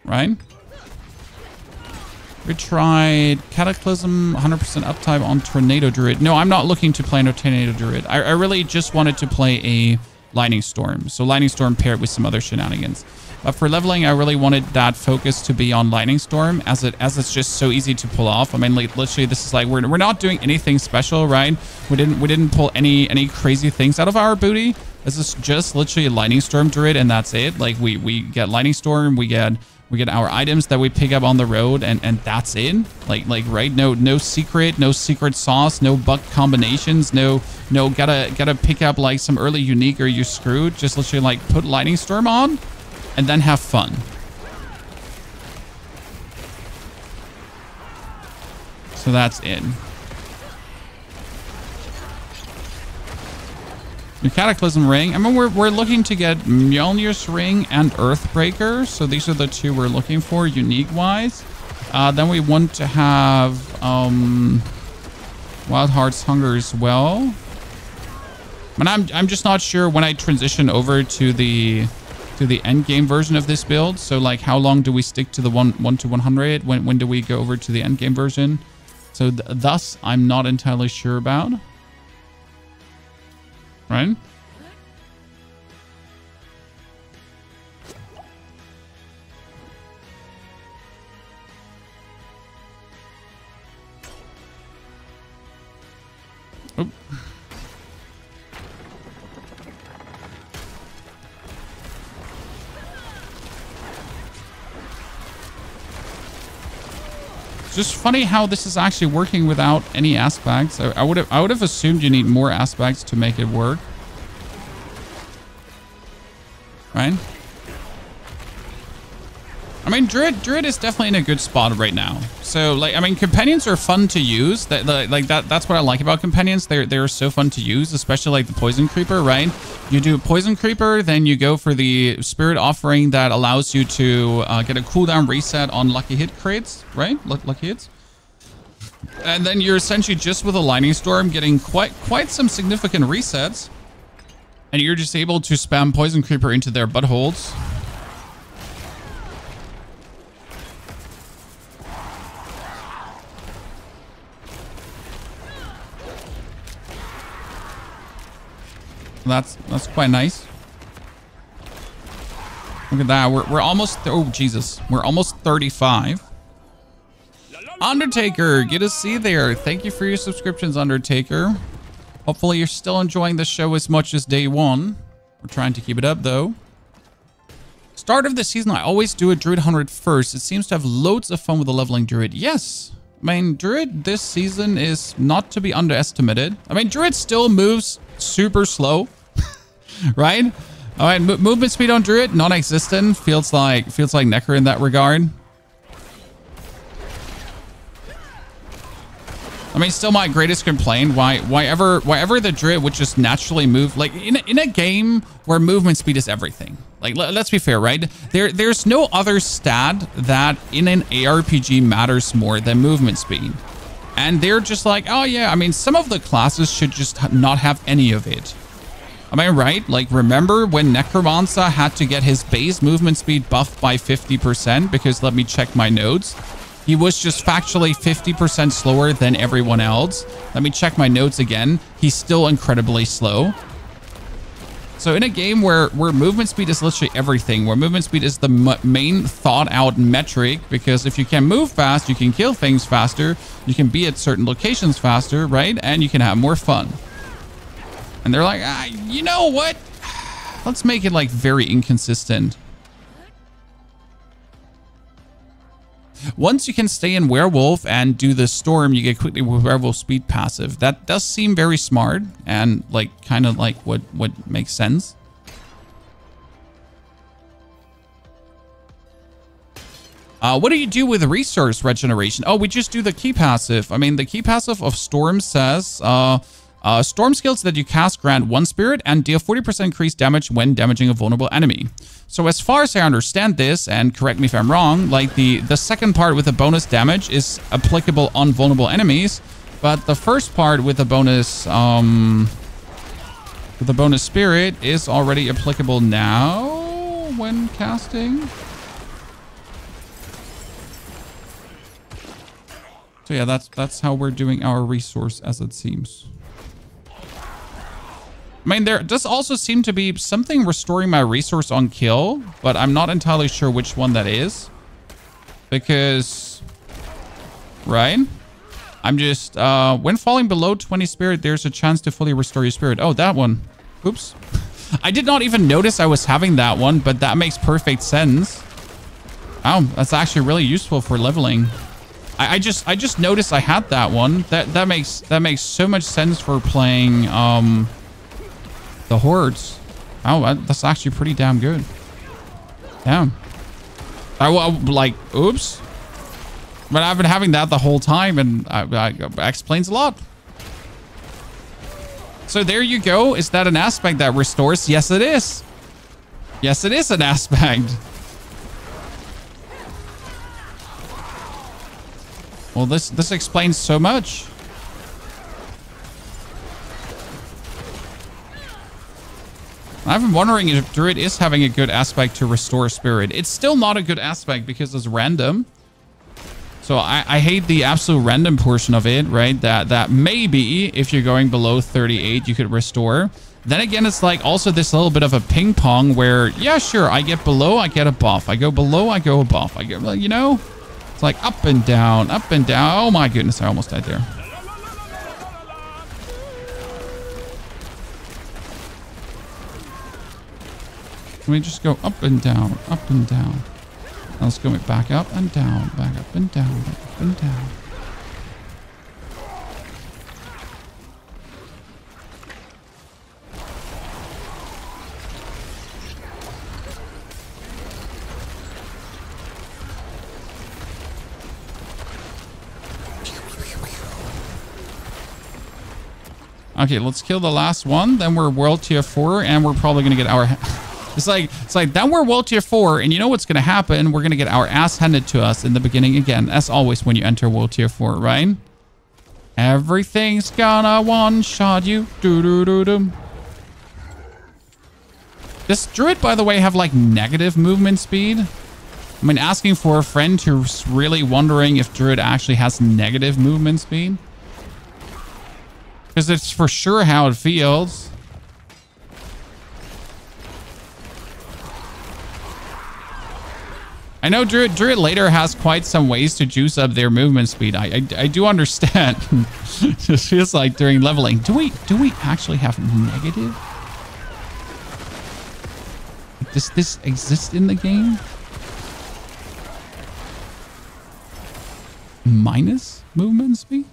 Right? We tried Cataclysm, 100% uptime on Tornado Druid. No, I'm not looking to play no Tornado Druid. I really just wanted to play a Lightning Storm. So Lightning Storm paired with some other shenanigans. But for leveling, I really wanted that focus to be on Lightning Storm, as it's just so easy to pull off. I mean, like, literally, this is like we're not doing anything special, right? We didn't pull any crazy things out of our booty. This is just literally a Lightning Storm Druid, and that's it. Like we get Lightning Storm, we get our items that we pick up on the road, and that's it. Like right? No secret sauce, no buck combinations, no gotta pick up like some early unique or you're screwed. Just literally like put Lightning Storm on and then have fun. So that's it. The Cataclysm Ring. I mean, we're looking to get Mjolnir's Ring and Earthbreaker. So these are the two we're looking for, unique-wise. Then we want to have Wild Heart's Hunger as well. But I'm just not sure when I transition over to the endgame version of this build. So like, how long do we stick to the 1 to 100? When do we go over to the endgame version? So thus, I'm not entirely sure about. Right? Oop. It's just funny how this is actually working without any aspects. I would have assumed you need more aspects to make it work. Right? I mean, Druid is definitely in a good spot right now. So, like, I mean, companions are fun to use. That's what I like about companions. They're so fun to use, especially like the Poison Creeper, right? You do Poison Creeper, then you go for the Spirit Offering that allows you to get a cooldown reset on lucky hit crates, right? Lucky hits. And then you're essentially just with a Lightning Storm getting quite some significant resets. And you're just able to spam Poison Creeper into their buttholes. That's quite nice. Look at that. We're almost, oh Jesus, we're almost 35. Undertaker, get a C there. Thank you for your subscriptions, Undertaker. Hopefully you're still enjoying the show as much as day one. We're trying to keep it up though. Start of the season, I always do a Druid 100 first. It seems to have loads of fun with the leveling Druid. Yes. I mean, Druid this season is not to be underestimated. I mean, Druid still moves super slow. Right? All right, movement speed on Druid, non-existent. Feels like Necker in that regard. I mean, still my greatest complaint. Why ever the Druid would just naturally move, like in a game where movement speed is everything. Like, let's be fair, right? There's no other stat that in an ARPG matters more than movement speed. And they're just like, oh yeah, I mean, some of the classes should just not have any of it. Am I right? Like, remember when Necromancer had to get his base movement speed buffed by 50%? Because let me check my notes. He was just factually 50% slower than everyone else. Let me check my notes again. He's still incredibly slow. So in a game where movement speed is literally everything, where movement speed is the main thought out metric, because if you can move fast, you can kill things faster, you can be at certain locations faster, right? And you can have more fun. And they're like, you know what? Let's make it like very inconsistent. Once you can stay in Werewolf and do the Storm, you get quickly with Werewolf speed passive. That does seem very smart and like kind of like what makes sense. What do you do with resource regeneration? Oh, we just do the key passive. I mean, the key passive of Storm says storm skills that you cast grant 1 spirit and deal 40% increased damage when damaging a vulnerable enemy. So as far as I understand this, and correct me if I'm wrong, like the second part with the bonus damage is applicable on vulnerable enemies, but the first part with the bonus spirit is already applicable now when casting. So yeah, that's how we're doing our resource as it seems. I mean, there does also seem to be something restoring my resource on kill, but I'm not entirely sure which one that is. Because, right? I'm just, when falling below 20 spirit, there's a chance to fully restore your spirit. Oh, that one. Oops. I did not even notice I was having that one, but that makes perfect sense. Oh, that's actually really useful for leveling. I just noticed I had that one. That makes so much sense for playing, the hordes. Oh, that's actually pretty damn good. Damn. Like, oops. But I've been having that the whole time, and that explains a lot. So there you go. Is that an aspect that restores? Yes, it is. Yes, it is an aspect. Well, this explains so much. I've been wondering if Druid is having a good aspect to restore spirit. It's still not a good aspect because it's random. So I hate the absolute random portion of it, right? That maybe if you're going below 38, you could restore. Then again, it's like also this little bit of a ping pong where, yeah, sure, I get below, I get a buff. I go below, I go a buff. I get, you know, it's like up and down, up and down. Oh my goodness, I almost died there. Let me just go up and down, up and down. Now let's go back up and down, back up and down, back up and down. Okay, let's kill the last one. Then we're world tier 4, and we're probably gonna get our. It's like then we're world tier 4, and you know what's gonna happen? We're gonna get our ass handed to us in the beginning again, as always when you enter world tier 4, right? Everything's gonna one-shot you. Doo-doo-doo-doo. Does Druid, by the way, have like negative movement speed? I mean, asking for a friend who's really wondering if Druid actually has negative movement speed. Because it's for sure how it feels. I know Druid later has quite some ways to juice up their movement speed. I do understand. It just feels like during leveling. Do we actually have negative? Does this exist in the game? Minus movement speed?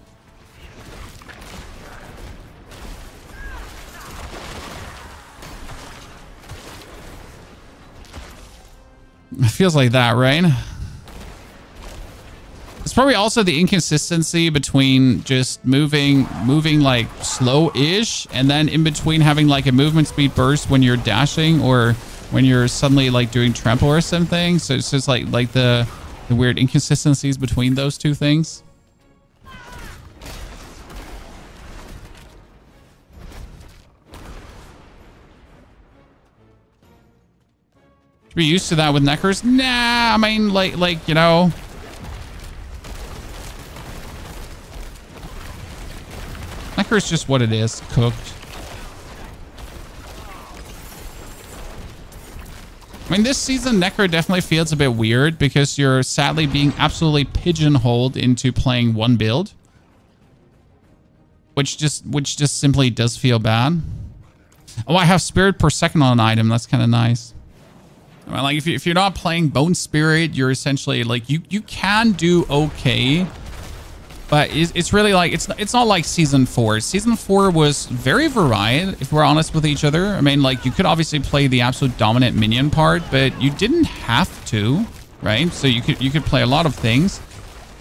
It feels like that, right? It's probably also the inconsistency between just moving like slow-ish, and then in between having like a movement speed burst when you're dashing or when you're suddenly like doing trample or something. So it's just like the weird inconsistencies between those two things. Should be used to that with Neckers. Nah, I mean like you know. Necker is just what it is, cooked. I mean, this season, Necker definitely feels a bit weird because you're sadly being absolutely pigeonholed into playing one build. Which just simply does feel bad. Oh, I have Spirit per second on an item. That's kind of nice. I mean, like, if you're not playing Bone Spirit, you're essentially, like, you can do okay. But it's really like, it's not like Season 4. Season 4 was very varied, if we're honest with each other. I mean, like, you could obviously play the absolute dominant minion part, but you didn't have to, right? So you could play a lot of things.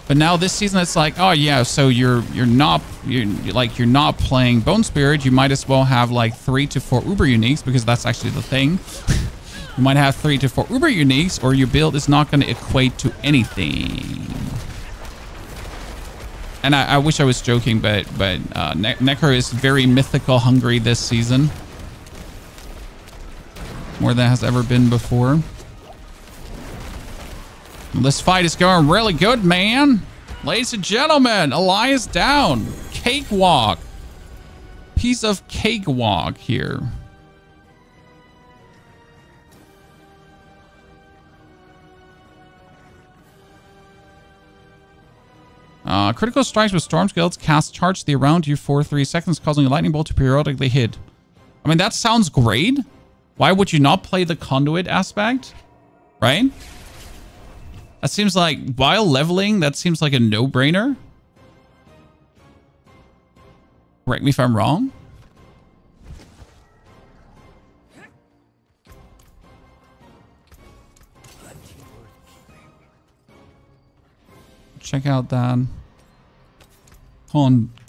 But now this season, it's like, oh yeah, so you're not playing Bone Spirit. You might as well have like 3 to 4 Uber uniques, because that's actually the thing. You might have 3 to 4 Uber uniques, or your build is not going to equate to anything. And I wish I was joking, but Necker is very mythical hungry this season. More than has ever been before. This fight is going really good, man. Ladies and gentlemen, Elias down. Cakewalk. Piece of cakewalk here. Critical strikes with storm skills cast charge the around you for 3 seconds, causing a lightning bolt to periodically hit. I mean, that sounds great. Why would you not play the conduit aspect? Right? That seems like, while leveling, that seems like a no-brainer. Correct me if I'm wrong. Check out that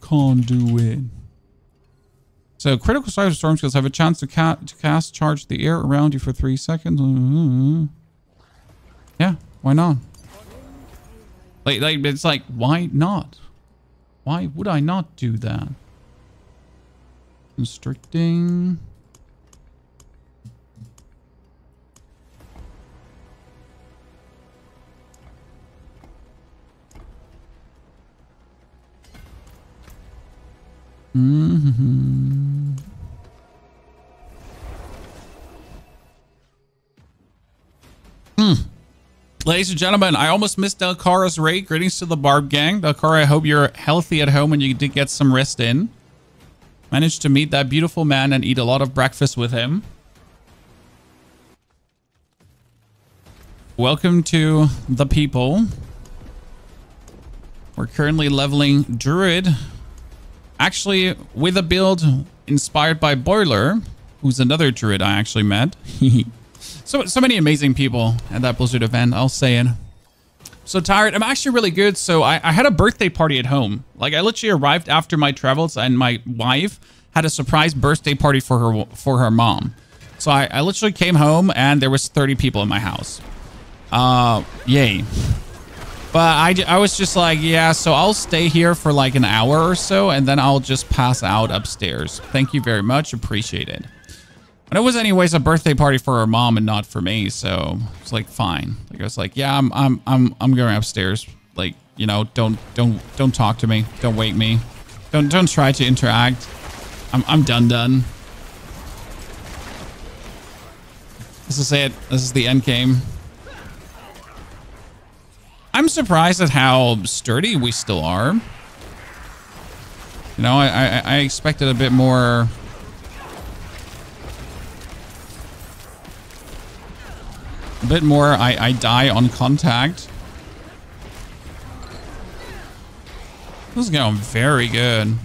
conduit. So critical strikes with storm skills have a chance to cast charge the air around you for 3 seconds. Yeah, why not? Like it's like, why not? Why would I not do that? Constricting. Ladies and gentlemen, I almost missed Delcara's raid. Greetings to the Barb gang. Delcara, I hope you're healthy at home and you did get some rest in. Managed to meet that beautiful man and eat a lot of breakfast with him. Welcome to the people. We're currently leveling Druid. Actually, with a build inspired by Boiler, who's another Druid I actually met. So many amazing people at that Blizzard event, I'll say it. So tired. I'm actually really good. So I had a birthday party at home. Like, I literally arrived after my travels, and my wife had a surprise birthday party for her mom. So I literally came home, and there was 30 people in my house. Yay. But I was just like, yeah, so I'll stay here for like an hour or so, and then I'll just pass out upstairs. Thank you very much. Appreciate it. But it was anyways a birthday party for her mom and not for me, so it's like fine. Like, I was like, yeah, I'm going upstairs. Like, you know, don't talk to me. Don't wake me. Don't try to interact. I'm done. This is it. This is the end game. I'm surprised at how sturdy we still are. You know, I expected a bit more. I die on contact. This is going very good.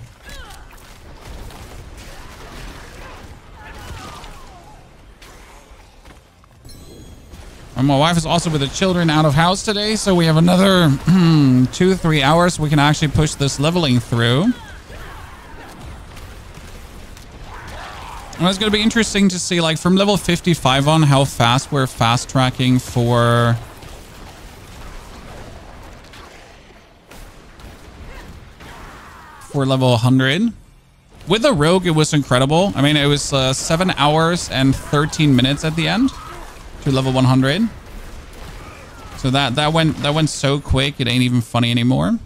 And my wife is also with the children out of house today, so we have another 2-3 hours we can actually push this leveling through. And it's going to be interesting to see, like, from level 55 on, how fast we're fast tracking for level 100. With the rogue, it was incredible. I mean, it was 7 hours and 13 minutes at the end to level 100. So that went so quick, it ain't even funny anymore.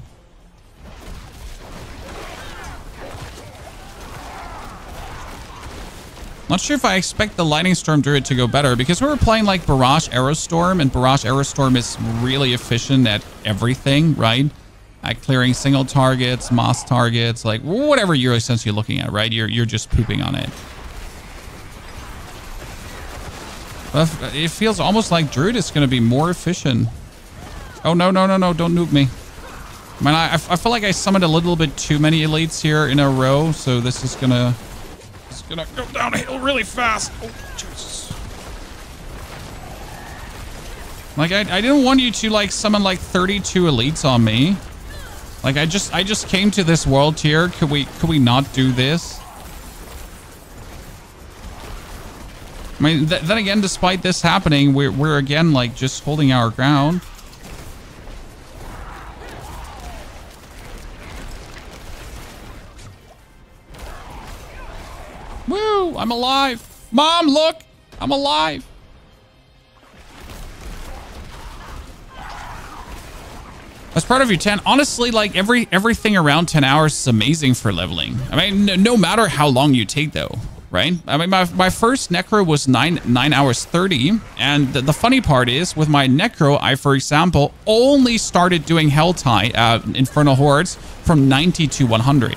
Not sure if I expect the Lightning Storm Druid to go better, because we were playing like Barrage Aerostorm, and Barrage Aerostorm is really efficient at everything, right? At clearing single targets, mass targets, like whatever you're essentially looking at, right? You're just pooping on it. But it feels almost like Druid is going to be more efficient. Oh, no, don't nuke me. I mean, I feel like I summoned a little bit too many elites here in a row, so this is gonna go downhill really fast. Oh, Jesus. Like, I didn't want you to, like, summon, like, 32 elites on me. Like, I just came to this world tier. Could we not do this? I mean, then again, despite this happening, we're again, like, just holding our ground. Woo! I'm alive! Mom, look! I'm alive! As part of your 10, honestly, like, everything around 10 hours is amazing for leveling. I mean, no matter how long you take, though, right? I mean, my first Necro was 9 hours 30, and the funny part is, with my Necro, I, for example, only started doing Helltie, Infernal Hordes, from 90 to 100.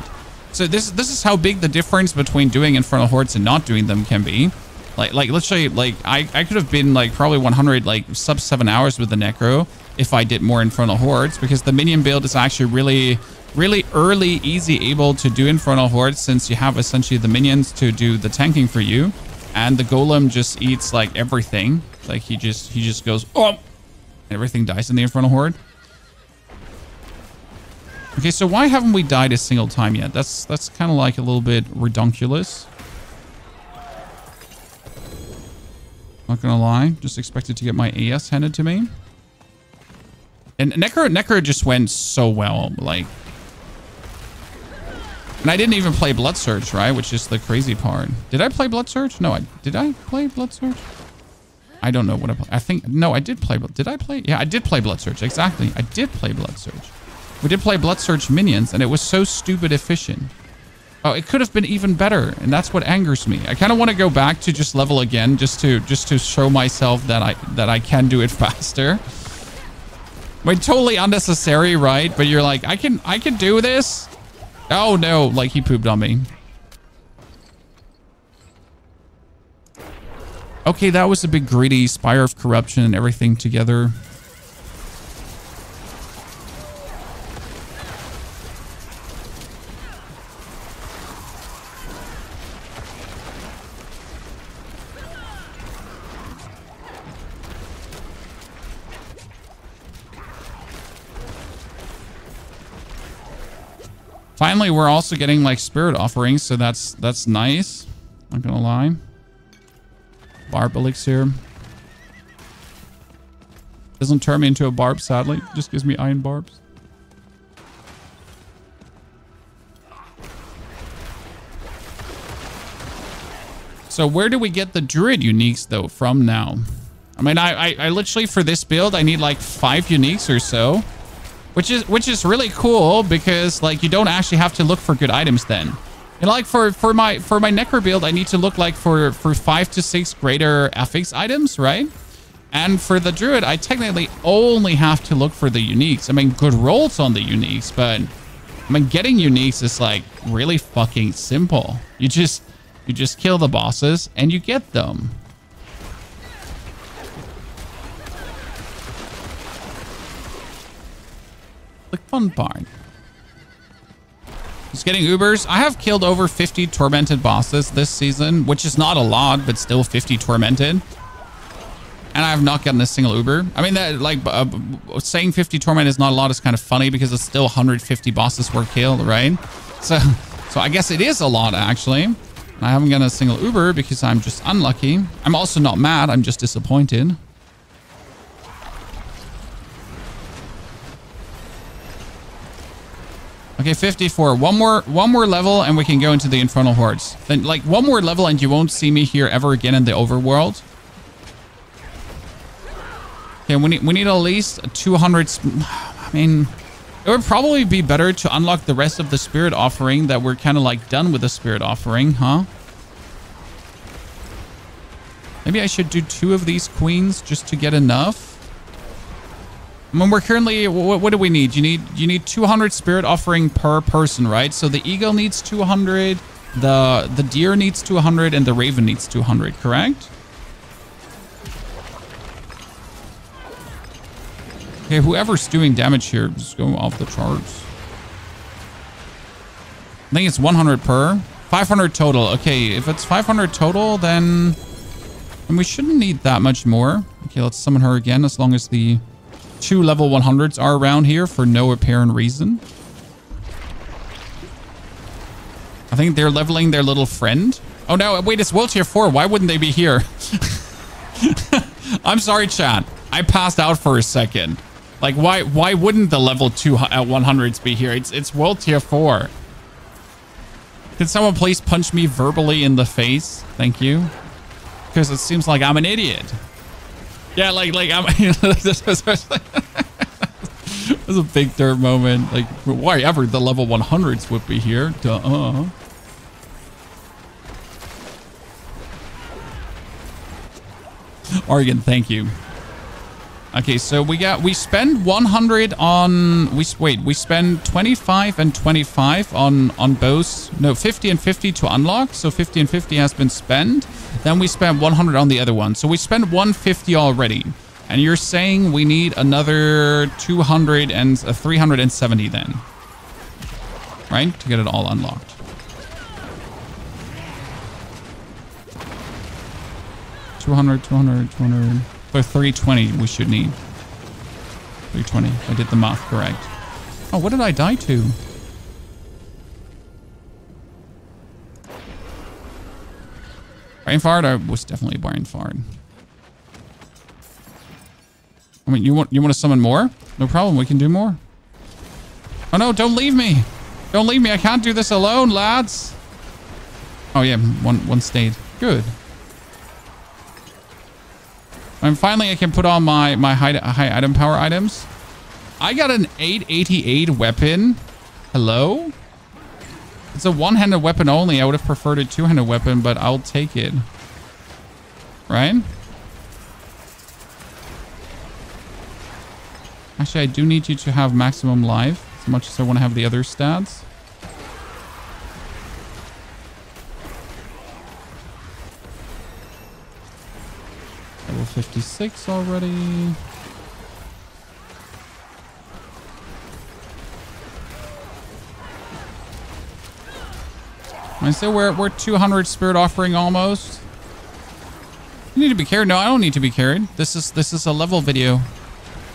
So this is how big the difference between doing Infernal Hordes and not doing them can be. Like literally, like, I could have been, like, probably 100, like, sub 7 hours with the Necro if I did more Infernal Hordes, because the minion build is actually really early, easy able to do Infernal Hordes, since you have essentially the minions to do the tanking for you, and the Golem just eats, like, everything. Like, he just goes, oh, everything dies in the Infernal Horde. Okay, so why haven't we died a single time yet? That's kind of like a little bit redonkulous. Not gonna lie, just expected to get my AS handed to me. And Necro just went so well, like. And I didn't even play Blood Surge, right? Which is the crazy part. Did I play Blood Surge? No, did I play Blood Surge? I don't know what I played. I think, no, I did play. Did I play? Yeah, I did play Blood Surge. Exactly. I did play Blood Surge. We did play Blood Surge minions, and it was so stupid efficient. Oh, it could have been even better, and that's what angers me. I kind of want to go back to just level again, just to show myself that I can do it faster. I mean, totally unnecessary, right? But you're like, I can do this. Oh no, like, he pooped on me. Okay, that was a big greedy Spire of Corruption and everything together. Finally, we're also getting, like, spirit offerings, so that's nice. Not gonna lie. Barb elixir. Doesn't turn me into a barb, sadly. Just gives me iron barbs. So where do we get the druid uniques, though, from now? I mean, I literally, for this build, I need like 5 uniques or so. Which is really cool, because, like, you don't actually have to look for good items then. And, like, for my Necro build, I need to look, like, for 5 to 6 greater affix items, right? And for the druid, I technically only have to look for the uniques. I mean, good rolls on the uniques, but I mean, getting uniques is, like, really fucking simple. You just kill the bosses and you get them. The fun part. Just getting Ubers. I have killed over 50 tormented bosses this season, which is not a lot, but still 50 tormented. And I have not gotten a single Uber. I mean, that like saying 50 torment is not a lot is kind of funny because it's still 150 bosses were killed, right? So I guess it is a lot actually. And I haven't gotten a single Uber because I'm just unlucky. I'm also not mad. I'm just disappointed. Okay, 54. One more level and we can go into the Infernal Hordes. Then like one more level and you won't see me here ever again in the overworld. Okay, we need at least 200. I mean, it would probably be better to unlock the rest of the Spirit Offering that we're kind of like done with the Spirit Offering, huh? Maybe I should do 2 of these queens just to get enough. I mean, we're currently, what do we need? You need 200 Spirit Offering per person, right? So the Eagle needs 200, the Deer needs 200, and the Raven needs 200, correct? Okay, whoever's doing damage here is going off the charts. I think it's 100 per. 500 total. Okay, if it's 500 total, then we shouldn't need that much more. Okay, let's summon her again as long as the 2 level 100s are around here for no apparent reason. I think they're leveling their little friend. Oh no, wait, it's World Tier 4. Why wouldn't they be here? I'm sorry, chat. I passed out for a second. Like, why wouldn't the level 2 100s be here? It's World Tier 4. Can someone please punch me verbally in the face? Thank you. Because it seems like I'm an idiot. Yeah, like I'm... This was a big dirt moment. Like, why ever the level 100s would be here? Duh. Oregon, thank you. Okay, so we spend 100 on we spend 25 and 25 on both. No, 50 and 50 to unlock. So 50 and 50 has been spent. Then we spend 100 on the other one. So we spent 150 already. And you're saying we need another 200 and 370 then. Right? To get it all unlocked. $200. For 320 we should need. 320. I did the math correct. Oh, what did I die to? Brainfart? I was definitely brainfart. I mean, you want to summon more? No problem. We can do more. Oh no! Don't leave me! Don't leave me! I can't do this alone, lads. Oh yeah, one stayed. Good. And finally, I can put on my high item power items. I got an 888 weapon. Hello? It's a one-handed weapon only. I would have preferred a two-handed weapon, but I'll take it. Right? Actually, I do need you to have maximum life, as much as I want to have the other stats. Level 56 already. I say we're 200 spirit offering almost. You need to be carried. No, I don't need to be carried. This is a level video.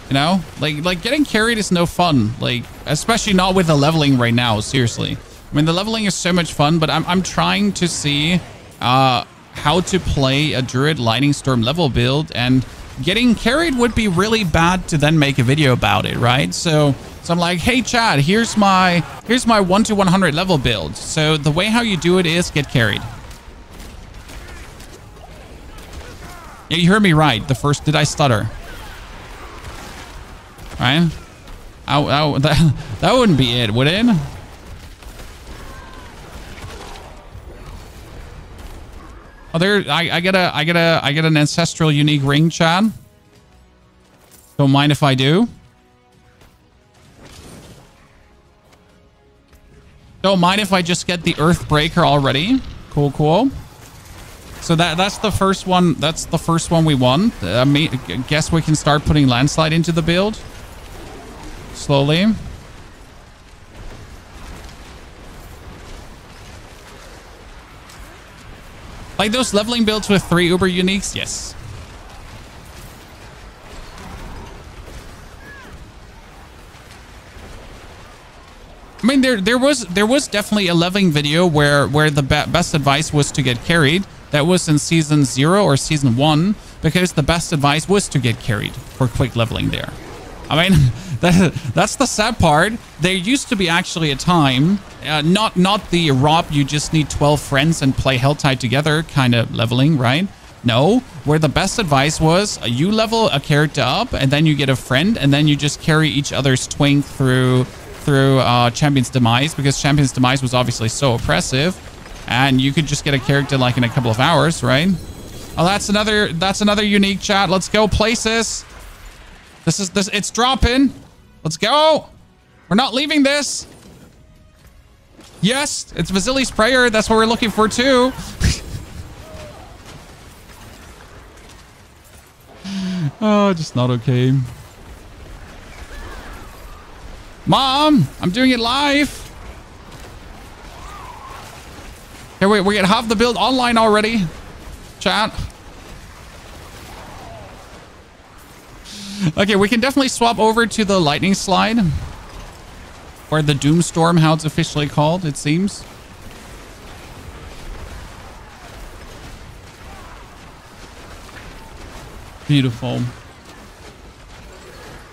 You know, like getting carried is no fun. Like, especially not with the leveling right now. Seriously, I mean the leveling is so much fun, but I'm trying to see how to play a Druid Lightning Storm level build, and getting carried would be really bad to then make a video about it, right? So I'm like, hey Chad, here's my 1 to 100 level build. So the way how you do it is get carried. Yeah, you heard me right. The first, did I stutter? Right? That wouldn't be it, would it? Oh, there! I get an ancestral unique ring, Chad. Don't mind if I do. Don't mind if I just get the Earthbreaker already. Cool, cool. So that's the first one. That's the first one we won. I guess we can start putting landslide into the build slowly. Like those leveling builds with 3 uber uniques, yes. I mean, there was definitely a leveling video where the best advice was to get carried. That was in season 0 or season 1, because the best advice was to get carried for quick leveling there. I mean, that's the sad part. There used to be actually a time, not the Rob, you just need 12 friends and play Helltide together kind of leveling, right? No, where the best advice was you level a character up and then you get a friend and then you just carry each other's twink through Champion's Demise, because Champion's Demise was obviously so oppressive, and you could just get a character like in a couple of hours, right? Oh, that's another unique chat. Let's go places. It's dropping. Let's go. We're not leaving this. Yes, it's Vasili's Prayer. That's what we're looking for too. Oh, just not okay. Mom, I'm doing it live. Here, wait, we have the build online already. Chat. Okay, we can definitely swap over to the Lightning Slide. Or the Doomstorm, how it's officially called, it seems. Beautiful.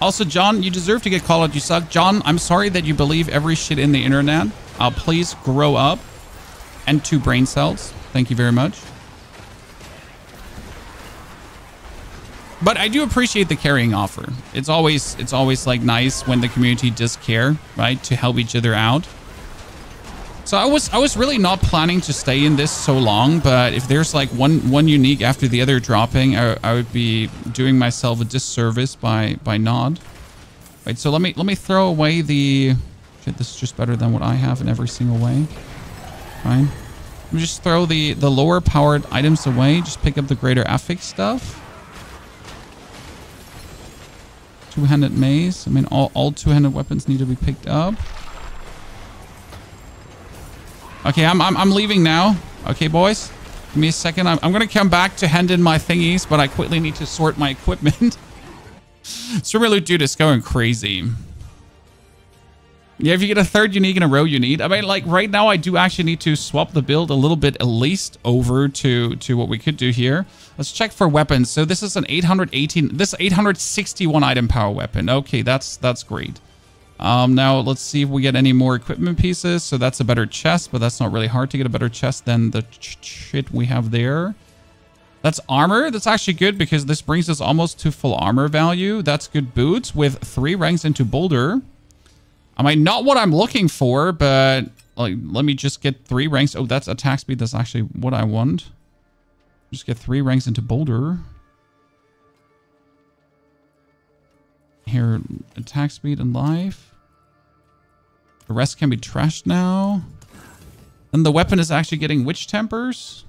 Also, John, you deserve to get called out. You suck. John, I'm sorry that you believe every shit in the internet. Please grow up. And 2 brain cells. Thank you very much. But I do appreciate the carrying offer. It's always like nice when the community does care, right? To help each other out. So I was really not planning to stay in this so long, but if there's like one unique after the other dropping, I would be doing myself a disservice by not. Right, so let me throw away the shit. This is just better than what I have in every single way. Fine. Let me just throw the lower powered items away. Just pick up the greater affix stuff. Two-handed mace. I mean, all two-handed weapons need to be picked up. Okay, I'm leaving now. Okay, boys. Give me a second. I'm going to come back to hand in my thingies, but I quickly need to sort my equipment. Super Loot Dude is going crazy. Yeah, if you get a 3rd unique in a row, you need. I mean, like, right now, I do actually need to swap the build a little bit, at least, over to what we could do here. Let's check for weapons. So this is an 818... This 861 item power weapon. Okay, that's great. Now, let's see if we get any more equipment pieces. So that's a better chest, but that's not really hard to get a better chest than the shit we have there. That's armor. That's actually good because this brings us almost to full armor value. That's good boots with 3 ranks into Boulder. I mean, not what I'm looking for, but like, let me just get 3 ranks. Oh, that's attack speed. That's actually what I want. Just get 3 ranks into Boulder. Here, attack speed and life. The rest can be trashed now. And the weapon is actually getting Witch Tempers.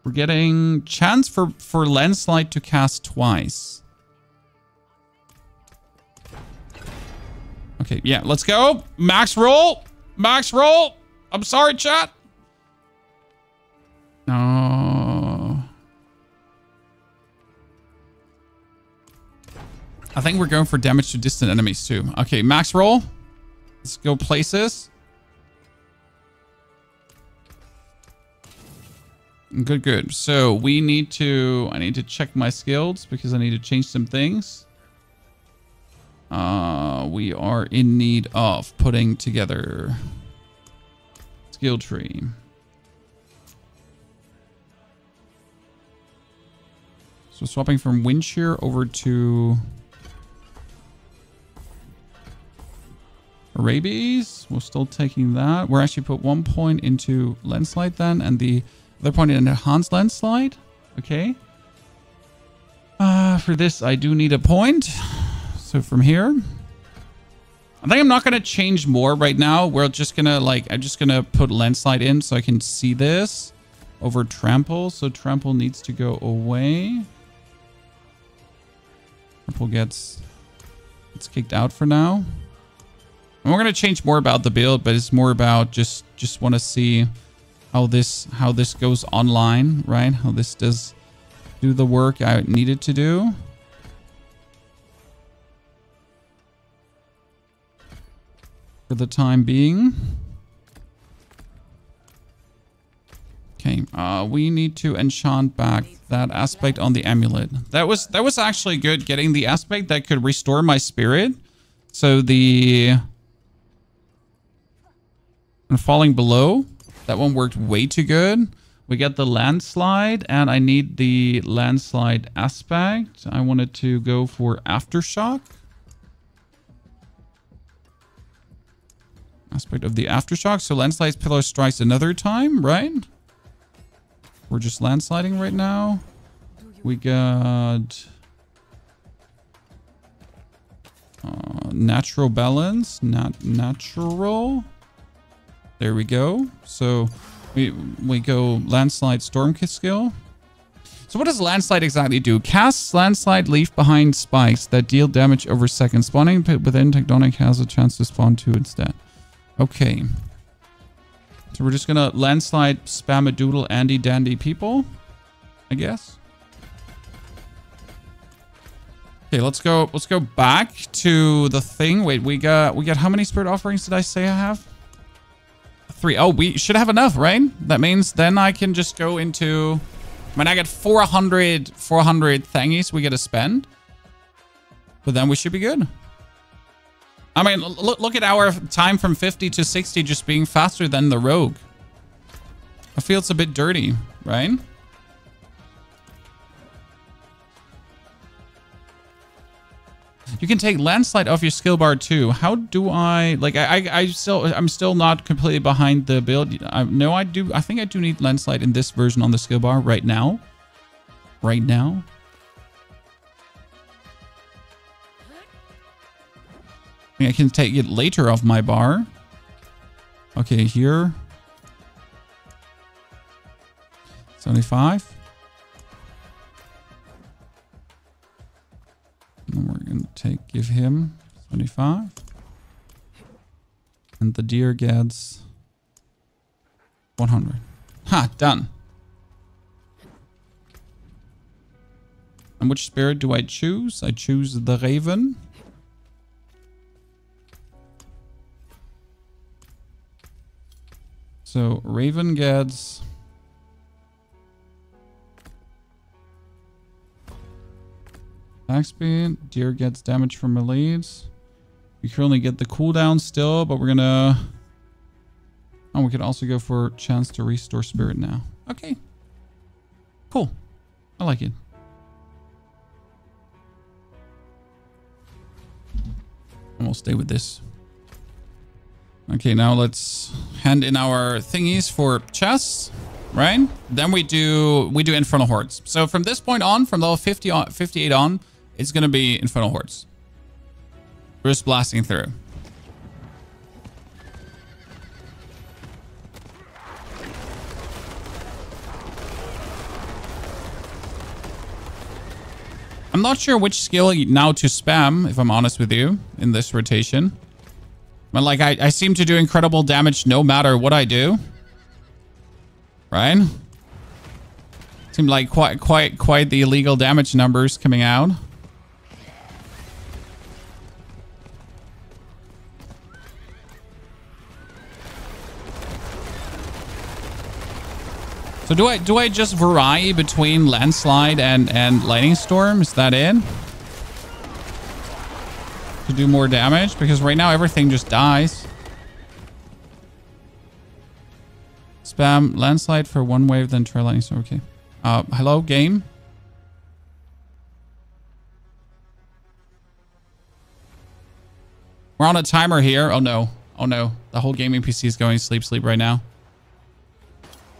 We're getting chance for Landslide to cast twice. Okay, yeah, let's go. Max roll. Max roll. I'm sorry, chat. No. I think we're going for damage to distant enemies too. Okay, max roll. Let's go places. Good, good. So we need to... I need to check my skills because I need to change some things. We are in need of putting together skill tree. So swapping from Wind Shear over to Rabies. We're still taking that. We're actually put 1 point into Landslide then, and the other point in Enhanced Landslide. Okay. For this, I do need a point. So from here, I think I'm not going to change more right now. We're just going to I'm just going to put Landslide in so I can see this over Trample. So Trample needs to go away. Trample gets kicked out for now. And we're going to change more about the build, but it's more about just want to see how this goes online, right? How this does do the work I needed to do. for the time being. Okay, we need to enchant back that aspect on the amulet. That was actually good, getting the aspect that could restore my spirit. So the... And falling below, that one worked way too good. We get the landslide, and I need the landslide aspect. I wanted to go for aftershock. Aspect of the aftershock. So landslide's pillar strikes another time, right? We're just landsliding right now. We got natural balance, not natural. There we go. So we go landslide storm skill. So what does landslide exactly do? Casts landslide, leave behind spikes that deal damage over seconds. Spawning within tectonic has a chance to spawn 2 instead. Okay. So we're just gonna landslide spam a doodle Andy dandy people, I guess. Okay, let's go back to the thing. Wait, we got how many spirit offerings did I say I have? 3. Oh, we should have enough, right? That means then I can just go into... When I get 400 thingies we get to spend. But then we should be good. I mean, look at our time from 50 to 60 just being faster than the rogue. I feel it's a bit dirty, right? You can take landslide off your skill bar too. How do I like? I'm still not completely behind the build. No, I do. I think I do need landslide in this version on the skill bar right now. Right now. I can take it later off my bar. Okay, here. 75. And we're going to give him 75. And the deer gets 100. Ha, done. And which spirit do I choose? I choose the raven. So raven gets... attack speed. Deer gets damage from melees. We currently get the cooldown still, but we're gonna... Oh, we could also go for chance to restore spirit now. Okay. Cool. I like it. And we'll stay with this. Okay, now let's hand in our thingies for chests, right? Then we do Infernal Hordes. So from this point on, from level 58 on, it's going to be Infernal Hordes. We're just blasting through. I'm not sure which skill now to spam, if I'm honest with you, in this rotation. But like, I seem to do incredible damage no matter what I do. Right? Seem like quite the illegal damage numbers coming out. So do I just vary between landslide and lightning storm? Is that it? To do more damage? Because right now everything just dies. Spam landslide for one wave, then try lightning storm. Okay. Hello, game? We're on a timer here. Oh no. Oh no. The whole gaming PC is going sleep right now.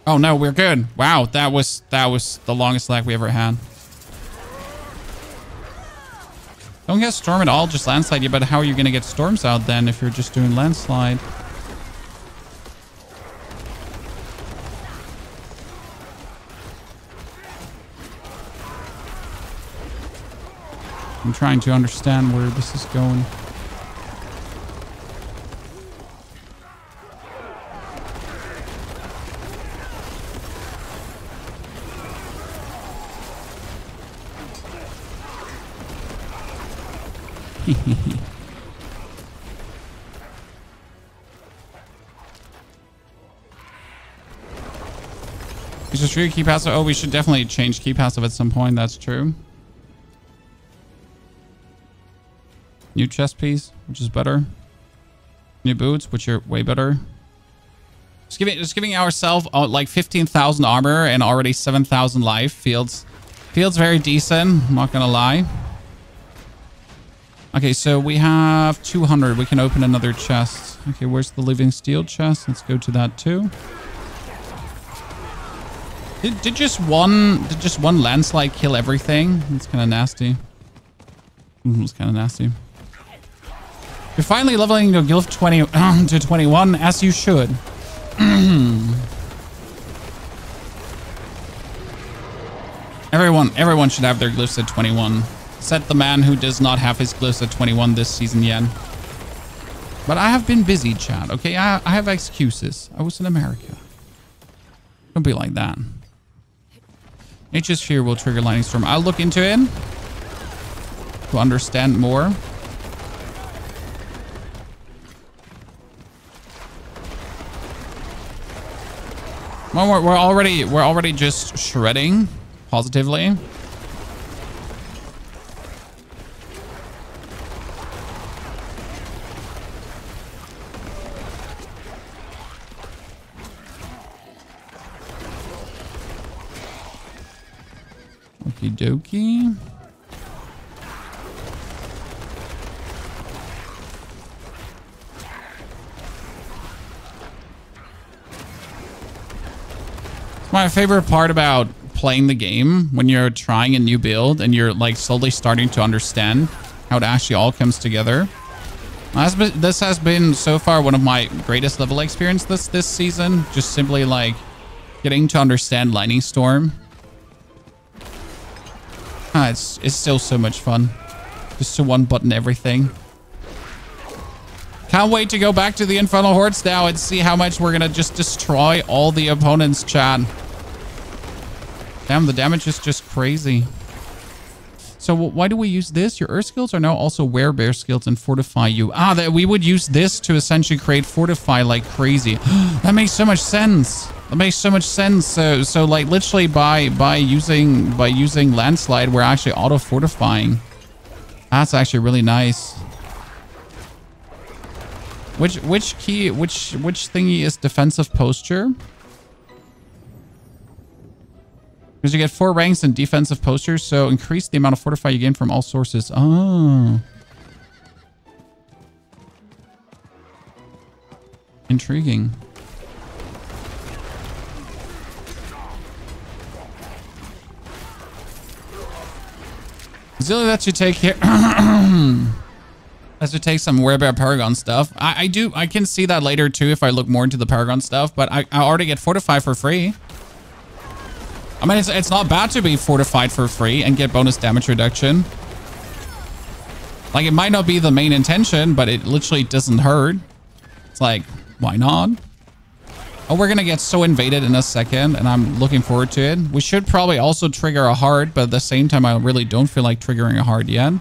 Oh no, we're good. Wow, that was the longest lag we ever had. Don't get storm at all, just landslide. Yeah, but how are you gonna get storms out then if you're just doing landslide? I'm trying to understand where this is going. Is it true? Key passive? Oh, we should definitely change key passive at some point. That's true. New chest piece, which is better. New boots, which are way better. Just giving ourselves like 15,000 armor and already 7,000 life feels very decent. I'm not gonna lie. Okay, so we have 200. We can open another chest. Okay, where's the living steel chest? Let's go to that too. Did just one landslide kill everything? It's kind of nasty. It's kind of nasty. You're finally leveling your guild 20 to 21, as you should. Everyone should have their glyphs at 21. Said the man who does not have his glyphs at 21 this season yet. But I have been busy, chat. Okay, I have excuses. I was in America. Don't be like that. Nature's Fear will trigger Lightning Storm. I'll look into it to understand more. Well, we're already just shredding positively. Okie dokie. My favorite part about playing the game when you're trying a new build and you're like slowly starting to understand how it actually all comes together. This has been so far one of my greatest level experience this season. Just simply like getting to understand Lightning Storm. It's still so much fun. Just to one button everything. Can't wait to go back to the Infernal Hordes now and see how much we're gonna just destroy all the opponents, chat. Damn, the damage is just crazy. So why do we use this? Your Earth skills are now also Werebear skills and Fortify you. That we would use this to essentially create Fortify like crazy. That makes so much sense. That makes so much sense. So like literally by using Landslide, we're actually auto fortifying. That's actually really nice. Which thingy is defensive posture? Because you get 4 ranks in defensive posture, so increase the amount of fortify you gain from all sources. Oh. Intriguing. Zilly lets you take here. Lets you take some Werebear Paragon stuff. I can see that later too if I look more into the Paragon stuff, but I already get Fortify for free. I mean, it's not bad to be fortified for free and get bonus damage reduction. Like, it might not be the main intention, but it literally doesn't hurt. It's like, why not? Oh, we're gonna get so invaded in a second, and I'm looking forward to it. We should probably also trigger a hard, but at the same time, I really don't feel like triggering a hard yet.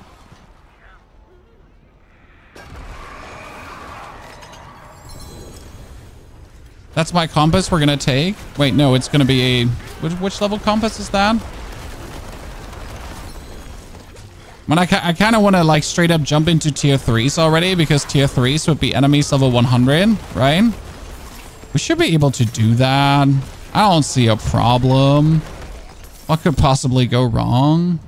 That's my compass we're gonna take. Wait, no, it's gonna be a... Which level compass is that? I kind of want to like straight up jump into tier 3s already, because tier 3s would be enemies level 100, right? We should be able to do that. I don't see a problem. What could possibly go wrong?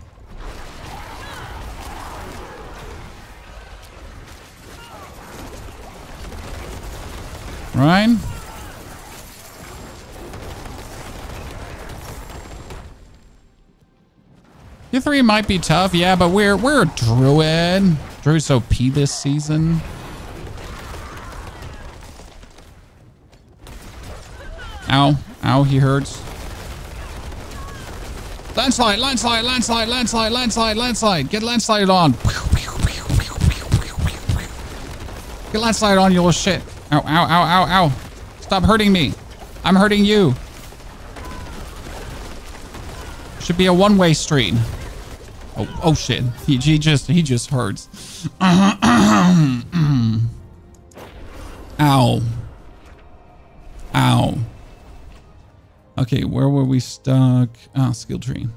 Right? Tier 3 might be tough, yeah, but we're a druid. Druid's OP this season. Ow. Ow, he hurts. Landslide, landslide, landslide, landslide, landslide, landslide. Get landslide on. Get landslide on, you little shit. Ow, ow, ow, ow, ow. Stop hurting me. I'm hurting you. Should be a one-way street. Oh shit. He just hurts. Ow. Ow. Okay, Okay, where were we stuck? Ah, skill tree.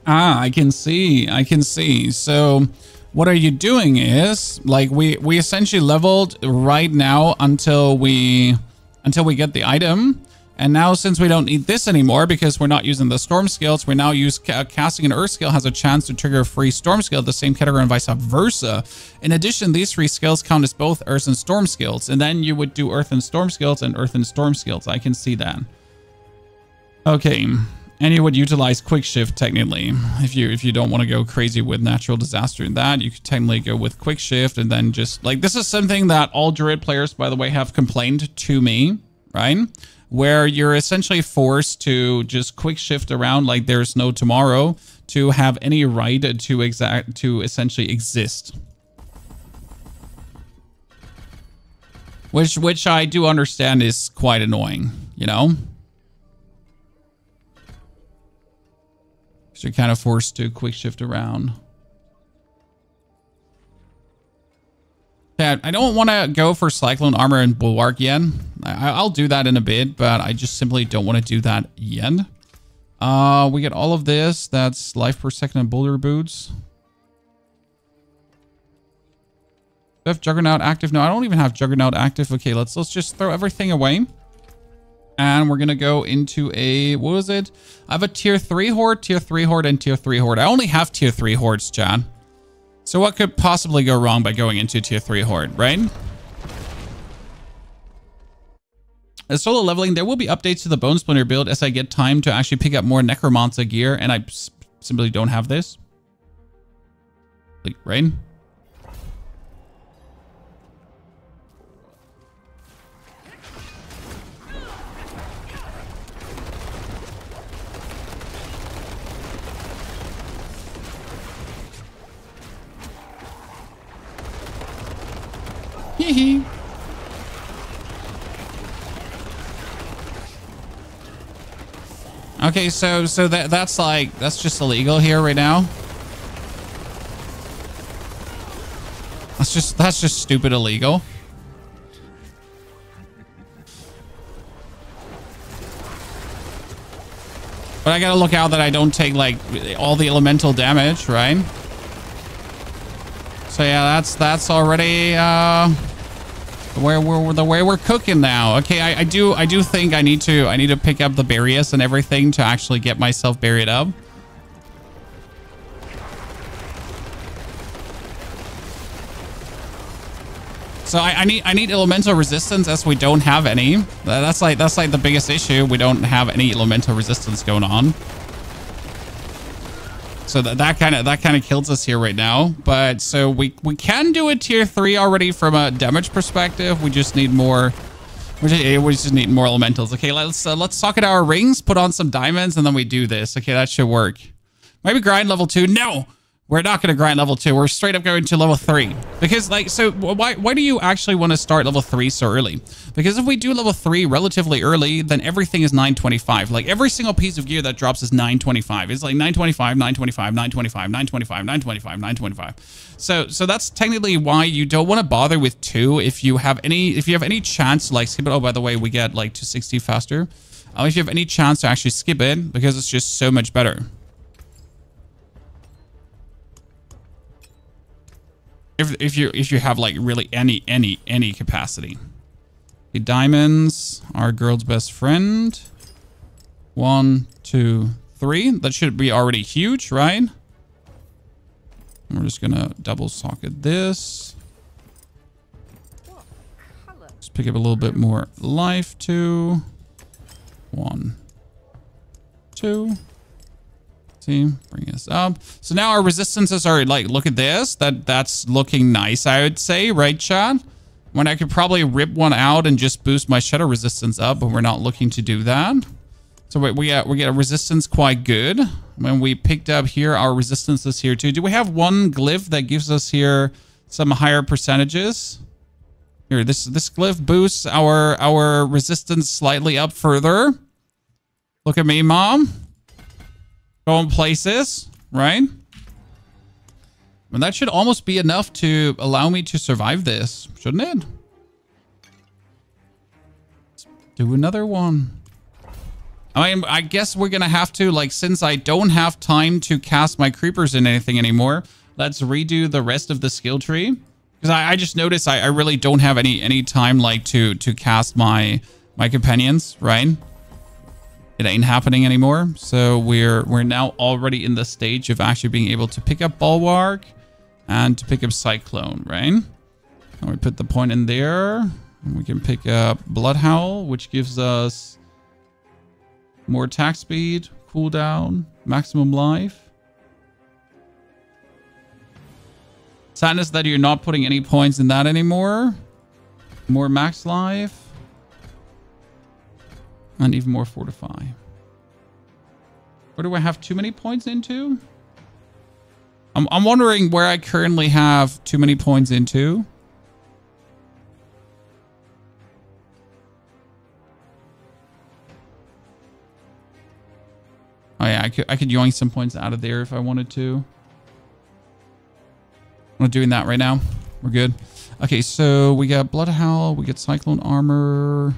Ah, I can see. I can see. So what are you doing is like we essentially leveled right now until we get the item. And now since we don't need this anymore because we're not using the storm skills, we now use casting an earth skill has a chance to trigger a free storm skill, the same category and vice versa. In addition, these three skills count as both earth and storm skills. And then you would do earth and storm skills and earth and storm skills. I can see that. Okay. And you would utilize quick shift technically. If you don't want to go crazy with natural disaster and that, you could technically go with quick shift and then just like, this is something that all Druid players, by the way, have complained to me, right? Where you're essentially forced to just quick shift around like there's no tomorrow to have any right to essentially exist. Which I do understand is quite annoying, you know? So you're kind of forced to quick shift around. Yeah, I don't want to go for Cyclone Armor and Bulwark yet. I'll do that in a bit, but I just simply don't want to do that yet. We get all of this. That's life per second and boulder boots. Do I have Juggernaut active? No, I don't even have Juggernaut active. Okay, let's just throw everything away. And we're going to go into a, what was it? I have a tier 3 horde, tier 3 horde, and tier 3 horde. I only have tier 3 hordes, Chad. So what could possibly go wrong by going into tier 3 horde, right? As solo leveling, there will be updates to the Bone Splinter build as I get time to actually pick up more Necromancer gear, and I simply don't have this. Like, right? Hee. Okay, so that's just illegal here right now. That's just stupid illegal. But I gotta look out that I don't take like all the elemental damage, right? So yeah, that's already the way we're cooking now. Okay, I do think I need to pick up the barriers and everything to actually get myself buried up. So I need elemental resistance as we don't have any. That's like the biggest issue. We don't have any elemental resistance going on. So that kind of kills us here right now. But so we can do a tier 3 already from a damage perspective. We just need more. We just need more elementals. Okay, let's socket our rings, put on some diamonds, and then we do this. Okay, that should work. Maybe grind level 2. No, we're not going to grind level 2. We're straight up going to level 3. Because like, so why do you actually want to start level 3 so early? Because if we do level 3 relatively early, then everything is 925. Like every single piece of gear that drops is 925. It's like 925, 925, 925, 925, 925, 925. So that's technically why you don't want to bother with 2 if you have any chance to like skip it. Oh, by the way, we get like 260 faster. If you have any chance to actually skip it, because it's just so much better. If you have like really any capacity. Okay, diamonds, our girl's best friend. 1, 2, 3. That should be already huge, right? We're just gonna double socket this. Just pick up a little bit more life too. 1, 2. Bring us up. So now our resistances are like, look at this. That's looking nice, I would say, right, Chad? When I could probably rip one out and just boost my shadow resistance up, but we're not looking to do that. So we get a resistance quite good. When we picked up here, our resistance is here too. Do we have one glyph that gives us here some higher percentages? Here, this glyph boosts our resistance slightly up further. Look at me, Mom. Going places, right? And that should almost be enough to allow me to survive this, shouldn't it? Do another one. I mean, I guess we're going to have to, like, since I don't have time to cast my creepers in anything anymore, let's redo the rest of the skill tree. Because I just noticed I really don't have any time, like, to cast my companions, right? It ain't happening anymore. So we're now already in the stage of actually being able to pick up Bulwark and to pick up Cyclone, right? And we put the point in there. And we can pick up Bloodhowl, which gives us more attack speed, cooldown, maximum life. Sadness that you're not putting any points in that anymore. More max life. And even more fortify. Where do I have too many points into? I'm wondering where I currently have too many points into. Oh yeah, I could yoink some points out of there if I wanted to. I'm not doing that right now. We're good. Okay, so we got Bloodhowl, we got Cyclone Armor,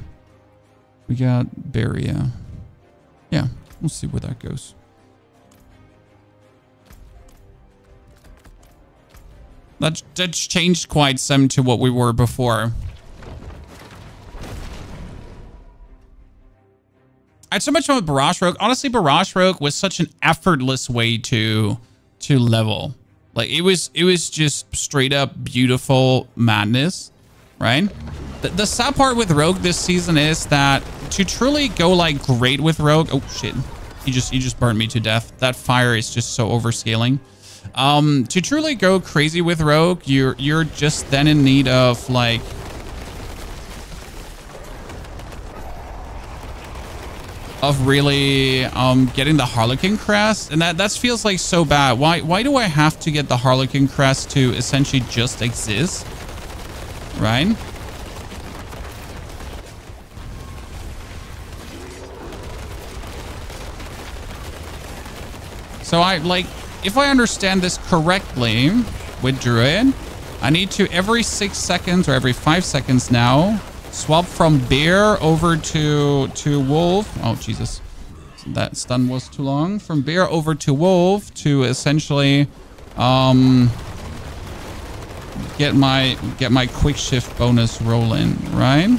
we got Barrier. Yeah, we'll see where that goes. That's changed quite some to what we were before. I had so much fun with Barrage Rogue. Honestly, Barrage Rogue was such an effortless way to level. Like it was just straight up beautiful madness, right? The sad part with Rogue this season is that to truly go like great with Rogue. Oh shit! You just burned me to death. That fire is just so overscaling. To truly go crazy with Rogue, you're just then in need of like. Of really getting the Harlequin crest, and that feels like so bad. Why do I have to get the Harlequin crest to essentially just exist, right? So if I understand this correctly with Druid, I need to every 6 seconds or every 5 seconds now swap from bear over to wolf. Oh, Jesus. That stun was too long. From bear over to wolf to essentially get my quick shift bonus rolling, right?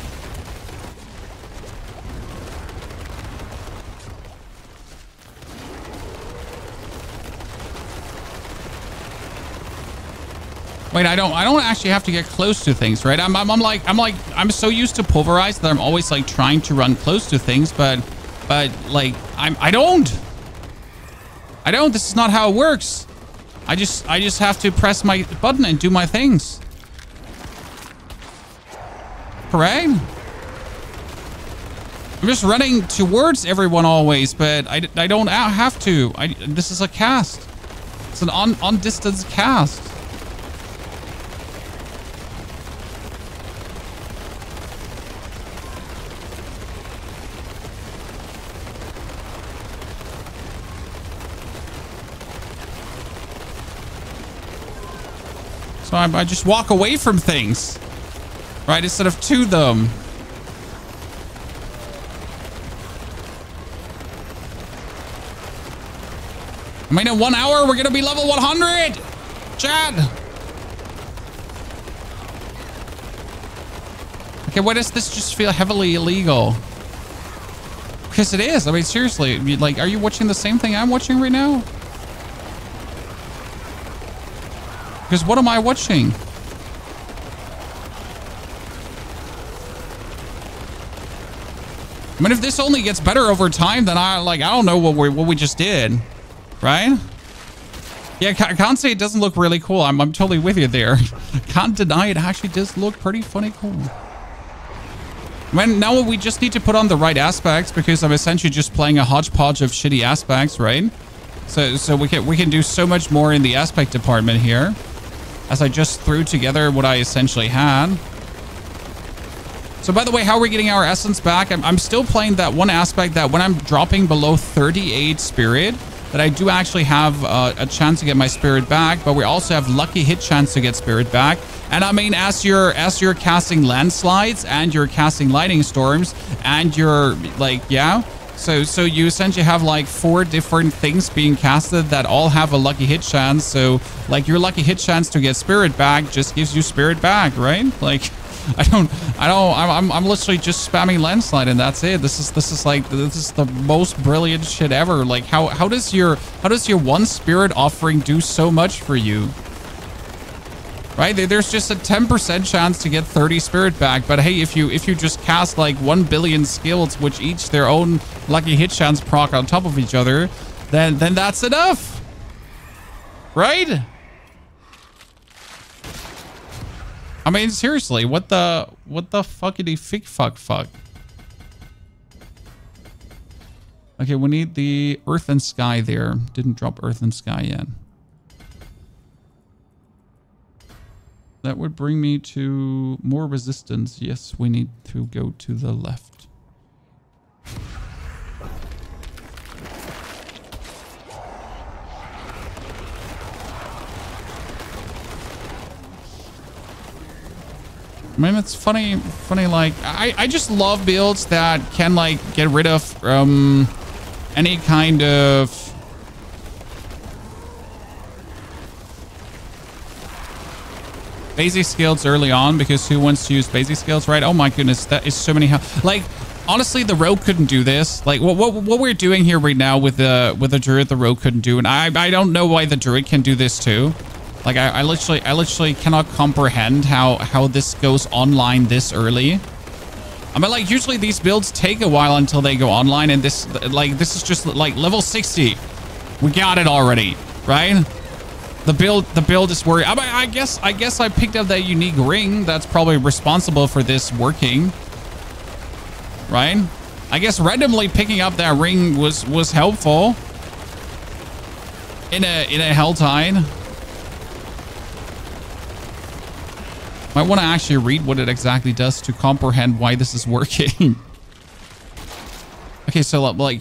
Wait, I don't actually have to get close to things, right? I'm so used to pulverize that I'm always like trying to run close to things, but like I don't. This is not how it works. I just have to press my button and do my things. Correct? I'm just running towards everyone always, but I don't have to. This is a cast. It's an on distance cast. So I just walk away from things, right? Instead of to them. I mean, in 1 hour, we're going to be level 100. Chad. Okay, why does this just feel heavily illegal? Because it is. I mean, seriously, like, are you watching the same thing I'm watching right now? Because what am I watching? I mean, if this only gets better over time, then I don't know what we just did, right? Yeah, I can't say it doesn't look really cool. I'm totally with you there. Can't deny it actually does look pretty funny cool. I mean, now we just need to put on the right aspects because I'm essentially just playing a hodgepodge of shitty aspects, right? So we can do so much more in the aspect department here. As I just threw together what I essentially had. So by the way, how are we getting our essence back? I'm still playing that one aspect that when I'm dropping below 38 spirit, that I do actually have a chance to get my spirit back, but we also have lucky hit chance to get spirit back. And I mean, as you're casting landslides and you're casting lightning storms and you're like, yeah. So you essentially have like 4 different things being casted that all have a lucky hit chance. So like your lucky hit chance to get spirit back just gives you spirit back, right? Like I'm literally just spamming landslide and that's it. This is the most brilliant shit ever. Like how does your one spirit offering do so much for you? Right? There's just a 10% chance to get 30 spirit back. But hey, if you just cast like 1 billion skills, which each their own lucky hit chance proc on top of each other, then that's enough. Right? I mean, seriously, what the fuckity fuck? Okay, we need the earth and sky there. Didn't drop earth and sky yet. That would bring me to more resistance. Yes, we need to go to the left. I mean, it's funny, like, I just love builds that can, like, get rid of any kind of basic skills early on, because who wants to use basic skills, right? Oh my goodness, that is so many. Like, honestly, the rogue couldn't do this. Like, what we're doing here right now with the druid, the rogue couldn't do, and I don't know why the druid can do this too. Like, I literally cannot comprehend how this goes online this early. I mean, like, usually these builds take a while until they go online, and this is just like level 60. We got it already, right? The build is worried. I mean, I guess I picked up that unique ring that's probably responsible for this working, right? I guess randomly picking up that ring was helpful in a Helltide. Might want to actually read what it exactly does to comprehend why this is working. Okay, so like,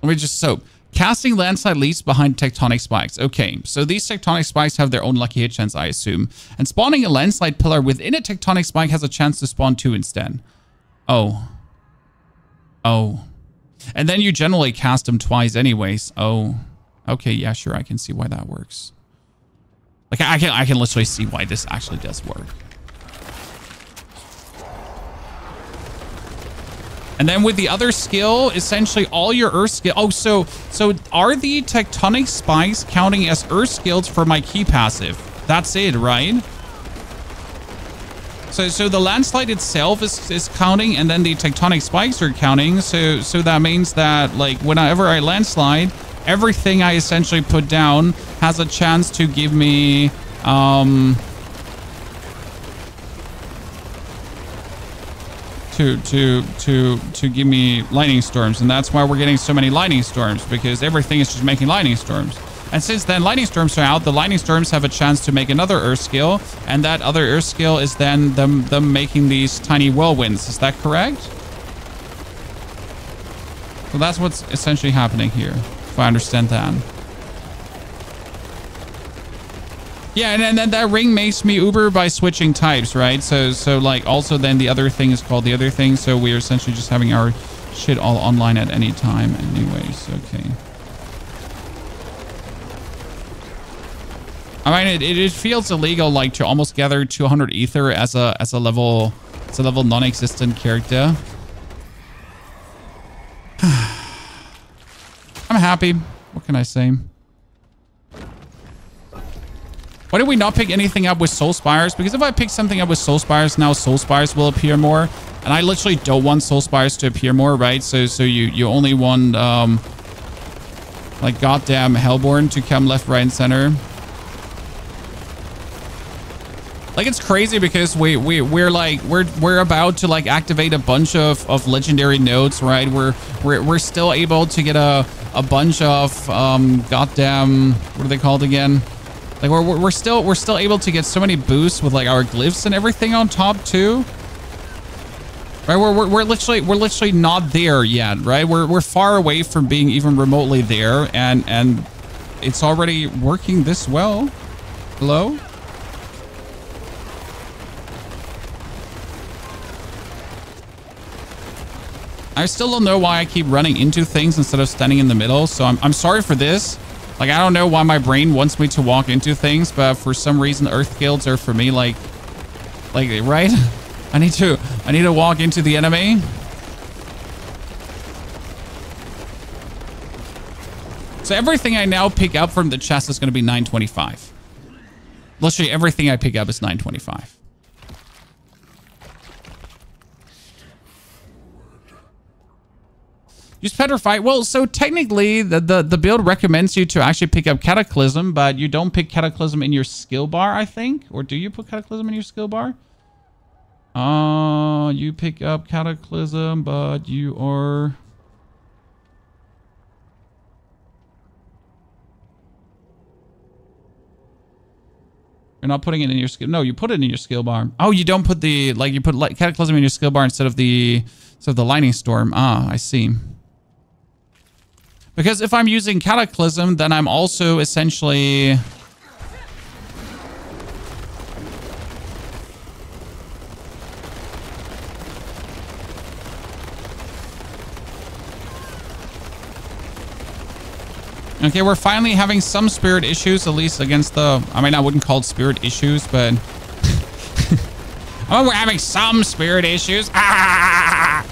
let me just casting landslide leaves behind tectonic spikes. Okay, so these tectonic spikes have their own lucky hit chance, I assume. And spawning a landslide pillar within a tectonic spike has a chance to spawn 2 instead. Oh. And then you generally cast them twice anyways. Oh. Okay, yeah, sure, I can see why that works. Like, I can literally see why this actually does work. And then with the other skill, essentially all your earth skill. Oh, so are the tectonic spikes counting as earth skills for my key passive? That's it, right? So the landslide itself is counting, and then the tectonic spikes are counting. So that means that, like, whenever I landslide, everything I essentially put down has a chance to give me to give me lightning storms. And that's why we're getting so many lightning storms, because everything is just making lightning storms. And since then lightning storms are out, the lightning storms have a chance to make another earth skill, and that other earth skill is then them making these tiny whirlwinds. Is that correct? So that's what's essentially happening here, if I understand that. Yeah, and then that ring makes me uber by switching types, right? So like, also then the other thing is called the other thing. So we're essentially just having our shit all online at any time anyways. Okay. I mean, it feels illegal, like, to almost gather 200 ether as a level non-existent character. I'm happy. What can I say? Why did we not pick anything up with Soul Spires? Because if I pick something up with Soul Spires, now Soul Spires will appear more. And I literally don't want Soul Spires to appear more, right? So you only want, like, goddamn Hellborn to come left, right, and center. Like, it's crazy because we're about to, like, activate a bunch of legendary nodes, right? We're still able to get a bunch of goddamn, what are they called again? Like, we're still able to get so many boosts with, like, our glyphs and everything on top too. Right, we're literally not there yet, right? We're far away from being even remotely there, and it's already working this well. Hello? I still don't know why I keep running into things instead of standing in the middle, so I'm sorry for this. Like, I don't know why my brain wants me to walk into things, but for some reason, Earth Guilds are for me like, right? I need to walk into the enemy. So everything I now pick up from the chest is going to be 925. Literally everything I pick up is 925. Use Petrify. Well, so technically the build recommends you to actually pick up Cataclysm, but you don't pick Cataclysm in your skill bar, I think. Or do you put Cataclysm in your skill bar? You pick up Cataclysm, but you are... You're not putting it in your skill... No, you put it in your skill bar. Oh, you don't put the... Like, you put Cataclysm in your skill bar instead of the Lightning Storm. Ah, I see. Because if I'm using Cataclysm, then I'm also essentially... Okay, we're finally having some spirit issues, at least against the... I mean, I wouldn't call it spirit issues, but... Oh, we're having some spirit issues. Ah!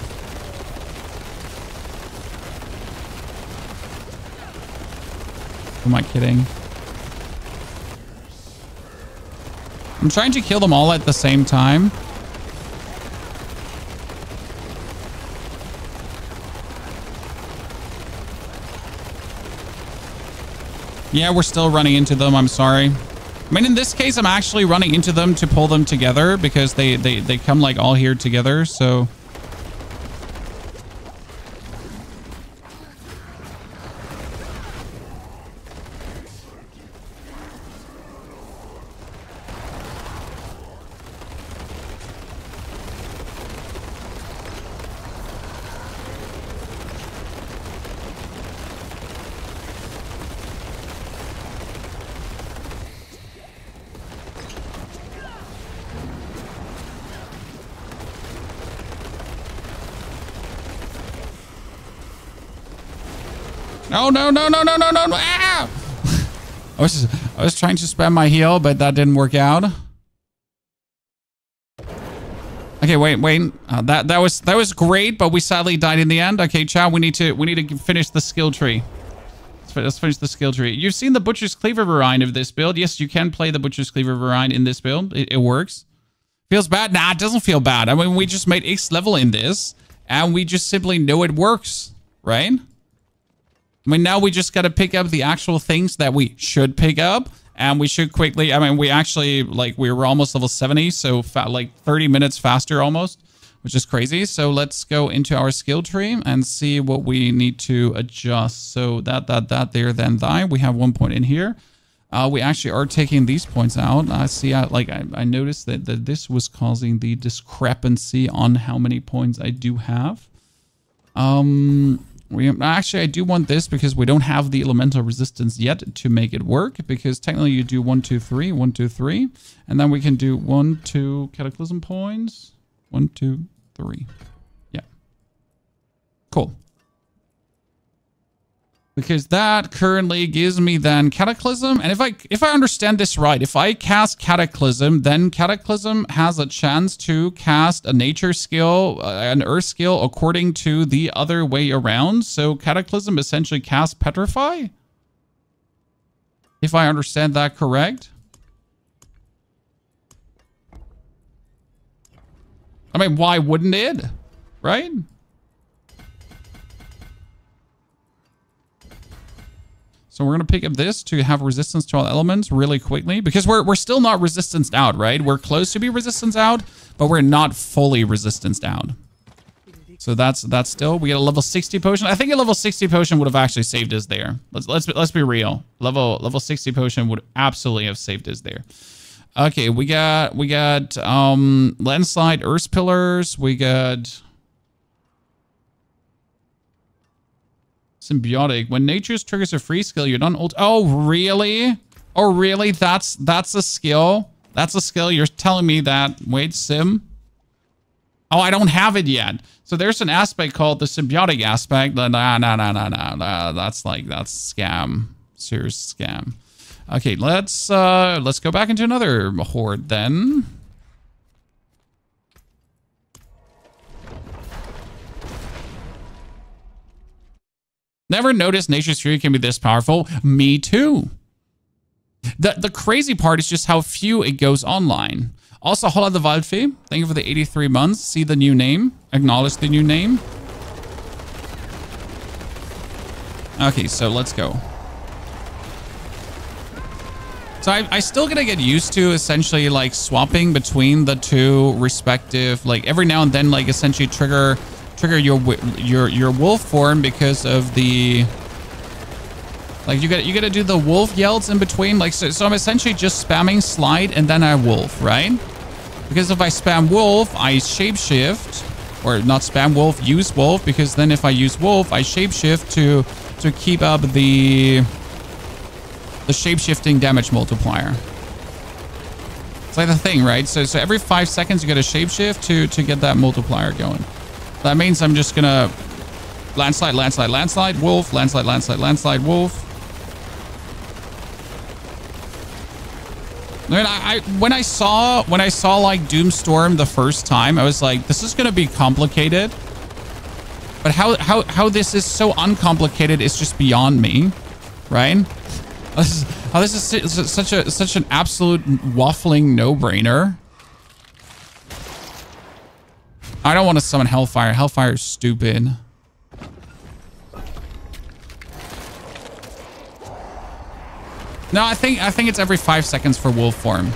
Who am I kidding? I'm trying to kill them all at the same time. Yeah, we're still running into them. I'm sorry. I mean, in this case, I'm actually running into them to pull them together because they come like all here together. So... No, no, no, no, no, no, no, no. Ah! I was trying to spam my heal, but that didn't work out. Okay, wait. That was great, but we sadly died in the end. Okay, chat, we need to finish the skill tree. Let's finish the skill tree. You've seen the Butcher's Cleaver variant of this build. Yes, you can play the Butcher's Cleaver variant in this build. It works. Feels bad? Nah, it doesn't feel bad. I mean, we just made X level in this, and we just simply know it works, right? I mean, now we just got to pick up the actual things that we should pick up. And we should quickly... I mean, we actually... Like, we were almost level 70. So, like, 30 minutes faster almost. Which is crazy. So, let's go into our skill tree and see what we need to adjust. So, that, there, then, that. We have 1 point in here. We actually are taking these points out. I see... I noticed that this was causing the discrepancy on how many points I do have. Actually, I do want this because we don't have the elemental resistance yet to make it work. Because technically you do 1, 2, 3, 1, 2, 3. And then we can do 1, 2 cataclysm points. 1, 2, 3. Yeah. Cool. Because that currently gives me then Cataclysm. And if I understand this right, if I cast Cataclysm, then Cataclysm has a chance to cast a nature skill, an earth skill, according to the other way around. So Cataclysm essentially casts Petrify? If I understand that correct. I mean, why wouldn't it? Right? So we're going to pick up this to have resistance to all elements really quickly. Because we're still not resistanced out, right? We're close to be resistance out, but we're not fully resistanced out. So that's still... We get a level 60 potion. I think a level 60 potion would have actually saved us there. Let's be real. Level 60 potion would absolutely have saved us there. Okay, we got landslide, earth pillars. We got... Symbiotic. When nature triggers a free skill, you don't ult. Oh, really? Oh, really? That's a skill? That's a skill? You're telling me that? Wait, Sim? Oh, I don't have it yet. So there's an aspect called the symbiotic aspect. Nah. That's scam. Serious scam. Okay, let's go back into another horde then. Never noticed Nature's Fury can be this powerful. Me too. The crazy part is just how few it goes online. Also, Holla the Waldfee, thank you for the 83 months. See the new name. Acknowledge the new name. Okay, so let's go. So I still gotta get used to essentially like swapping between the two respective, like every now and then, like essentially trigger your wolf form because of the, like you gotta do the wolf yells in between. Like so I'm essentially just spamming slide and then I wolf, right? Because if I spam wolf, I shapeshift, or not spam wolf, use wolf, because then if I use wolf, I shapeshift to keep up the shapeshifting damage multiplier. It's like the thing, right? So every 5 seconds you get a shapeshift to get that multiplier going. That means I'm just gonna landslide, wolf, landslide, wolf. I mean, when I saw like Doomstorm the first time, I was like, this is gonna be complicated. But how this is so uncomplicated is just beyond me, right? This is such an absolute waffling no-brainer. I don't want to summon Hellfire. Hellfire is stupid. No, I think it's every 5 seconds for wolf form.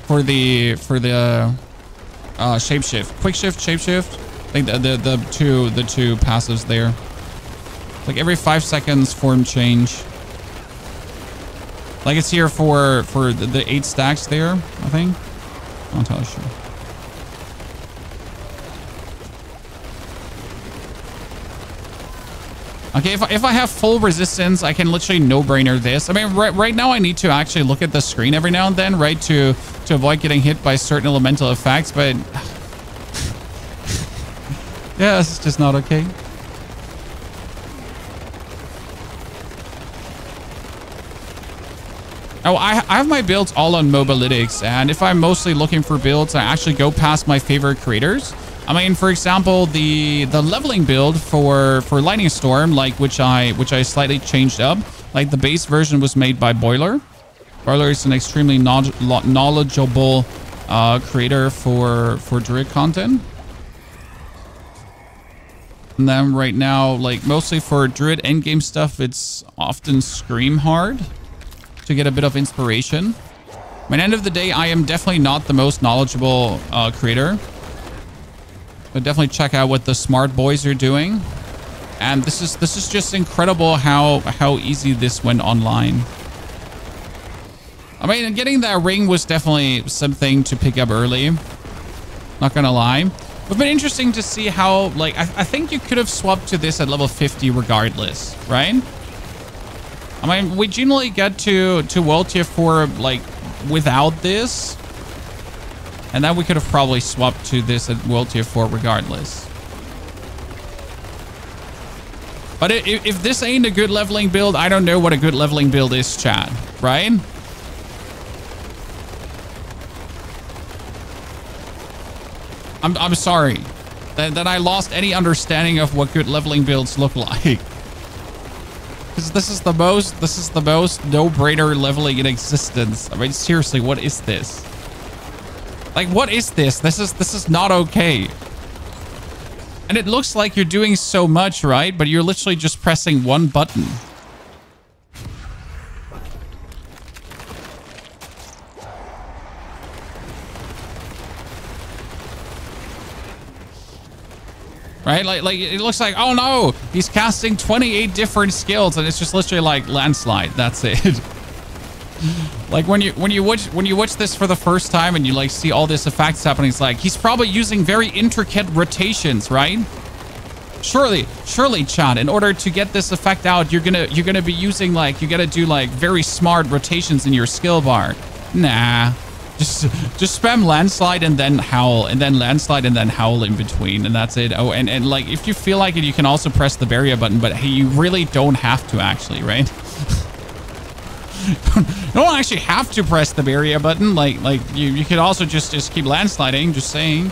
For the shapeshift, quick shift, shapeshift. I think the two passives there. Like every 5 seconds form change. Like it's here for the 8 stacks there, I think. I'm not entirely sure. Okay, if I have full resistance, I can literally no-brainer this. I mean, right now I need to actually look at the screen every now and then, right, to avoid getting hit by certain elemental effects, but yeah, this is just not okay. Oh, I have my builds all on Mobalytics, and if I'm mostly looking for builds, I actually go past my favorite creators. I mean, for example, the leveling build for Lightning Storm, like which I slightly changed up. Like the base version was made by Boiler. Boiler is an extremely knowledgeable creator for Druid content. And then right now, like mostly for Druid endgame stuff, it's often Scream hard to get a bit of inspiration. I mean, end of the day, I am definitely not the most knowledgeable creator. But definitely check out what the smart boys are doing. And this is just incredible how easy this went online. I mean, getting that ring was definitely something to pick up early. Not gonna lie. It would have been interesting to see how, like, I think you could have swapped to this at level 50 regardless, right? I mean, we generally get to World Tier 4, like, without this. And then we could have probably swapped to this at World Tier 4 regardless. But if this ain't a good leveling build, I don't know what a good leveling build is, chat. Right? I'm sorry that I lost any understanding of what good leveling builds look like. Because this is the most no-brainer leveling in existence. I mean, seriously, what is this? Like, what is this? This is not okay. And it looks like you're doing so much, right? But you're literally just pressing one button. Right? Like it looks like, oh no, he's casting 28 different skills and it's just literally like landslide. That's it. Like when you watch this for the first time and you like see all this effects happening, it's like he's probably using very intricate rotations, right? Surely, Chan, in order to get this effect out, you're gonna be using like, you gotta do like very smart rotations in your skill bar. Nah. Just spam landslide and then howl, and then landslide and then howl in between, and that's it. Oh, and like if you feel like it, you can also press the barrier button, but hey, you really don't have to actually, right? You don't actually have to press the barrier button. Like you could also just keep landsliding, just saying.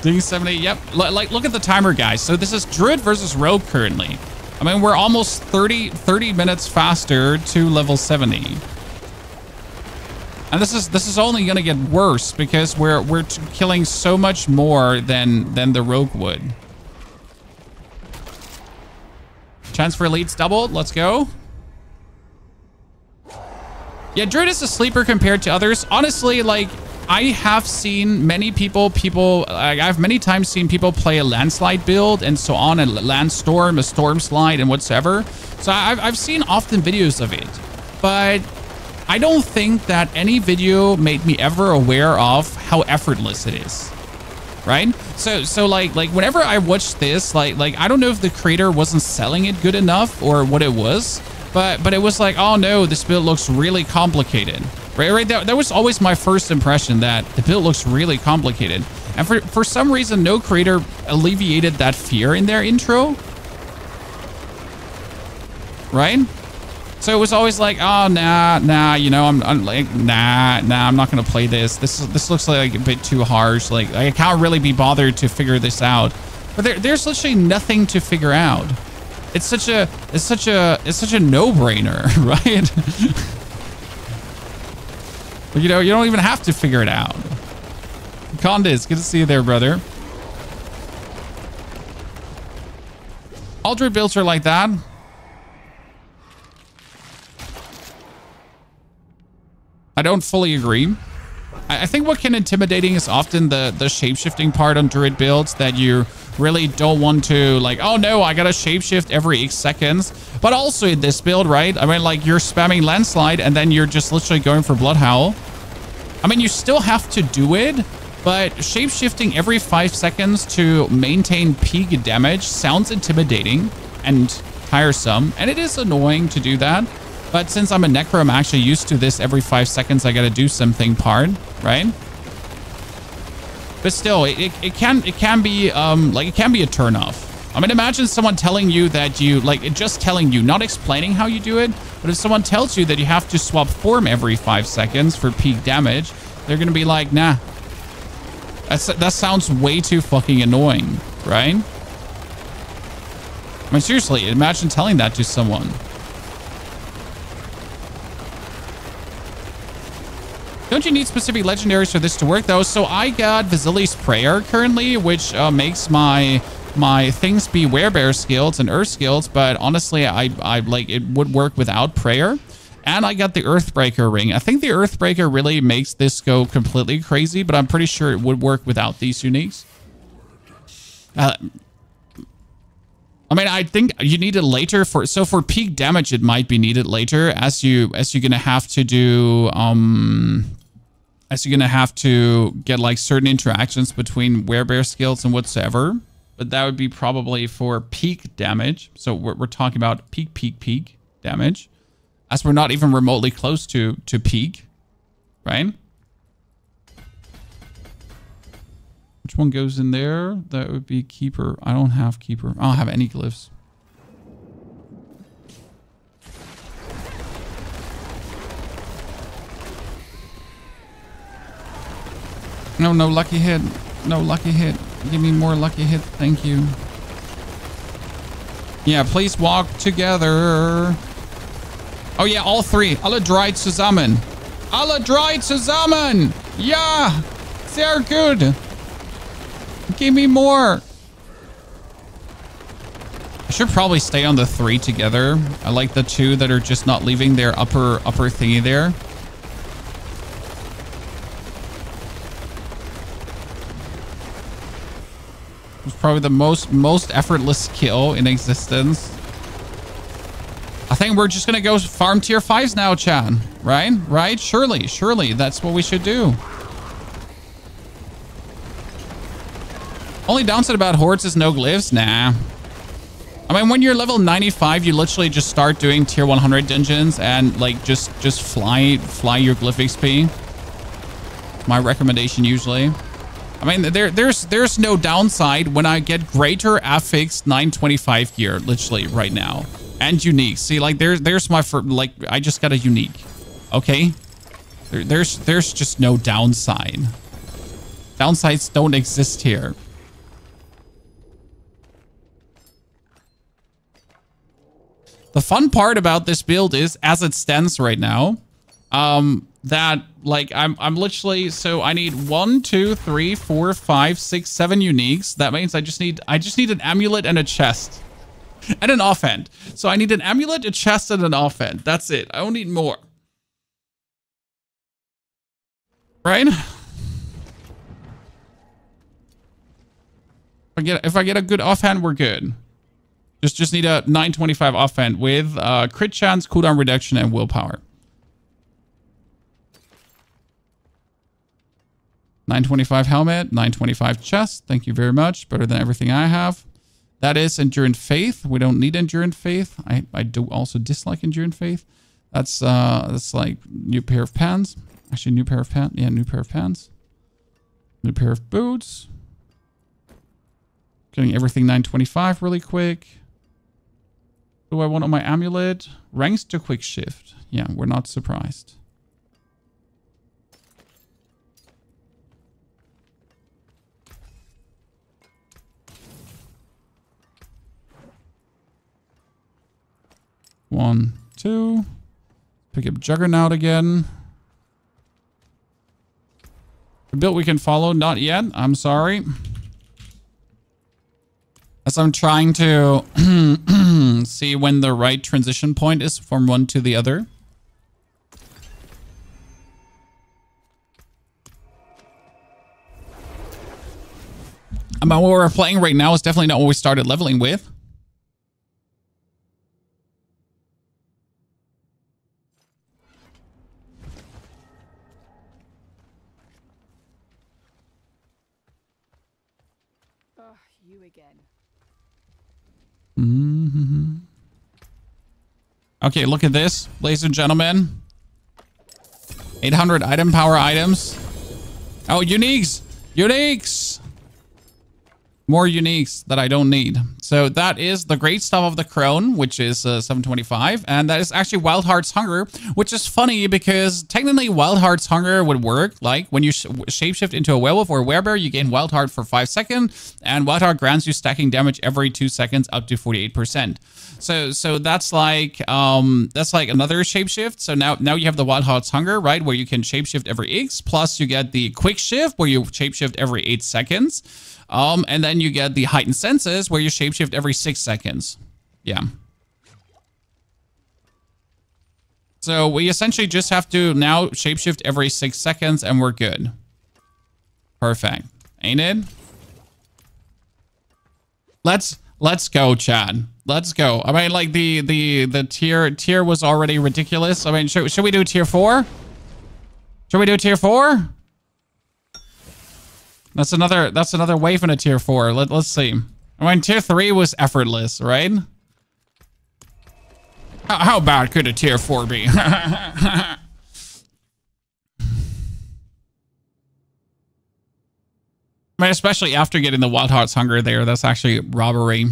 Ding 70, yep. Like look at the timer, guys. So this is Druid versus Rogue currently. I mean, we're almost 30 minutes faster to level 70. And this is only gonna get worse because we're killing so much more than the Rogue would. Chance for elites doubled. Let's go. Yeah, Druid is a sleeper compared to others. Honestly, like, I have seen many I've many times seen people play a landslide build and so on, a land storm, a storm slide, and whatsoever. So I've seen often videos of it, but I don't think that any video made me ever aware of how effortless it is, right? So like whenever I watch this, like I don't know if the creator wasn't selling it good enough or what it was, but it was like, oh no, this build looks really complicated. Right, that was always my first impression, that the build looks really complicated. And for some reason, no creator alleviated that fear in their intro. Right? So it was always like, oh, nah, you know, I'm like, nah, I'm not going to play this. This looks like a bit too harsh. Like, I can't really be bothered to figure this out. But there's literally nothing to figure out. It's such a no-brainer, right? But, you know, you don't even have to figure it out. Condis, good to see you there, brother. All Druid builds are like that. I don't fully agree. I think what can intimidating is often the shape-shifting part on Druid builds, that you really don't want to, like, oh no, I gotta shapeshift every 8 seconds. But also in this build, right? I mean, like, you're spamming landslide and then you're just literally going for blood howl. I mean, you still have to do it, but shapeshifting every 5 seconds to maintain peak damage sounds intimidating and tiresome, and it is annoying to do that. But since I'm a Necro, I'm actually used to this. Every 5 seconds, I gotta do something part, right? But still, it can be like, it can be a turnoff. I mean, imagine someone telling you that you, like, just telling you, not explaining how you do it, but if someone tells you that you have to swap form every 5 seconds for peak damage, they're gonna be like, nah. That sounds way too fucking annoying, right? I mean, seriously, imagine telling that to someone. Don't you need specific legendaries for this to work, though? So I got Vasili's Prayer currently, which makes my things be werebear skills and earth skills, but honestly, I like, it would work without prayer. And I got the Earthbreaker ring. I think the Earthbreaker really makes this go completely crazy, but I'm pretty sure it would work without these uniques. I mean, I think you need it later for peak damage. It might be needed later as you're gonna have to do as you're gonna have to get like certain interactions between werebear skills and whatsoever. But that would be probably for peak damage. So we're talking about peak damage, as we're not even remotely close to peak, right? Which one goes in there? That would be Keeper. I don't have Keeper. I don't have any glyphs. No lucky hit. No lucky hit. Give me more lucky hit. Thank you. Yeah, please walk together. Oh yeah, all three. Alle drei zusammen. Alle drei zusammen. Yeah. Sehr good. Give me more. I should probably stay on the 3 together. I like the 2 that are just not leaving their upper thingy there. It's probably the most effortless kill in existence. I think we're just gonna go farm tier 5s now, Chan. Right? Right? Surely that's what we should do. Only downside about hordes is no glyphs. Nah. I mean, when you're level 95, you literally just start doing tier 100 dungeons and like just fly your glyph XP. My recommendation usually. I mean, there's no downside when I get greater affix 925 gear, literally right now, and unique. See, like there's my like I just got a unique. Okay, there's just no downside. Downsides don't exist here. The fun part about this build is, as it stands right now, that like I'm literally, so I need 1, 2, 3, 4, 5, 6, 7 uniques. That means I just need an amulet and a chest and an offhand. So I need an amulet, a chest, and an offhand. That's it. I don't need more. Right? If I get a good offhand, we're good. Just need a 925 offhand with crit chance, cooldown reduction, and willpower. 925 helmet, 925 chest. Thank you very much. Better than everything I have. That is Endurant Faith. We don't need Endurant Faith. I do also dislike Endurant Faith. That's like new pair of pants. Actually, new pair of pants. Yeah, new pair of pants. New pair of boots. Getting everything 925 really quick. What do I want on my amulet? Ranks to quick shift. Yeah, we're not surprised. One, two. Pick up Juggernaut again. A build we can follow? Not yet. I'm sorry. As I'm trying to see when the right transition point is from one to the other. I mean, what we're playing right now is definitely not what we started leveling with. You again. Mm-hmm. Okay, look at this, ladies and gentlemen. 800 item power items. Oh, uniques! Uniques! More uniques that I don't need. So that is the great stuff of the Crone, which is 725. And that is actually Wild Heart's Hunger, which is funny because technically Wild Heart's Hunger would work. Like when you shapeshift into a werewolf or a werebear, you gain Wild Heart for 5 seconds. And Wild Heart grants you stacking damage every 2 seconds up to 48%. So that's like another shapeshift. So now you have the Wild Heart's Hunger, right? Where you can shapeshift every X. Plus you get the quick shift where you shapeshift every 8 seconds. And then you get the heightened senses where you shapeshift every 6 seconds. Yeah. So we essentially just have to now shapeshift every 6 seconds and we're good. Perfect. Ain't it? Let's go, Chad. Let's go. I mean, like the tier was already ridiculous. I mean, should we do tier 4? Should we do tier 4? That's another wave in a tier 4. Let's see. I mean, tier 3 was effortless, right? How bad could a tier 4 be? I mean, especially after getting the Wild Heart's Hunger there, that's actually robbery.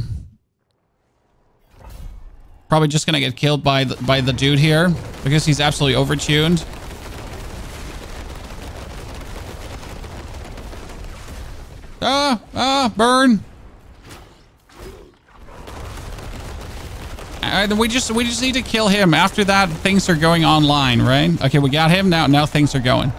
Probably just gonna get killed by the dude here because he's absolutely overtuned. Burn. Then we just need to kill him. After that, things are going online, right? Okay, we got him. Now things are going.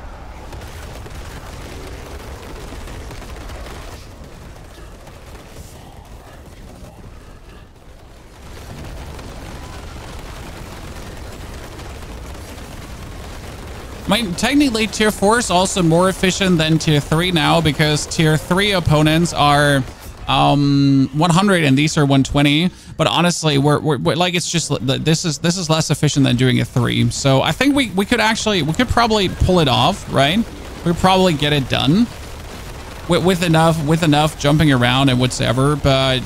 I mean, technically, tier 4 is also more efficient than tier 3 now because tier 3 opponents are 100 and these are 120. But honestly, we're like, it's just this is less efficient than doing a 3. So I think we could probably pull it off, right? We could probably get it done. with enough jumping around and whatever, but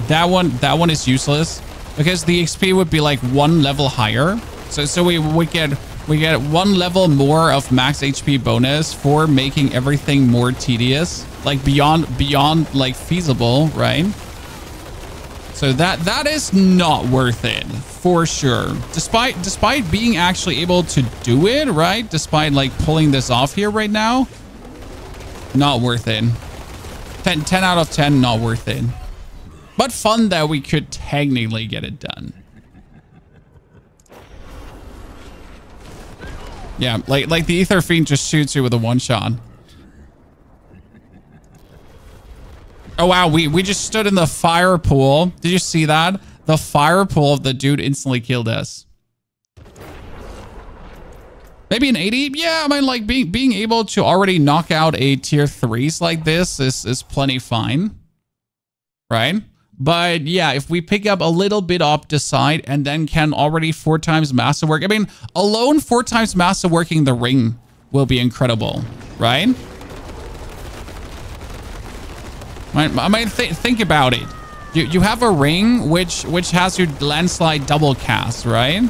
that one is useless because the XP would be like 1 level higher. So we get 1 level more of max HP bonus for making everything more tedious, like beyond like feasible, right? So that is not worth it for sure. Despite being actually able to do it, right? Despite like pulling this off here right now, not worth it. 10 out of 10, not worth it. But fun that we could technically get it done. Yeah, like the Ether Fiend just shoots you with a one-shot. Oh, wow. We just stood in the fire pool. Did you see that? The fire pool of the dude instantly killed us. Maybe an 80? Yeah, I mean, like being able to already knock out a tier 3s like this is plenty fine. Right? But yeah, if we pick up a little bit up the side and then can already 4 times master work. I mean, alone 4 times master working the ring will be incredible. Right? I mean, think about it. You have a ring which has your landslide double cast, right?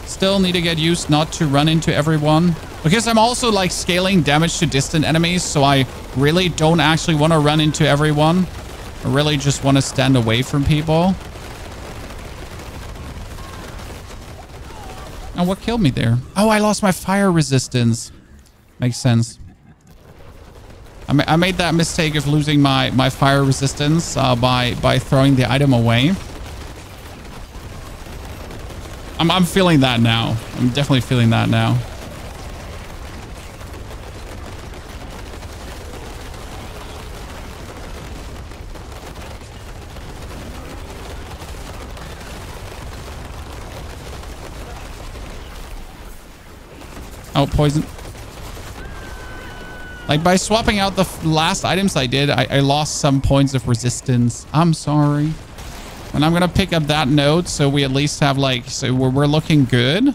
Still need to get used not to run into everyone. Because I'm also like scaling damage to distant enemies, so I really don't actually want to run into everyone. I really just want to stand away from people. Oh, what killed me there? Oh, I lost my fire resistance. Makes sense. I made that mistake of losing my fire resistance by throwing the item away. I'm feeling that now. I'm definitely feeling that now. Oh, poison. Like by swapping out the last items I did, I lost some points of resistance. I'm sorry. And I'm going to pick up that node so we at least have like, so we're looking good.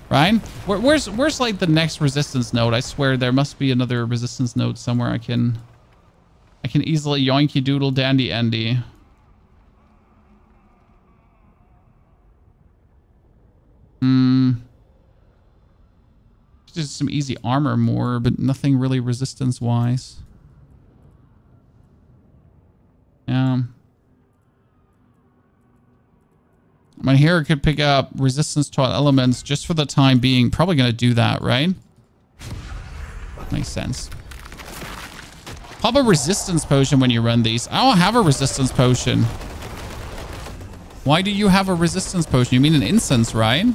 Right? Where's like the next resistance node? I swear there must be another resistance node somewhere I can easily yoinky doodle dandy Andy. Just some easy armor more, but nothing really resistance wise. Yeah. I mean, here I could pick up resistance to elements just for the time being. Probably going to do that, right? Makes sense. Pop a resistance potion when you run these. I don't have a resistance potion. Why do you have a resistance potion? You mean an instance, right?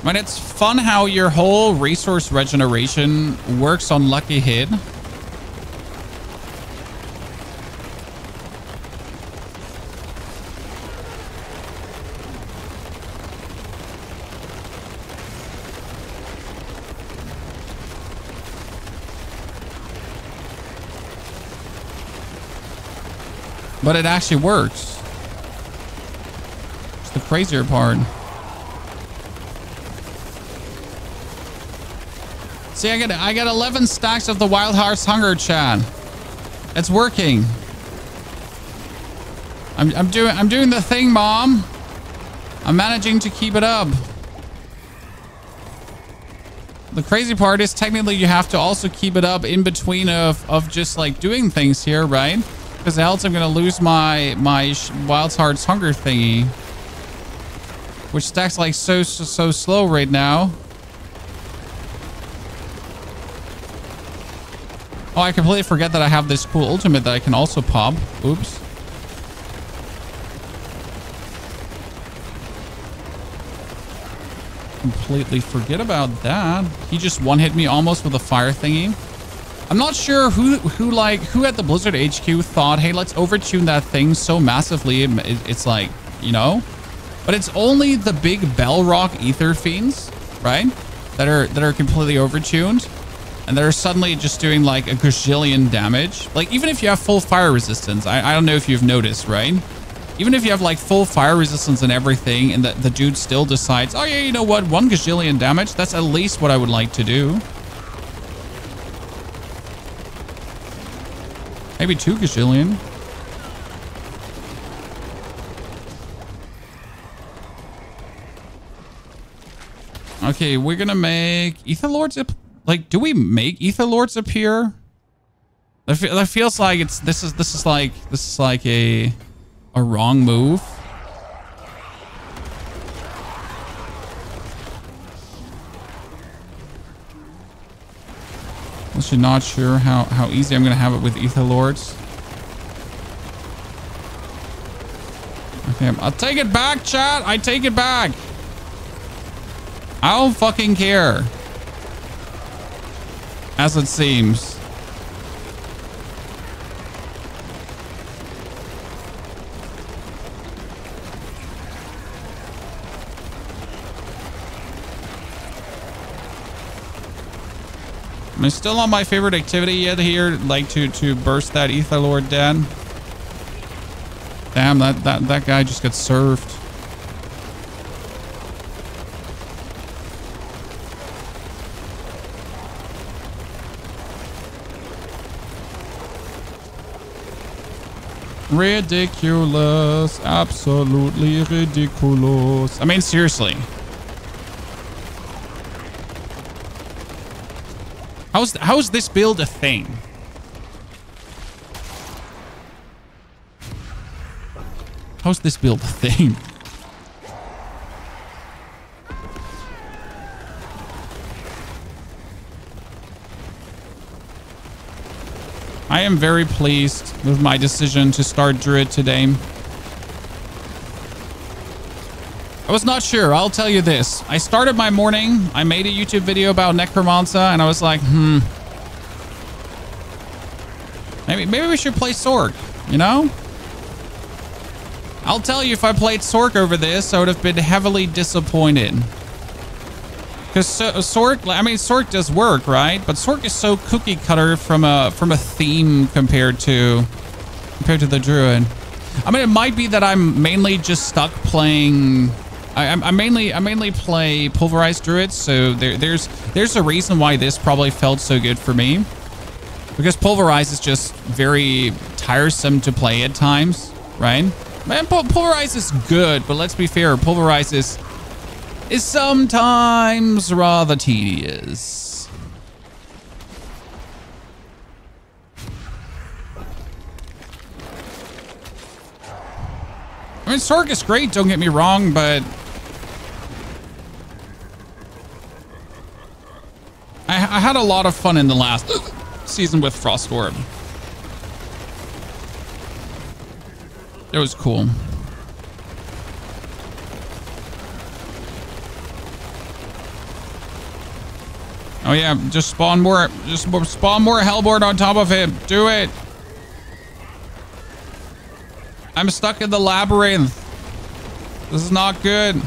I mean, it's fun how your whole resource regeneration works on lucky hit. But it actually works. It's the crazier part. See, I got 11 stacks of the Wild Heart's Hunger, chat. It's working. I'm doing the thing, Mom. I'm managing to keep it up. The crazy part is technically you have to also keep it up in between of just like doing things here, right? Because else I'm gonna lose my Wild Heart's Hunger thingy, which stacks like so slow right now. Oh, I completely forget that I have this cool ultimate that I can also pop. Oops. Completely forget about that. He just one-hit me almost with a fire thingy. I'm not sure who at the Blizzard HQ thought, hey, let's overtune that thing so massively. It's like, you know, but it's only the big Bell Rock Ether Fiends, right? That are completely overtuned. and they're suddenly just doing like a gazillion damage. Like even if you have full fire resistance, I don't know if you've noticed, right? Even if you have like full fire resistance and everything, and the dude still decides, oh yeah, you know what, 1 gazillion damage, that's at least what I would like to do. Maybe 2 gazillion. Okay, we're gonna make Ether Lords. Like, do we make Ether Lords appear? That feels like this is like a wrong move. Also not sure how easy I'm gonna have it with Ether Lords. Okay, I'll take it back, chat. I take it back. I don't fucking care. As it seems. I'm still on my favorite activity yet here, like to burst that Ether Lord dead. Damn, that guy just got served. Ridiculous. Absolutely ridiculous. I mean, seriously. How's this build a thing? How's this build a thing? I am very pleased with my decision to start Druid today. I was not sure. I'll tell you this. I started my morning. I made a YouTube video about Necromancer, and I was like, maybe we should play Sork, you know? I'll tell you, if I played Sork over this, I would have been heavily disappointed. Because Sork, I mean, Sork does work, right? But Sork is so cookie cutter from a theme compared to the Druid. I mean, it might be that I'm mainly just stuck playing. I mainly play pulverized Druids, so there's a reason why this probably felt so good for me. Because pulverize is just very tiresome to play at times, right? Man, pulverize is good, but let's be fair, pulverize is sometimes rather tedious. I mean, Sork is great, don't get me wrong, but I had a lot of fun in the last season with Frostorb. It was cool. Oh yeah, just spawn more Hellboard on top of him. Do it. I'm stuck in the labyrinth. This is not good.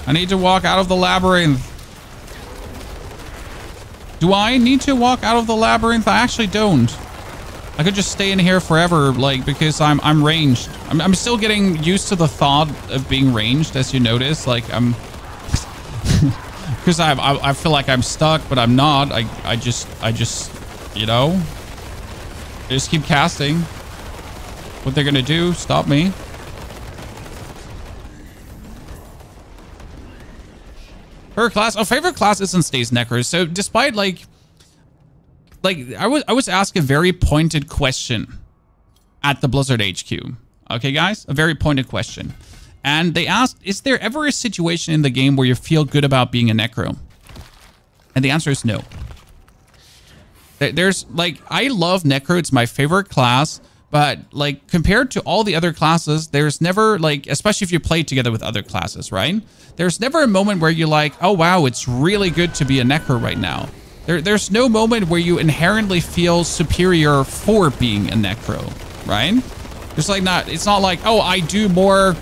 I need to walk out of the labyrinth. Do I need to walk out of the labyrinth? I actually don't. I could just stay in here forever, like, because I'm ranged. I'm still getting used to the thought of being ranged, as you notice. Like, I'm... Because I feel like I'm stuck, but I'm not. I just, you know, I just keep casting. What they're gonna do? Stop me? Her class. Oh, favorite class is and stays Necro. So despite like I was asked a very pointed question at the Blizzard HQ. Okay, guys, a very pointed question. And they asked, is there ever a situation in the game where you feel good about being a Necro? And the answer is no. There's, like, I love Necro. It's my favorite class. But, like, compared to all the other classes, there's never, like, especially if you play together with other classes, right? There's never a moment where you're like, oh, wow, it's really good to be a Necro right now. There's no moment where you inherently feel superior for being a Necro, right? It's like it's not like, oh, I do more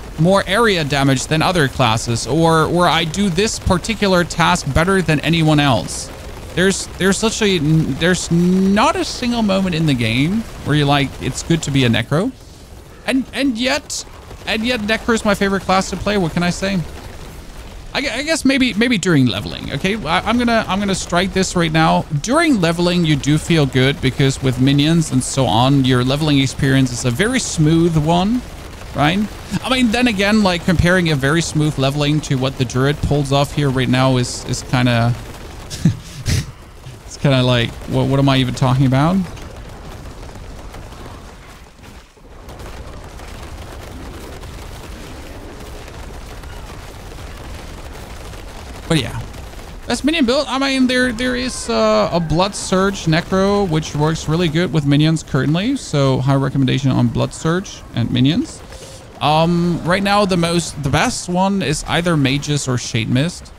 area damage than other classes, or I do this particular task better than anyone else. There's literally, there's not a single moment in the game where you're like, it's good to be a Necro. And yet Necro is my favorite class to play. What can I say? I guess maybe during leveling. Okay, I'm gonna strike this right now. During leveling, you do feel good because with minions and so on, your leveling experience is a very smooth one, right? I mean, then again, like comparing a very smooth leveling to what the Druid pulls off here right now is kind of it's kind of like what am I even talking about? But yeah, best minion build. I mean, there is a Blood Surge Necro, which works really good with minions currently. So high recommendation on Blood Surge and minions. Right now, the best one is either Mages or Shade Mist.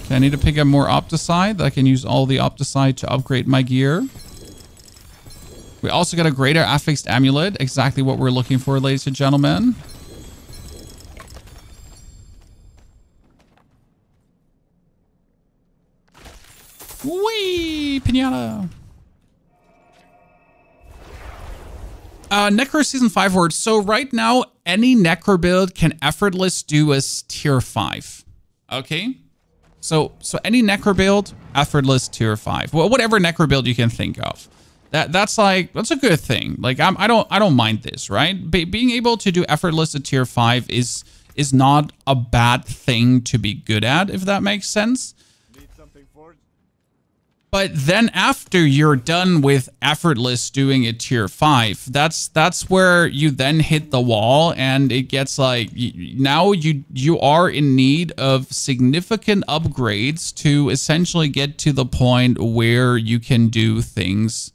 Okay, I need to pick up more Opticide. I can use all the Opticide to upgrade my gear. We also got a greater affixed amulet. Exactly what we're looking for, ladies and gentlemen. Whee! Pinata! Necro Season 5 Horde. So right now, any Necro build can effortless do a tier 5. Okay? So any Necro build, effortless tier 5. Well, whatever Necro build you can think of. That's a good thing. Like I don't mind this, right? Being able to do effortless at tier 5 is not a bad thing to be good at, if that makes sense. Need something forged? But then after you're done with effortless doing a tier 5, that's where you then hit the wall and it gets like now you are in need of significant upgrades to essentially get to the point where you can do things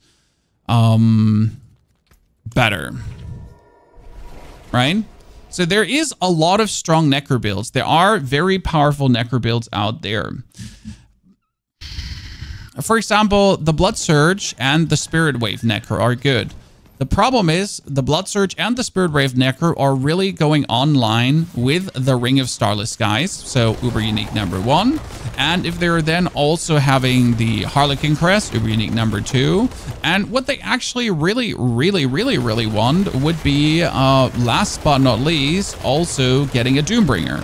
better, right? So there is a lot of strong Necro builds. There are very powerful Necro builds out there. For example, the Blood Surge and the Spirit Wave Necro are good. The problem is the Blood Surge and the Spirit Wave Necro are really going online with the Ring of Starless Skies, so uber unique number 1. And if they're then also having the Harlequin Crest, uber unique number 2. And what they actually really want would be, last but not least, also getting a Doombringer.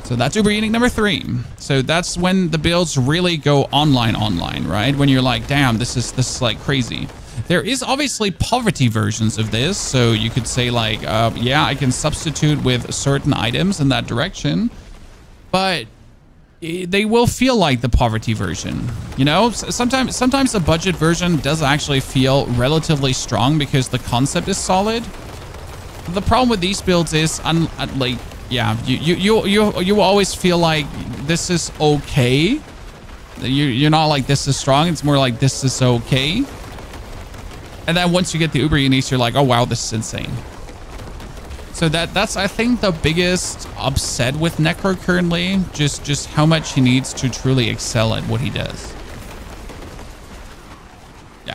So that's uber unique number 3. So that's when the builds really go online, right? When you're like, damn, this is like crazy. There is obviously poverty versions of this. So you could say like, yeah, I can substitute with certain items in that direction, but they will feel like the poverty version. You know, sometimes a budget version does actually feel relatively strong because the concept is solid. The problem with these builds is, like, yeah, you always feel like this is okay. You're not like this is strong. It's more like this is okay. And then once you get the uber uniques, you're like, oh wow, this is insane. So that's I think the biggest upset with Necro currently, just how much he needs to truly excel at what he does. Yeah.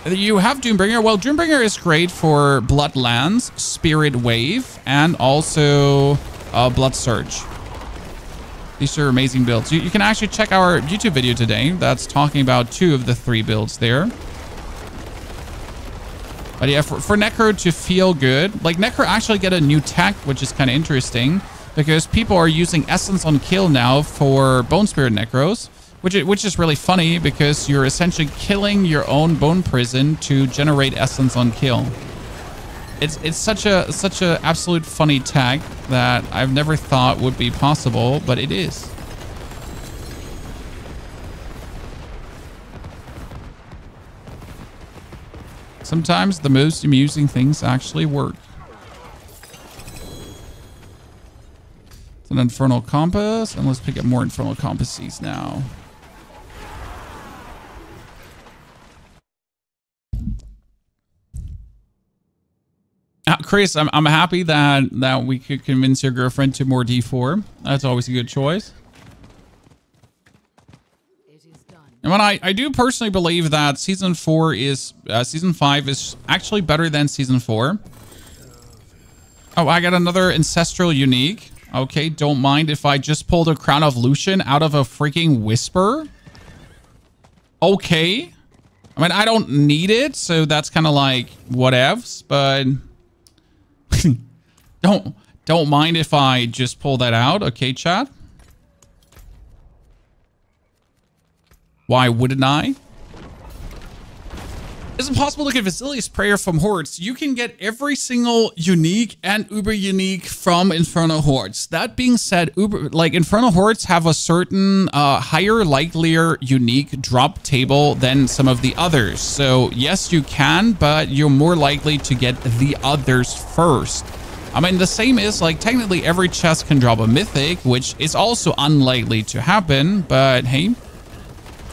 You have Doombringer. Well, Doombringer is great for Bloodlands, Spirit Wave, and also Blood Surge. These are amazing builds. You can actually check our YouTube video today that's talking about 2 of the 3 builds there. But yeah, for Necro to feel good, like Necro actually get a new tech, which is kind of interesting because people are using Essence on Kill now for Bone Spirit Necros, which is really funny because you're essentially killing your own Bone Prison to generate Essence on Kill. It's such a absolute funny tag that I've never thought would be possible, but it is. Sometimes the most amusing things actually work. It's an Infernal Compass, and let's pick up more Infernal Compasses now. Chris, I'm happy that we could convince your girlfriend to more D4. That's always a good choice. And when I do personally believe that season 5 is actually better than season 4. Oh, I got another Ancestral Unique. Okay, don't mind if I just pulled a Crown of Lucian out of a freaking Whisper. Okay. I mean, I don't need it, so that's kind of like whatevs, but don't mind if I just pull that out. Okay, chat. Why wouldn't I? Is it possible to get Vasilius Prayer from Hordes? You can get every single unique and uber unique from Infernal Hordes. That being said, Infernal Hordes have a certain higher, likelier unique drop table than some of the others. So yes, you can, but you're more likely to get the others first. I mean, the same is like technically every chest can drop a mythic, which is also unlikely to happen, but hey,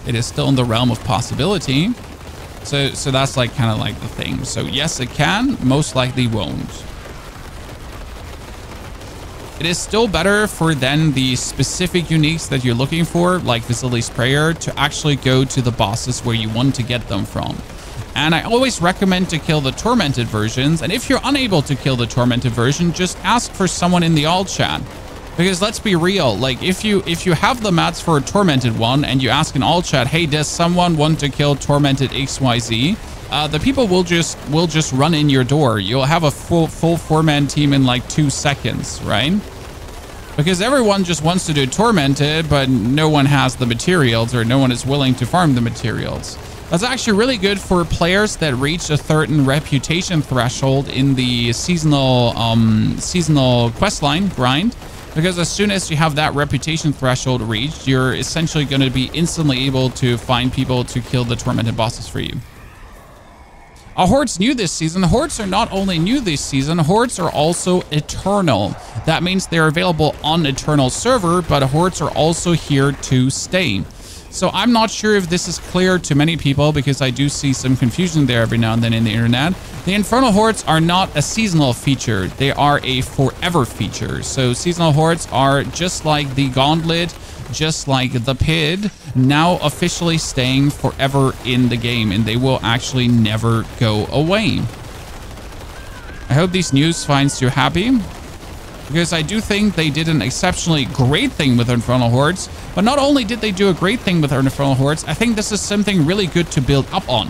it is still in the realm of possibility. So that's like kind of like the thing. So yes, it can, most likely won't. It is still better for then the specific uniques that you're looking for, like Vasili's Prayer, to actually go to the bosses where you want to get them from. And I always recommend to kill the Tormented versions. And if you're unable to kill the Tormented version, just ask for someone in the all chat. Because let's be real, like if you have the mats for a Tormented one and you ask in all chat, hey, does someone want to kill Tormented XYZ? The people will just run in your door. You'll have a full 4-man team in like 2 seconds, right? Because everyone just wants to do Tormented, but no one has the materials or no one is willing to farm the materials. That's actually really good for players that reach a certain reputation threshold in the seasonal questline grind. Because as soon as you have that reputation threshold reached, you're essentially going to be instantly able to find people to kill the Tormented bosses for you. Hordes new this season. Hordes are not only new this season, Hordes are also eternal. That means they're available on Eternal server, but Hordes are also here to stay. So I'm not sure if this is clear to many people because I do see some confusion there every now and then in the internet. The Infernal Hordes are not a seasonal feature. They are a forever feature. So seasonal Hordes are just like the Gauntlet, just like the Pid, now officially staying forever in the game, and they will actually never go away. I hope these news finds you happy, because I do think they did an exceptionally great thing with Infernal Hordes. But not only did they do a great thing with Infernal Hordes, I think this is something really good to build up on.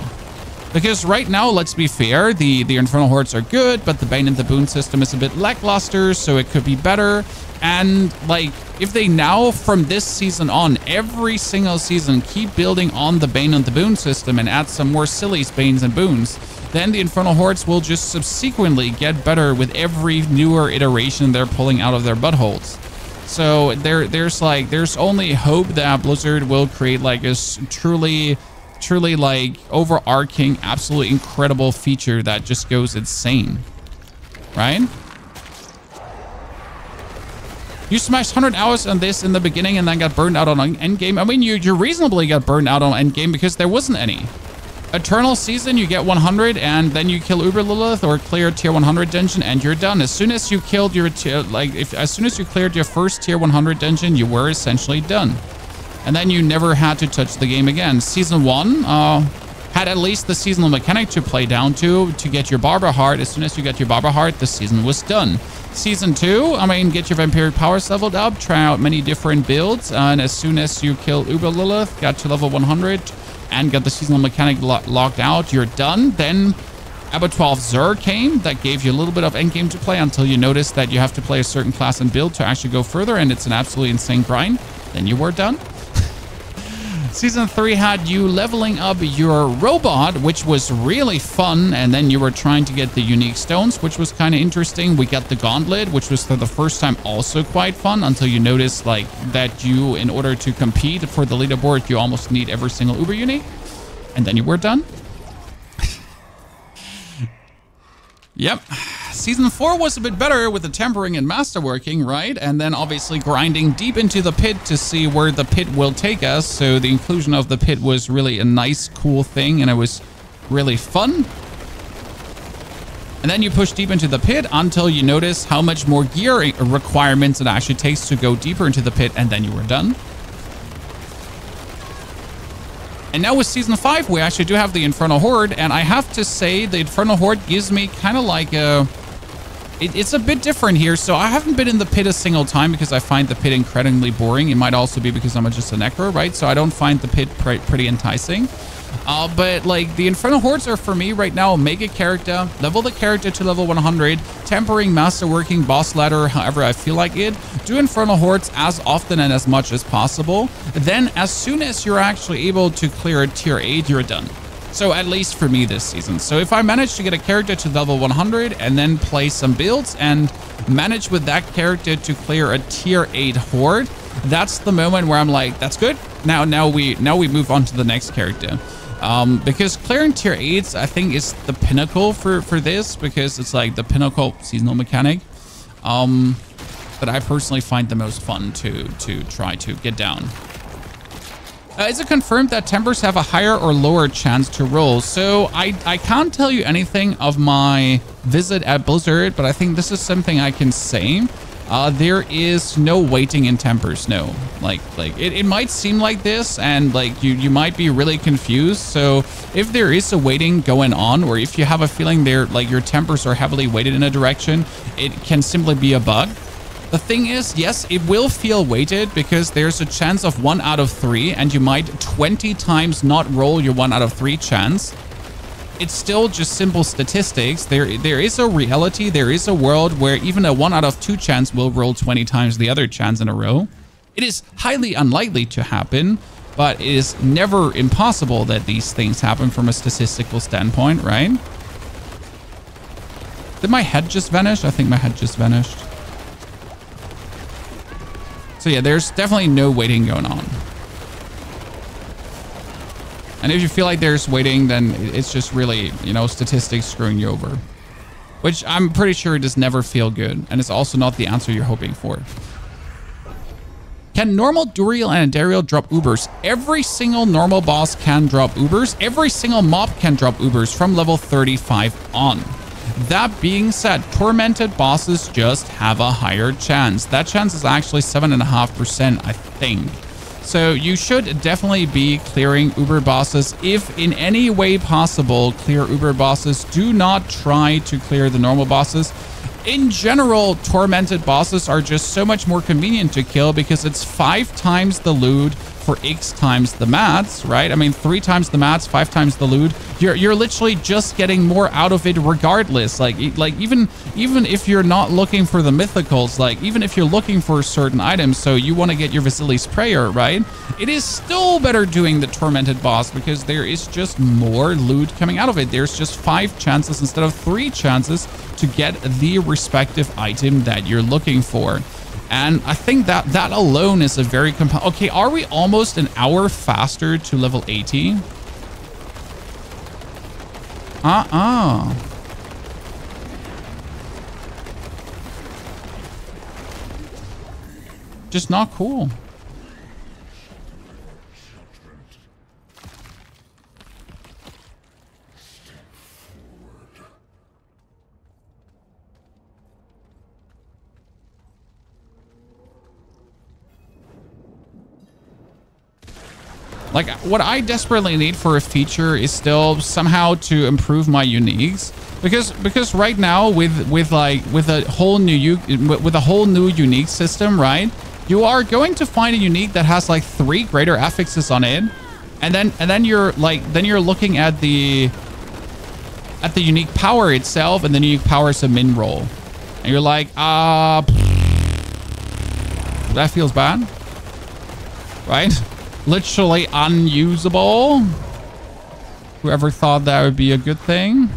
Because right now, let's be fair, the Infernal Hordes are good, but the Bane and the Boon system is a bit lackluster, so it could be better. And like, if they now, from this season on, every single season, keep building on the Bane and the Boon system and add some more silly Banes and Boons, then the Infernal Hordes will just subsequently get better with every newer iteration they're pulling out of their buttholes. So there's only hope that Blizzard will create like a truly like overarching, absolutely incredible feature that just goes insane, right? You smashed 100 hours on this in the beginning and then got burned out on Endgame. I mean, you reasonably got burned out on Endgame because there wasn't any. Eternal season, you get 100 and then you kill Uber Lilith or clear tier 100 dungeon and you're done. As soon as you killed your as soon as you cleared your first tier 100 dungeon, you were essentially done. And then you never had to touch the game again. Season 1 had at least the seasonal mechanic to play down to get your Barber Heart. As soon as you get your Barber Heart, the season was done. Season 2, I mean, get your Vampiric powers leveled up, try out many different builds, and as soon as you kill Uber Lilith, got to level 100, and got the seasonal mechanic locked out, you're done. Then Abba 12 Zur came, that gave you a little bit of endgame to play until you notice that you have to play a certain class and build to actually go further, and it's an absolutely insane grind. Then you were done. Season 3 had you leveling up your robot, which was really fun, and then you were trying to get the unique stones, which was kind of interesting. We got the Gauntlet, which was for the first time also quite fun, until you notice like that you, in order to compete for the leaderboard, you almost need every single Uber unique, and then you were done. Yep. Season 4 was a bit better with the tempering and masterworking, right? And then obviously grinding deep into the pit to see where the pit will take us. So the inclusion of the pit was really a nice, cool thing, and it was really fun. And then you push deep into the pit until you notice how much more gear requirements it actually takes to go deeper into the pit, and then you were done. And now with Season 5, we actually do have the Infernal Horde, and I have to say the Infernal Horde gives me kind of like a... it's a bit different here. So I haven't been in the pit a single time because I find the pit incredibly boring. It might also be because I'm just a necro, right? So I don't find the pit pretty enticing. But like the Infernal Hordes are for me right now, make a character, level the character to level 100, tempering, masterworking, boss ladder, however I feel like it. Do Infernal Hordes as often and as much as possible. Then as soon as you're actually able to clear a tier 8, you're done. So at least for me this season. So if I manage to get a character to level 100 and then play some builds and manage with that character to clear a tier 8 horde, that's the moment where I'm like, that's good. Now we move on to the next character. Because clearing tier 8s, I think is the pinnacle for this, because it's like the pinnacle seasonal mechanic that I personally find the most fun to try to get down. Is it confirmed that Tempers have a higher or lower chance to roll? So I can't tell you anything of my visit at Blizzard, but I think this is something I can say. There is no waiting in Tempers, no. Like it might seem like this, and like you might be really confused. So if there is a waiting going on, or if you have a feeling there like your Tempers are heavily weighted in a direction, it can simply be a bug. The thing is, yes, it will feel weighted because there's a chance of 1 out of 3, and you might 20 times not roll your 1 out of 3 chance. It's still just simple statistics. There is a reality, there is a world where even a 1 out of 2 chance will roll 20 times the other chance in a row. It is highly unlikely to happen, but it is never impossible that these things happen from a statistical standpoint, right? Did my head just vanish? I think my head just vanished. So yeah, there's definitely no waiting going on. And if you feel like there's waiting, then it's just really, you know, statistics screwing you over. Which I'm pretty sure does never feel good. And it's also not the answer you're hoping for. Can normal Duriel and Dariel drop Ubers? Every single normal boss can drop Ubers. Every single mob can drop Ubers from level 35 on. That being said, tormented bosses just have a higher chance. That chance is actually 7.5%, I think. So you should definitely be clearing Uber bosses. If in any way possible, clear Uber bosses. Do not try to clear the normal bosses. In general, tormented bosses are just so much more convenient to kill because it's 5 times the loot for X times the mats, right? I mean, 3 times the mats, 5 times the loot. You're literally just getting more out of it regardless. Like even if you're not looking for the mythicals, like even if you're looking for certain items, so you want to get your Vasili's Prayer, right? It is still better doing the tormented boss because there is just more loot coming out of it. There's just 5 chances instead of 3 chances to get the respective item that you're looking for. And I think that alone is a very compelling... Okay, are we almost an hour faster to level 80? Just not cool. Like, what I desperately need for a feature is still somehow to improve my uniques, because right now with a whole new unique system, right? You are going to find a unique that has like 3 greater affixes on it, and then you're looking at the unique power itself, and the unique power is a min roll, and you're like, that feels bad, right? Literally unusable. Whoever thought that would be a good thing.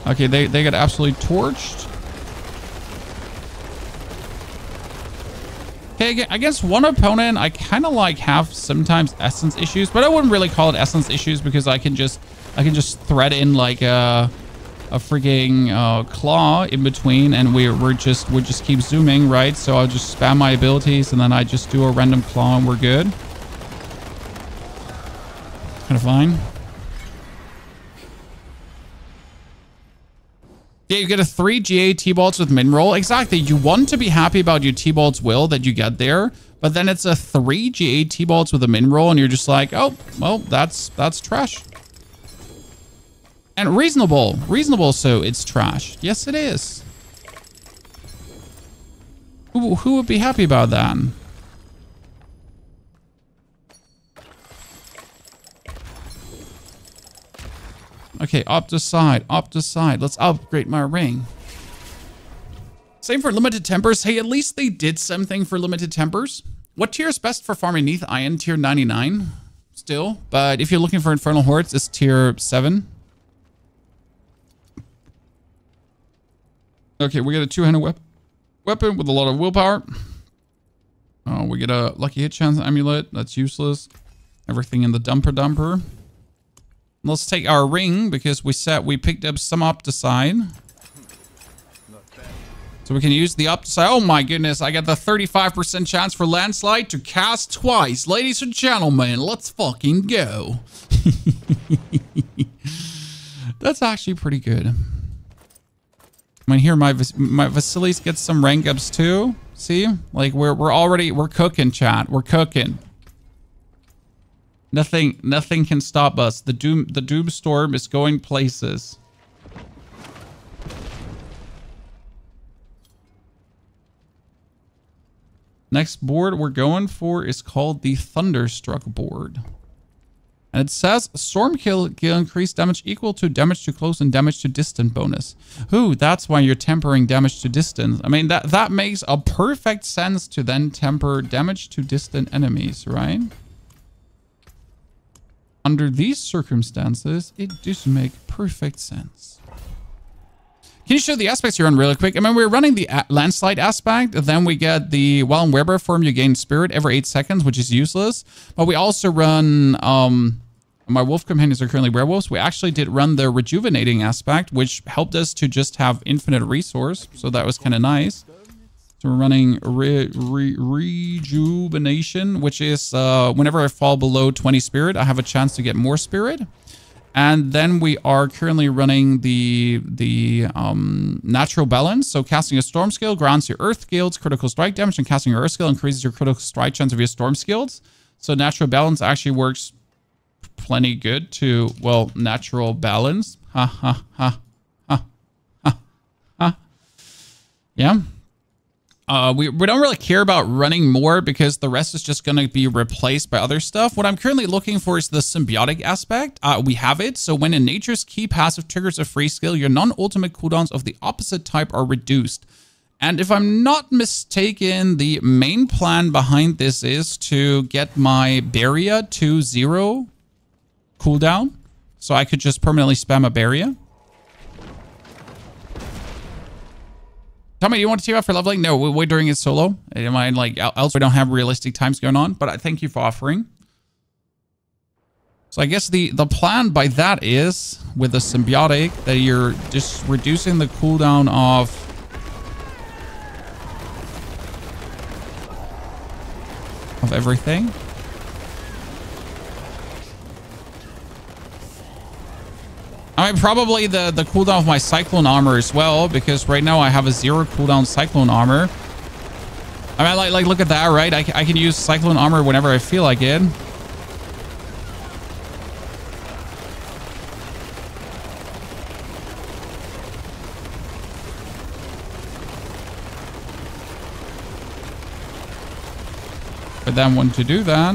Okay, they got absolutely torched. Okay, against one opponent, I kind of like have sometimes essence issues, but I wouldn't really call it essence issues because I can just thread in like a freaking claw in between, and we just keep zooming, right? So I'll just spam my abilities, and then I just do a random claw, and we're good. Kind of fine. Yeah, you get a 3 GA T-Bolts with min roll. Exactly. You want to be happy about your T-Bolts will that you get there, but then it's a 3 GA T-Bolts with a min roll, and you're just like, oh, well, that's trash. And reasonable. Reasonable, so it's trash. Yes, it is. Who would be happy about that? Okay, up to side, up to side. Let's upgrade my ring. Same for limited tempers. Hey, at least they did something for limited tempers. What tier is best for farming Neath Iron? Tier 99 still. But if you're looking for Infernal Hordes, it's tier 7. Okay, we get a two-handed weapon with a lot of willpower. Oh, we get a lucky hit chance amulet. That's useless. Everything in the dumper. Let's take our ring because we picked up some Opticide. So we can use the Opticide. Oh my goodness, I got the 35% chance for landslide to cast twice. Ladies and gentlemen, let's fucking go. That's actually pretty good. I mean, here my Vasilis gets some rank ups too. See, like we're cooking, chat. We're cooking. Nothing can stop us. The doom storm is going places. Next board we're going for is called the Thunderstruck board. And it says Storm Kill increase damage equal to damage to close and damage to distant bonus. Ooh, that's why you're tempering damage to distance. I mean, that makes a perfect sense to then temper damage to distant enemies, right? Under these circumstances, it does make perfect sense. Can you show the aspects you're on really quick? I mean, we're running the landslide aspect. Then we get the while in werebear form, you gain spirit every 8 seconds, which is useless. But we also run... my wolf companions are currently werewolves. We actually did run the rejuvenating aspect, which helped us to just have infinite resource. So that was kind of nice. So we're running rejuvenation, which is whenever I fall below 20 spirit, I have a chance to get more spirit. And then we are currently running the natural balance. So casting a storm skill grants your earth skills critical strike damage, and casting your earth skill increases your critical strike chance of your storm skills. So natural balance actually works plenty good to, well, natural balance. Ha ha ha ha ha ha. Yeah. We don't really care about running more because the rest is just going to be replaced by other stuff. What I'm currently looking for is the symbiotic aspect. We have it. So when a nature's key passive triggers a free skill, your non-ultimate cooldowns of the opposite type are reduced. And if I'm not mistaken, the main plan behind this is to get my Barrier to 0 cooldown. So I could just permanently spam a Barrier. Tell me, you want to team up for leveling? No, we're doing it solo. I mean, like, else we don't have realistic times going on. But I thank you for offering. So I guess the plan by that is, with the symbiotic, that you're just reducing the cooldown of everything. I mean, probably the cooldown of my Cyclone armor as well, because right now I have a 0 cooldown Cyclone armor. I mean, like look at that, right? I can use Cyclone armor whenever I feel like it. But then want to do that.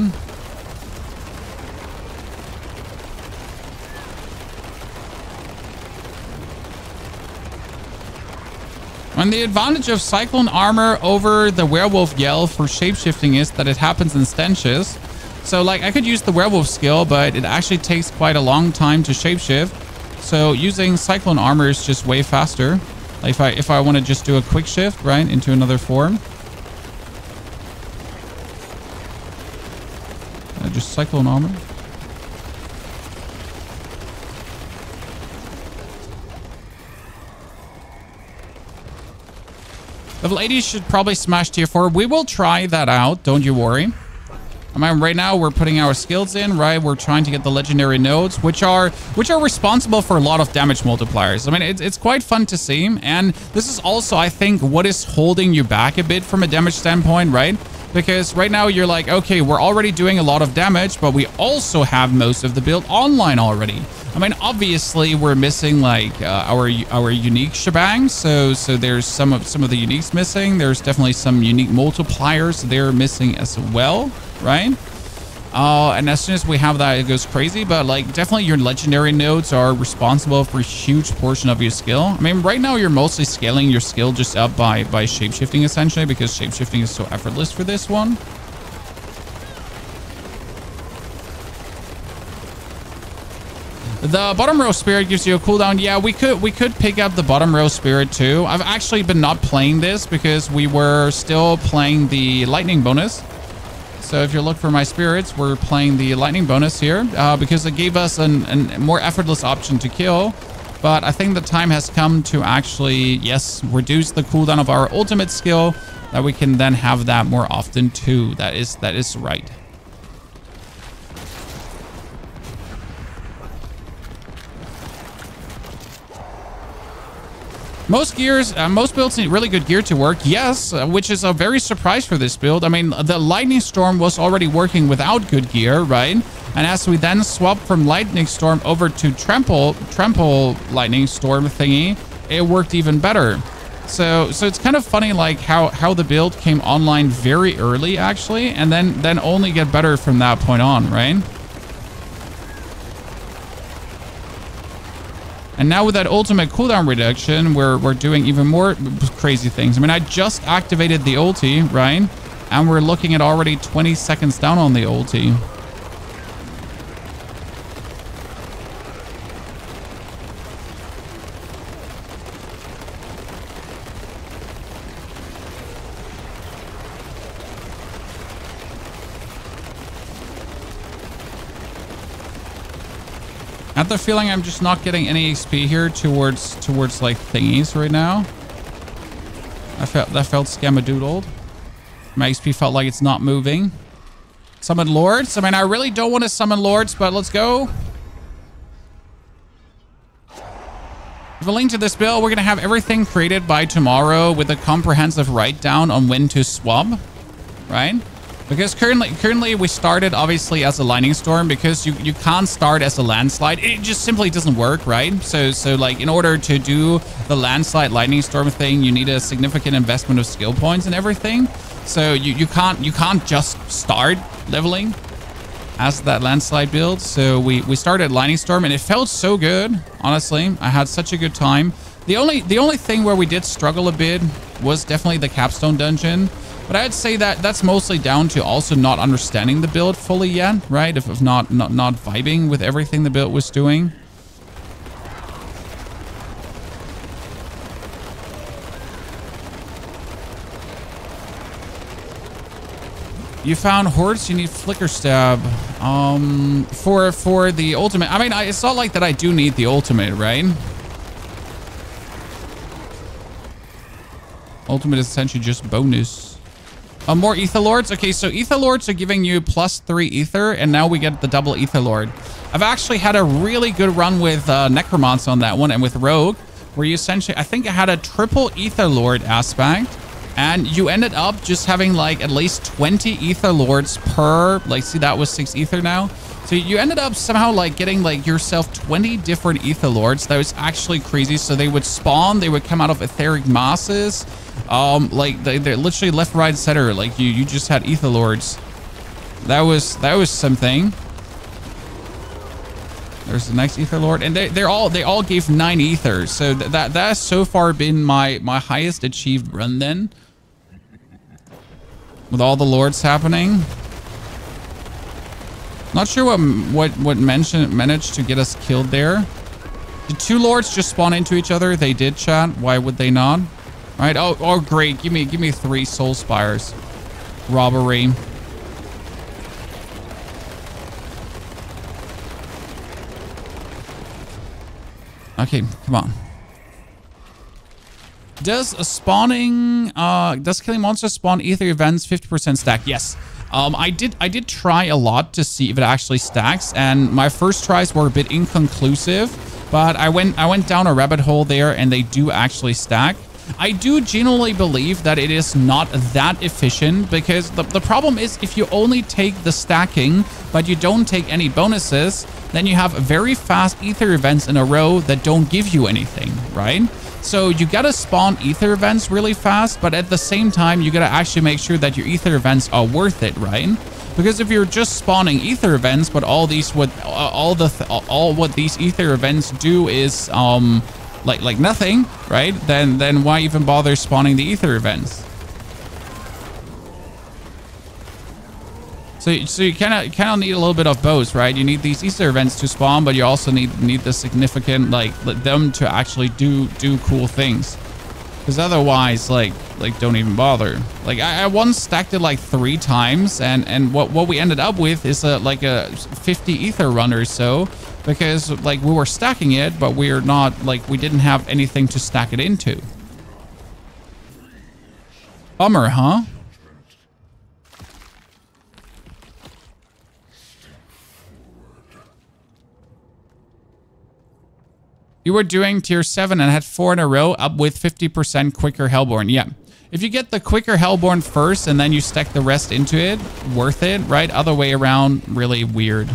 And the advantage of Cyclone Armor over the Werewolf Yell for shapeshifting is that it happens in stenches. So, like, I could use the Werewolf skill, but it actually takes quite a long time to shapeshift. So, using Cyclone Armor is just way faster. Like, if I want to just do a quick shift, right, into another form. Just Cyclone Armor. Level 80 should probably smash tier 4. We will try that out. Don't you worry. I mean, right now we're putting our skills in, right? We're trying to get the legendary nodes, which are responsible for a lot of damage multipliers. I mean, it's quite fun to see. And this is also, I think, what is holding you back a bit from a damage standpoint, right? Because right now you're like, okay, we're already doing a lot of damage, but we also have most of the build online already. I mean, obviously we're missing like our unique shebang. So there's some of the uniques missing. There's definitely some unique multipliers they're missing as well, right? And as soon as we have that, it goes crazy. But like, definitely your legendary nodes are responsible for a huge portion of your skill. I mean, right now you're mostly scaling your skill just up by shapeshifting, essentially, because shapeshifting is so effortless for this one. The bottom row spirit gives you a cooldown. Yeah, we could pick up the bottom row spirit too. I've actually been not playing this because we were still playing the lightning bonus. So if you look for my spirits, we're playing the lightning bonus here because it gave us a more effortless option to kill. But I think the time has come to actually, yes, reduce the cooldown of our ultimate skill, that we can then have that more often too. That is right. Most builds need really good gear to work. Yes, which is a very surprise for this build. I mean, the Lightning Storm was already working without good gear, right? And as we then swap from Lightning Storm over to Trample Lightning Storm thingy, it worked even better. So it's kind of funny, like how the build came online very early actually, and then only get better from that point on, right? And now with that ultimate cooldown reduction, we're doing even more crazy things. I mean, I just activated the ulti, right? And we're looking at already 20 seconds down on the ulti. I have the feeling I'm just not getting any XP here towards like thingies right now. That felt scamadoodled. My XP felt like it's not moving. Summon lords. I mean, I really don't want to summon lords, but let's go. With a link to this build, we're gonna have everything created by tomorrow with a comprehensive write down on when to swap, right? Because currently we started obviously as a Lightning Storm because you can't start as a landslide. It just simply doesn't work, right? So like in order to do the landslide Lightning Storm thing, you need a significant investment of skill points and everything. So you can't just start leveling as that landslide build. So we started Lightning Storm and it felt so good. Honestly, I had such a good time. The only thing where we did struggle a bit was definitely the capstone dungeon. But I'd say that that's mostly down to also not understanding the build fully yet, right? If not vibing with everything the build was doing. You found hordes, you need flicker stab. For the ultimate. I mean, it's not like that I do need the ultimate, right? Ultimate is essentially just bonus. More Ether Lords. Okay, so Ether Lords are giving you +3 Ether, and now we get the double Ether Lord. I've actually had a really good run with Necromancer on that one, and with Rogue, where you essentially, I think I had a triple Ether Lord aspect, and you ended up just having like at least 20 Ether Lords per, like, see, that was 6 Ether now. So you ended up somehow like getting like yourself 20 different Ether Lords. That was actually crazy. So they would spawn, they would come out of etheric masses. Like they're literally left, right, center. Like you just had Ether Lords. That was something. There's the next Ether Lord, and they all gave 9 Ethers. So that has so far been my highest achieved run then. With all the Lords happening. Not sure what managed to get us killed there. Did 2 Lords just spawn into each other? They did, chat. Why would they not? All right. Oh, great. Give me 3 Soul Spires. Robbery. Okay, come on. Does killing monsters spawn ether events 50% stack? Yes. I did try a lot to see if it actually stacks, and my first tries were a bit inconclusive, but I went down a rabbit hole there, and they do actually stack. I do genuinely believe that it is not that efficient, because the problem is if you only take the stacking, but you don't take any bonuses, then you have very fast ether events in a row that don't give you anything, right? So you gotta spawn ether events really fast, but at the same time, you gotta actually make sure that your ether events are worth it, right? Because if you're just spawning ether events, but all what these ether events do is like nothing, right? Then why even bother spawning the ether events? So you kind of need a little bit of both, right? You need these ether events to spawn, but you also need the significant like them to actually do cool things. Because otherwise, like don't even bother. Like I once stacked it like 3 times, and what we ended up with is like a 50 ether run or so, because like we were stacking it, but we're not like we didn't have anything to stack it into. Bummer, huh? You were doing tier 7 and had 4 in a row, up with 50% quicker Hellborn. Yeah. If you get the quicker Hellborn first and then you stack the rest into it, worth it, right? Other way around, really weird.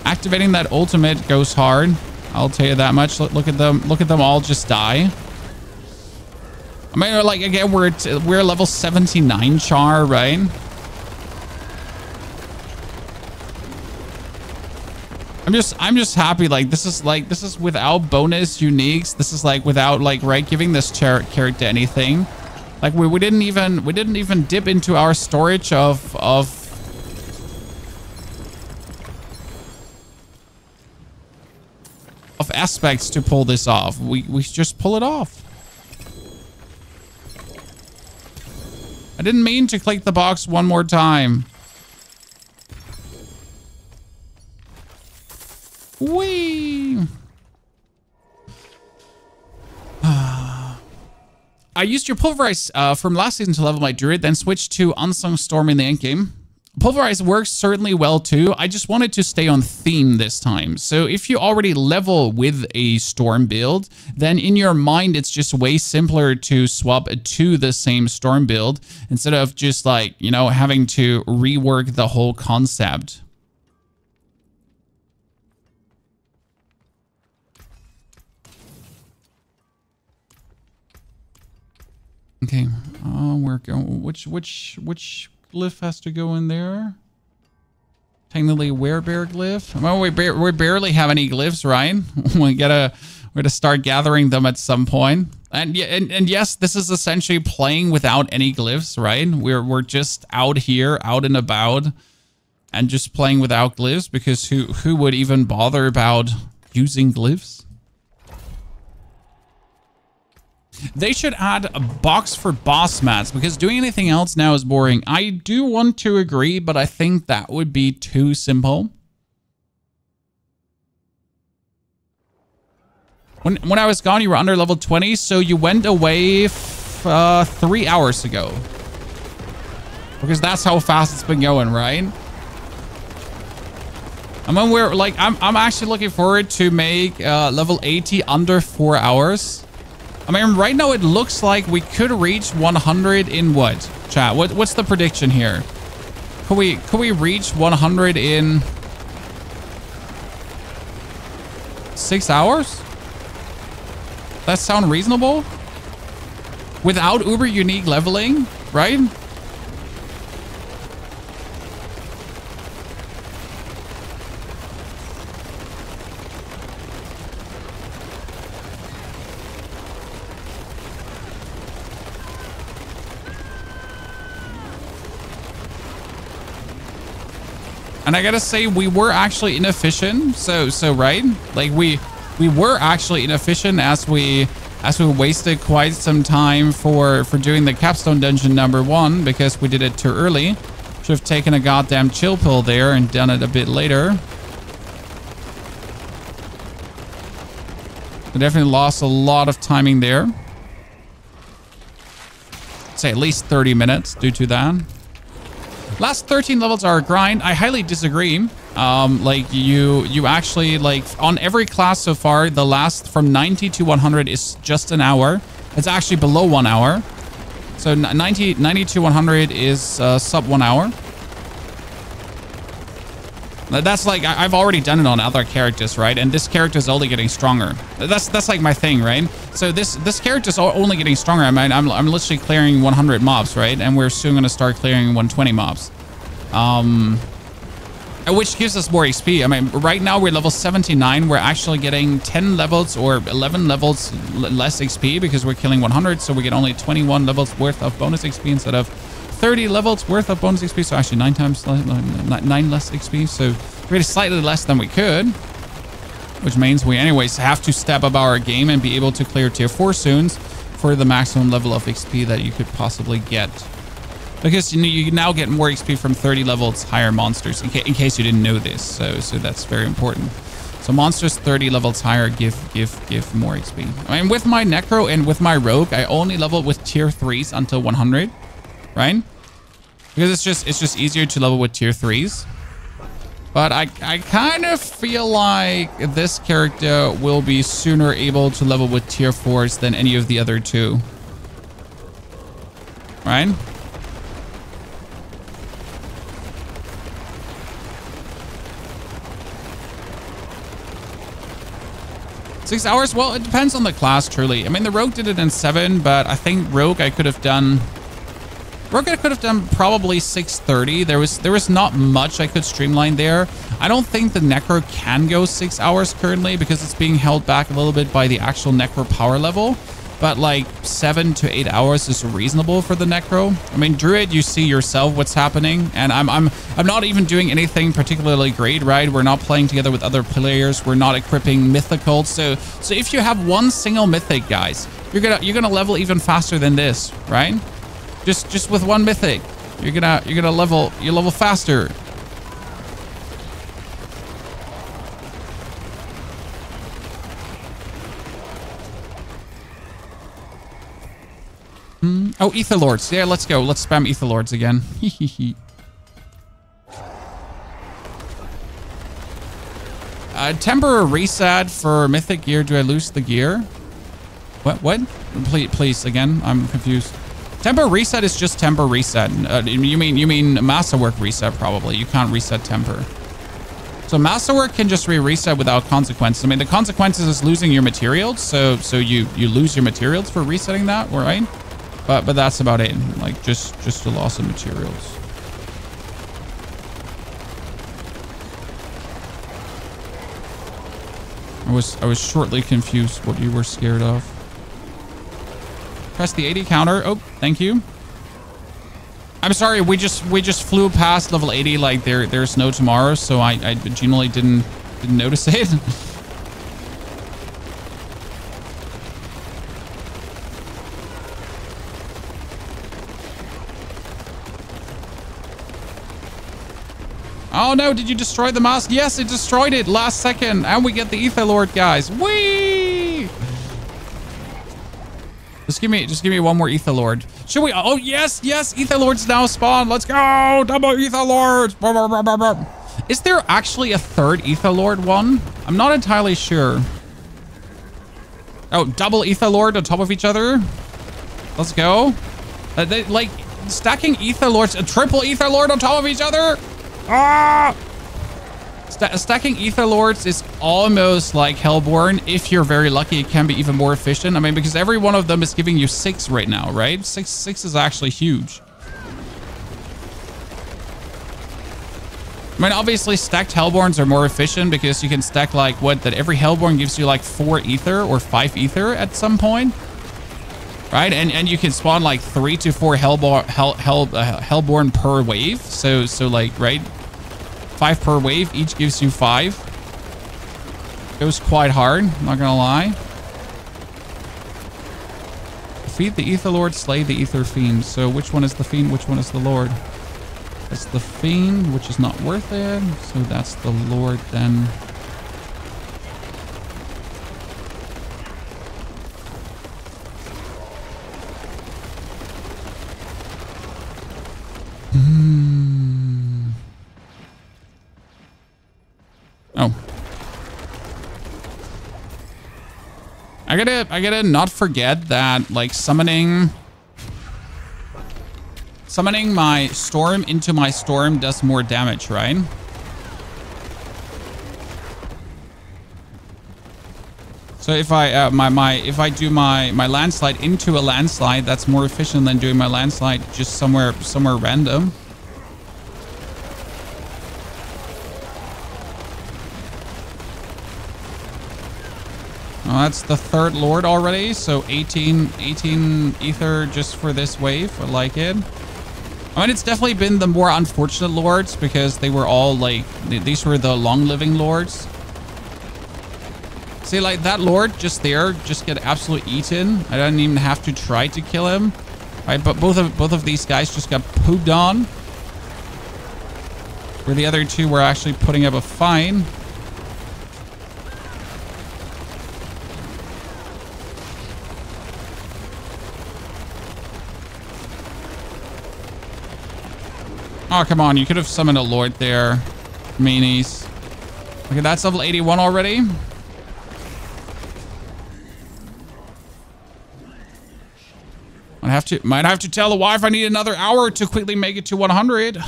Activating that ultimate goes hard. I'll tell you that much. Look at them all just die. I mean, like, again, we're level 79 char, right? I'm just happy. Like, this is without bonus uniques. This is like without like, right, giving this character anything. Like we didn't even dip into our storage of aspects to pull this off. We just pull it off. I didn't mean to click the box one more time. Whee! I used your Pulverize from last season to level my Druid, then switched to Unsung Storm in the endgame. Pulverize works certainly well too. I just wanted to stay on theme this time. So if you already level with a Storm build, then in your mind, it's just way simpler to swap to the same Storm build instead of just like, you know, having to rework the whole concept. Okay, we're going. Which glyph has to go in there? Technically, werebear glyph. Well, we barely have any glyphs, right? we gotta start gathering them at some point. And yes, this is essentially playing without any glyphs, right? We're just out here, out and about, and just playing without glyphs, because who would even bother about using glyphs? They should add a box for boss mats, because doing anything else now is boring. I do want to agree, but I think that would be too simple. When I was gone, you were under level 20, so you went away 3 hours ago. Because that's how fast it's been going, right? I mean, I'm actually looking forward to make level 80 under 4 hours. I mean, right now it looks like we could reach 100 in what? Chat, what's the prediction here? Could we reach 100 in 6 hours? That sound reasonable? Without uber unique leveling, right? And I gotta say, we were actually inefficient. So right, like we were actually inefficient as we wasted quite some time for doing the capstone dungeon number 1, because we did it too early. Should have taken a goddamn chill pill there and done it a bit later. We definitely lost a lot of timing there. I'd say at least 30 minutes due to that. Last 13 levels are a grind. I highly disagree. Like you actually, like, on every class so far, the last from 90 to 100 is just an hour. It's actually below 1 hour. So 90 to 100 is sub 1 hour. That's like, I've already done it on other characters, right? And this character is only getting stronger. That's like my thing, right? So this character is only getting stronger. I mean, I'm literally clearing 100 mobs, right? And we're soon gonna start clearing 120 mobs. Which gives us more XP. I mean, right now we're level 79. We're actually getting 10 levels or 11 levels less XP because we're killing 100. So we get only 21 levels worth of bonus XP instead of 30 levels worth of bonus XP. So actually 9 less XP. So really slightly less than we could. Which means we anyways have to step up our game and be able to clear tier 4 soon for the maximum level of XP that you could possibly get. Because you now get more XP from 30 levels higher monsters, in case you didn't know this. So that's very important. So monsters 30 levels higher give more XP. I mean, with my Necro and with my Rogue, I only level with tier 3s until 100, right? Because it's just easier to level with tier 3s. But I kind of feel like this character will be sooner able to level with tier 4s than any of the other two. Right? Six hours? Well, it depends on the class, truly. I mean, the Rogue did it in 7, but I think Rogue I could have done probably 6:30. There was not much I could streamline there. I don't think the Necro can go 6 hours currently because it's being held back a little bit by the actual Necro power level. But like 7 to 8 hours is reasonable for the Necro. I mean, Druid, you see yourself what's happening, and I'm not even doing anything particularly great, right? We're not playing together with other players. We're not equipping mythicals. So if you have one single mythic, guys, you're gonna level even faster than this, right? Just with one mythic, you're gonna level faster. Oh, Ether Lords. Yeah, let's go. Let's spam Ether Lords again. Temporary reset for mythic gear. Do I lose the gear? What? Please, again. I'm confused. Temper reset is just temper reset. You mean masterwork reset, probably. You can't reset temper. So masterwork can just reset without consequences. I mean, the consequences is losing your materials. So you lose your materials for resetting that, right? But that's about it. Like just the loss of materials. I was shortly confused what you were scared of. Press the 80 counter. Oh, thank you. I'm sorry, we just flew past level 80 like there's no tomorrow, so I genuinely didn't notice it. Oh no, did you destroy the mask? Yes, it destroyed it last second. And we get the Ether Lord, guys. Whee! Just give me one more Ether Lord. Should we? Oh, yes, Ether Lords now spawn. Let's go. Double Ether Lords. Is there actually a third Ether Lord one? I'm not entirely sure. Oh, double Ether Lord on top of each other. Let's go. Like stacking Ether Lords, a triple Ether Lord on top of each other. Ah! Stacking Ether Lords is almost like Hellborn. If you're very lucky, it can be even more efficient. I mean, because every one of them is giving you 6 right now, right? 6 is actually huge. I mean, obviously, stacked Hellborns are more efficient because you can stack like that every Hellborn gives you like 4 Ether or 5 Ether at some point. Right? And you can spawn like 3 to 4 Hellborn per wave. So like, right? 5 per wave, each gives you 5. Goes quite hard, not gonna lie. Defeat the Ether Lord, slay the Ether Fiend. So which one is the Fiend, which one is the Lord? That's the Fiend, which is not worth it. So that's the Lord then. I gotta not forget that, like, summoning my storm into my storm does more damage, right? So if I if I do my landslide into a landslide, that's more efficient than doing my landslide just somewhere random. Oh, that's the third lord already, so 18 ether just for this wave. I like it. I mean, it's definitely been the more unfortunate lords because they were all like, these were the long-living lords. See, like that lord just there, just get absolutely eaten. I didn't even have to try to kill him. Right, but both of these guys just got pooped on. Where the other two were actually putting up a fight. Oh, come on. You could have summoned a lord there. Meanies. Okay, that's level 81 already. Might have to tell the wife I need another hour to quickly make it to 100.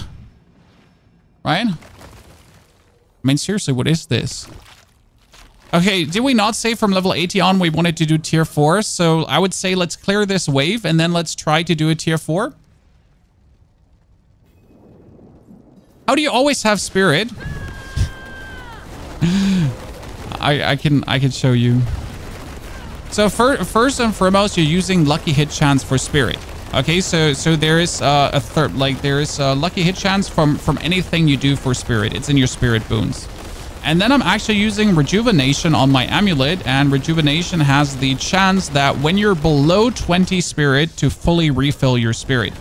Right? I mean, seriously, what is this? Okay, did we not say from level 80 on we wanted to do tier 4? So I would say let's clear this wave and then let's try to do a tier 4. How do you always have spirit? I can show you. So first and foremost, you're using lucky hit chance for spirit. Okay, so there is a third, like there is a lucky hit chance from anything you do for spirit. It's in your spirit boons. And then I'm actually using rejuvenation on my amulet, and rejuvenation has the chance that when you're below 20 spirit to fully refill your spirit.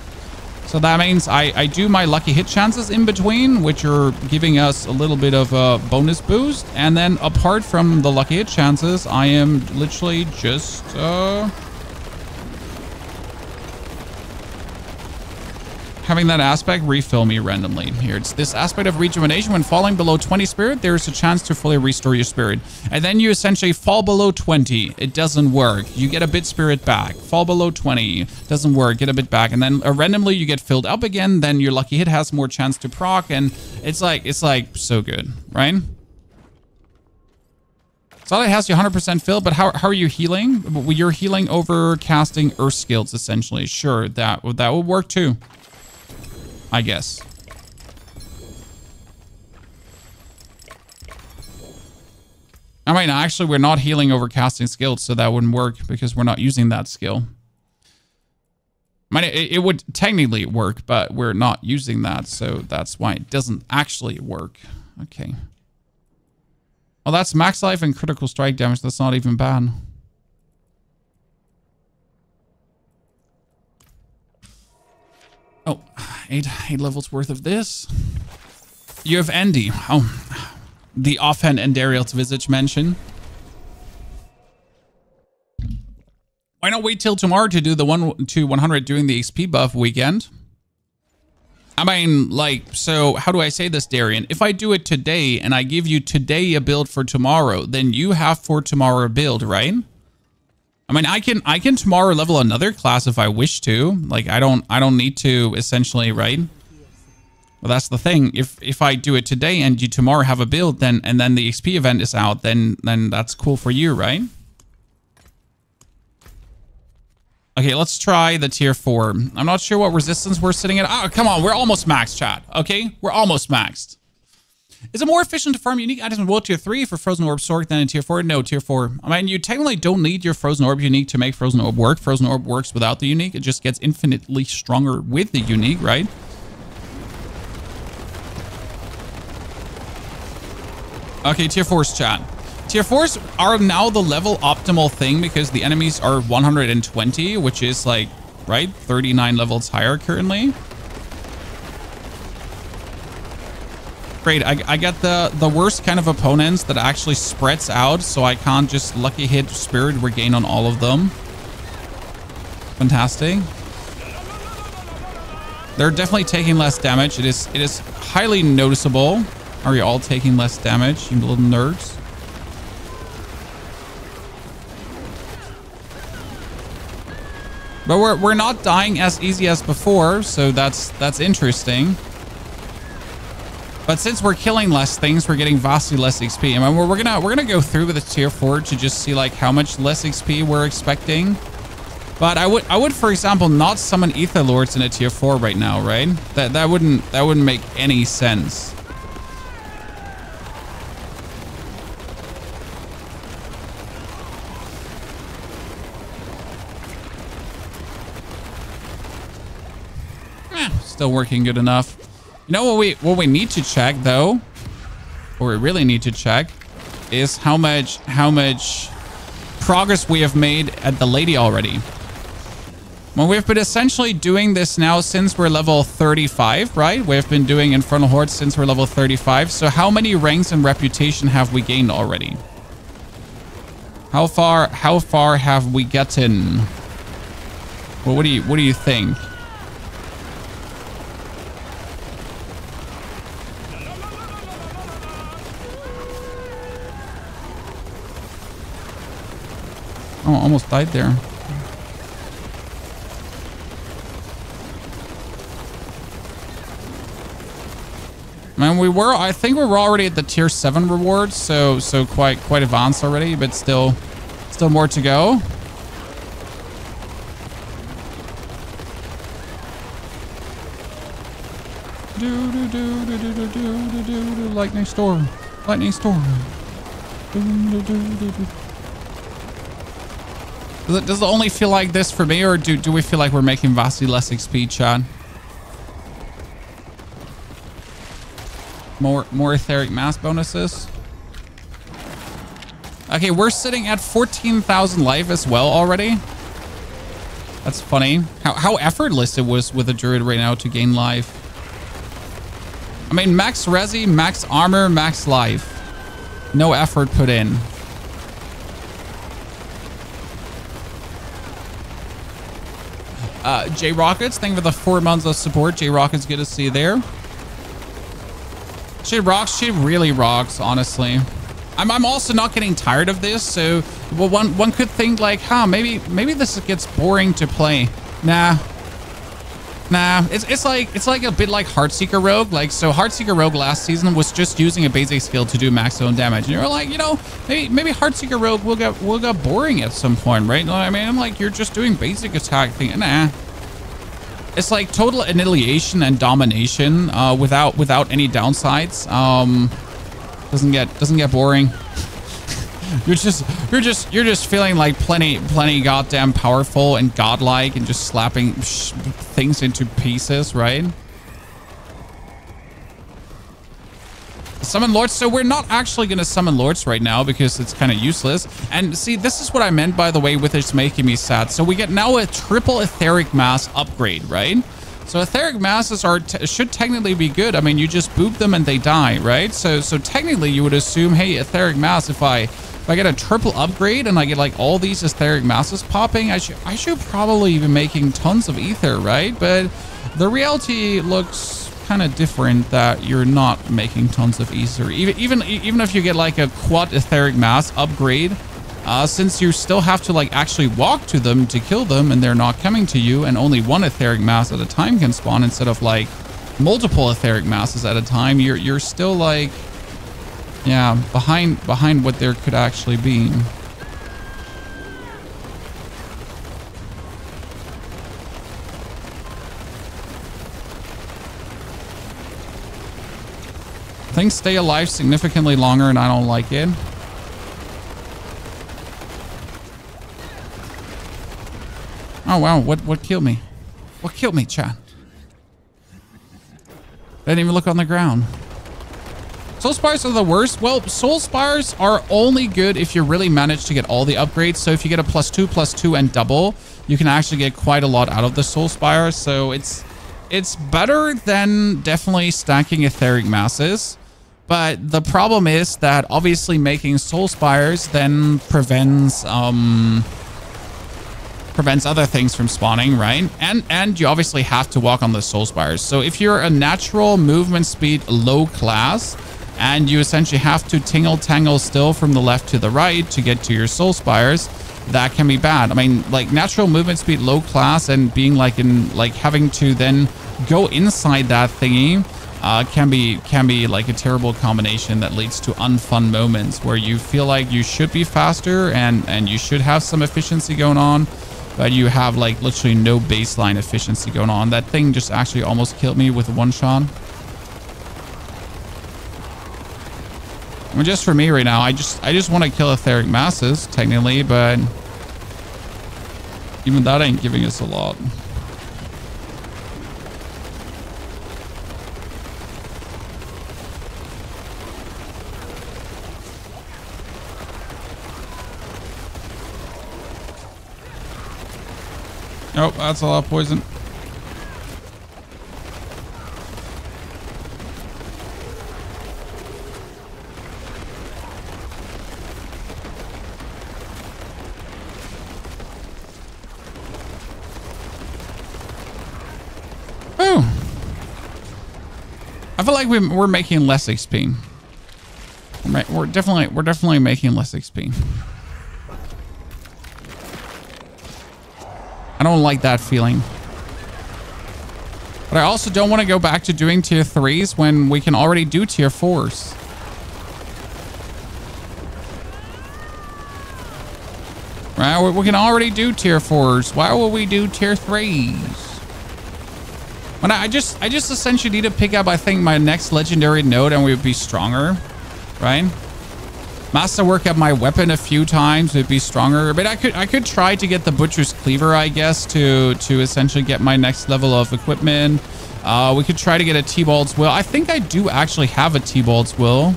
So that means I do my lucky hit chances in between, which are giving us a little bit of a bonus boost. And then apart from the lucky hit chances, I am literally just... having that aspect refill me randomly. Here, it's this aspect of rejuvenation. When falling below 20 spirit, there's a chance to fully restore your spirit. And then you essentially fall below 20. It doesn't work. You get a bit spirit back. Fall below 20. Doesn't work. Get a bit back. And then randomly you get filled up again. Then your lucky hit has more chance to proc. And it's like so good, right? So it has you 100% filled, but how are you healing? You're healing over casting earth skills, essentially. Sure, that would work too. I guess. I mean, actually, we're not healing over casting skills, so that wouldn't work because we're not using that skill. I mean, it would technically work, but we're not using that, so that's why it doesn't actually work. Okay. Well, that's max life and critical strike damage. That's not even bad. Oh, eight levels worth of this. You have Andy. Oh, the offhand Endariel's visage mention. Why not wait till tomorrow to do the 1 to 100 doing the XP buff weekend? I mean, like, so how do I say this, Darian? If I do it today and I give you today a build for tomorrow, then you have for tomorrow a build, right? I mean, I can tomorrow level another class if I wish to. Like, I don't need to essentially, right? Well, that's the thing. If I do it today and you tomorrow have a build, then the XP event is out, then that's cool for you, right? Okay, let's try the tier 4. I'm not sure what resistance we're sitting at. Oh, come on, we're almost maxed, chat. Okay, we're almost maxed. Is it more efficient to farm unique items in World Tier 3 for Frozen Orb Sork than in Tier 4? No, Tier 4. I mean, you technically don't need your Frozen Orb unique to make Frozen Orb work. Frozen Orb works without the unique. It just gets infinitely stronger with the unique, right? Okay, Tier 4's chat. Tier 4s are now the level optimal thing because the enemies are 120, which is like, right? 39 levels higher currently. Great, I get the worst kind of opponents that actually spreads out, so I can't just lucky hit spirit regain on all of them. Fantastic. They're definitely taking less damage. It is highly noticeable. Are you all taking less damage, you little nerds? But we're not dying as easy as before, so that's interesting. But since we're killing less things, we're getting vastly less XP. I mean, we're gonna go through with the tier 4 to just see like how much less XP we're expecting. But I would for example not summon Ether Lords in a tier 4 right now, right? That wouldn't make any sense. Still working good enough. You know what we need to check though, what we really need to check is how much progress we have made at the lady already. Well, we've been essentially doing this now since we're level 35, right? We've been doing Infernal Horde since we're level 35. So how many ranks and reputation have we gained already? How far have we gotten? Well, what do you think? Oh, almost died there. Man, I think we were already at the tier 7 rewards, so quite advanced already, but still more to go. Lightning Storm. Lightning Storm. Does it only feel like this for me, or do we feel like we're making vastly less XP, chat? More etheric mass bonuses. Okay, we're sitting at 14,000 life as well already. That's funny. How effortless it was with a druid right now to gain life. I mean, max resi, max armor, max life. No effort put in. J Rockets, thank you for the 4 months of support. J Rockets, good to see you there. She rocks. She really rocks, honestly. I'm also not getting tired of this, so well, one could think like, huh, maybe this gets boring to play. Nah. It's like a bit like Heartseeker Rogue. Like, so Heartseeker Rogue last season was just using a basic skill to do max zone damage, and you're like, you know, maybe Heartseeker Rogue will get boring at some point, right? You know what I mean? I'm like, you're just doing basic attack thing. Nah. It's like total annihilation and domination without any downsides. Doesn't get boring. you're just feeling like plenty goddamn powerful and godlike and just slapping things into pieces, right? Summon Lords. So we're not actually going to summon Lords right now because it's kind of useless. And see, this is what I meant, by the way, with it's making me sad. So we get now a triple Etheric Mass upgrade, right? So Etheric Masses should technically be good. I mean, you just boop them and they die, right? So technically you would assume, hey, Etheric Mass, if I get a triple upgrade and I get like all these Etheric Masses popping, I should probably be making tons of ether, right? But the reality looks kind of different, that you're not making tons of ether. Even if you get like a quad Etheric Mass upgrade, since you still have to like actually walk to them to kill them and they're not coming to you, and only one Etheric Mass at a time can spawn instead of like multiple Etheric Masses at a time, you're still like, yeah, behind what there could actually be. Things stay alive significantly longer and I don't like it. Oh wow, what killed me? What killed me, chat? I didn't even look on the ground. Soul Spires are the worst. Well, Soul Spires are only good if you really manage to get all the upgrades. So if you get a +2/+2 and double, you can actually get quite a lot out of the Soul Spire. So it's better than definitely stacking Etheric Masses. But the problem is that obviously making Soul Spires then prevents other things from spawning, right? And you obviously have to walk on the Soul Spires. So if you're a natural movement speed low class and you essentially have to tingle tangle still from the left to the right to get to your Soul Spires, that can be bad. I mean, like natural movement speed, low class, and being like having to then go inside that thingy can be like a terrible combination that leads to unfun moments where you feel like you should be faster and you should have some efficiency going on, but you have like literally no baseline efficiency going on. That thing just actually almost killed me with one shot. I mean, just for me right now, I just want to kill etheric masses technically, but even that ain't giving us a lot. Oh, that's a lot of poison. Oh, I feel like we're making less XP. We're definitely making less XP. I don't like that feeling. But I also don't want to go back to doing tier 3s when we can already do tier 4s. Right? We can already do tier 4s. Why will we do tier 3s? When I just essentially need to pick up, I think, my next legendary node and we would be stronger. Right? Masterwork up my weapon a few times, it'd be stronger. But I could try to get the Butcher's Cleaver, I guess, to essentially get my next level of equipment. We could try to get a T-Bald's Will. I think I do actually have a T-Bald's Will.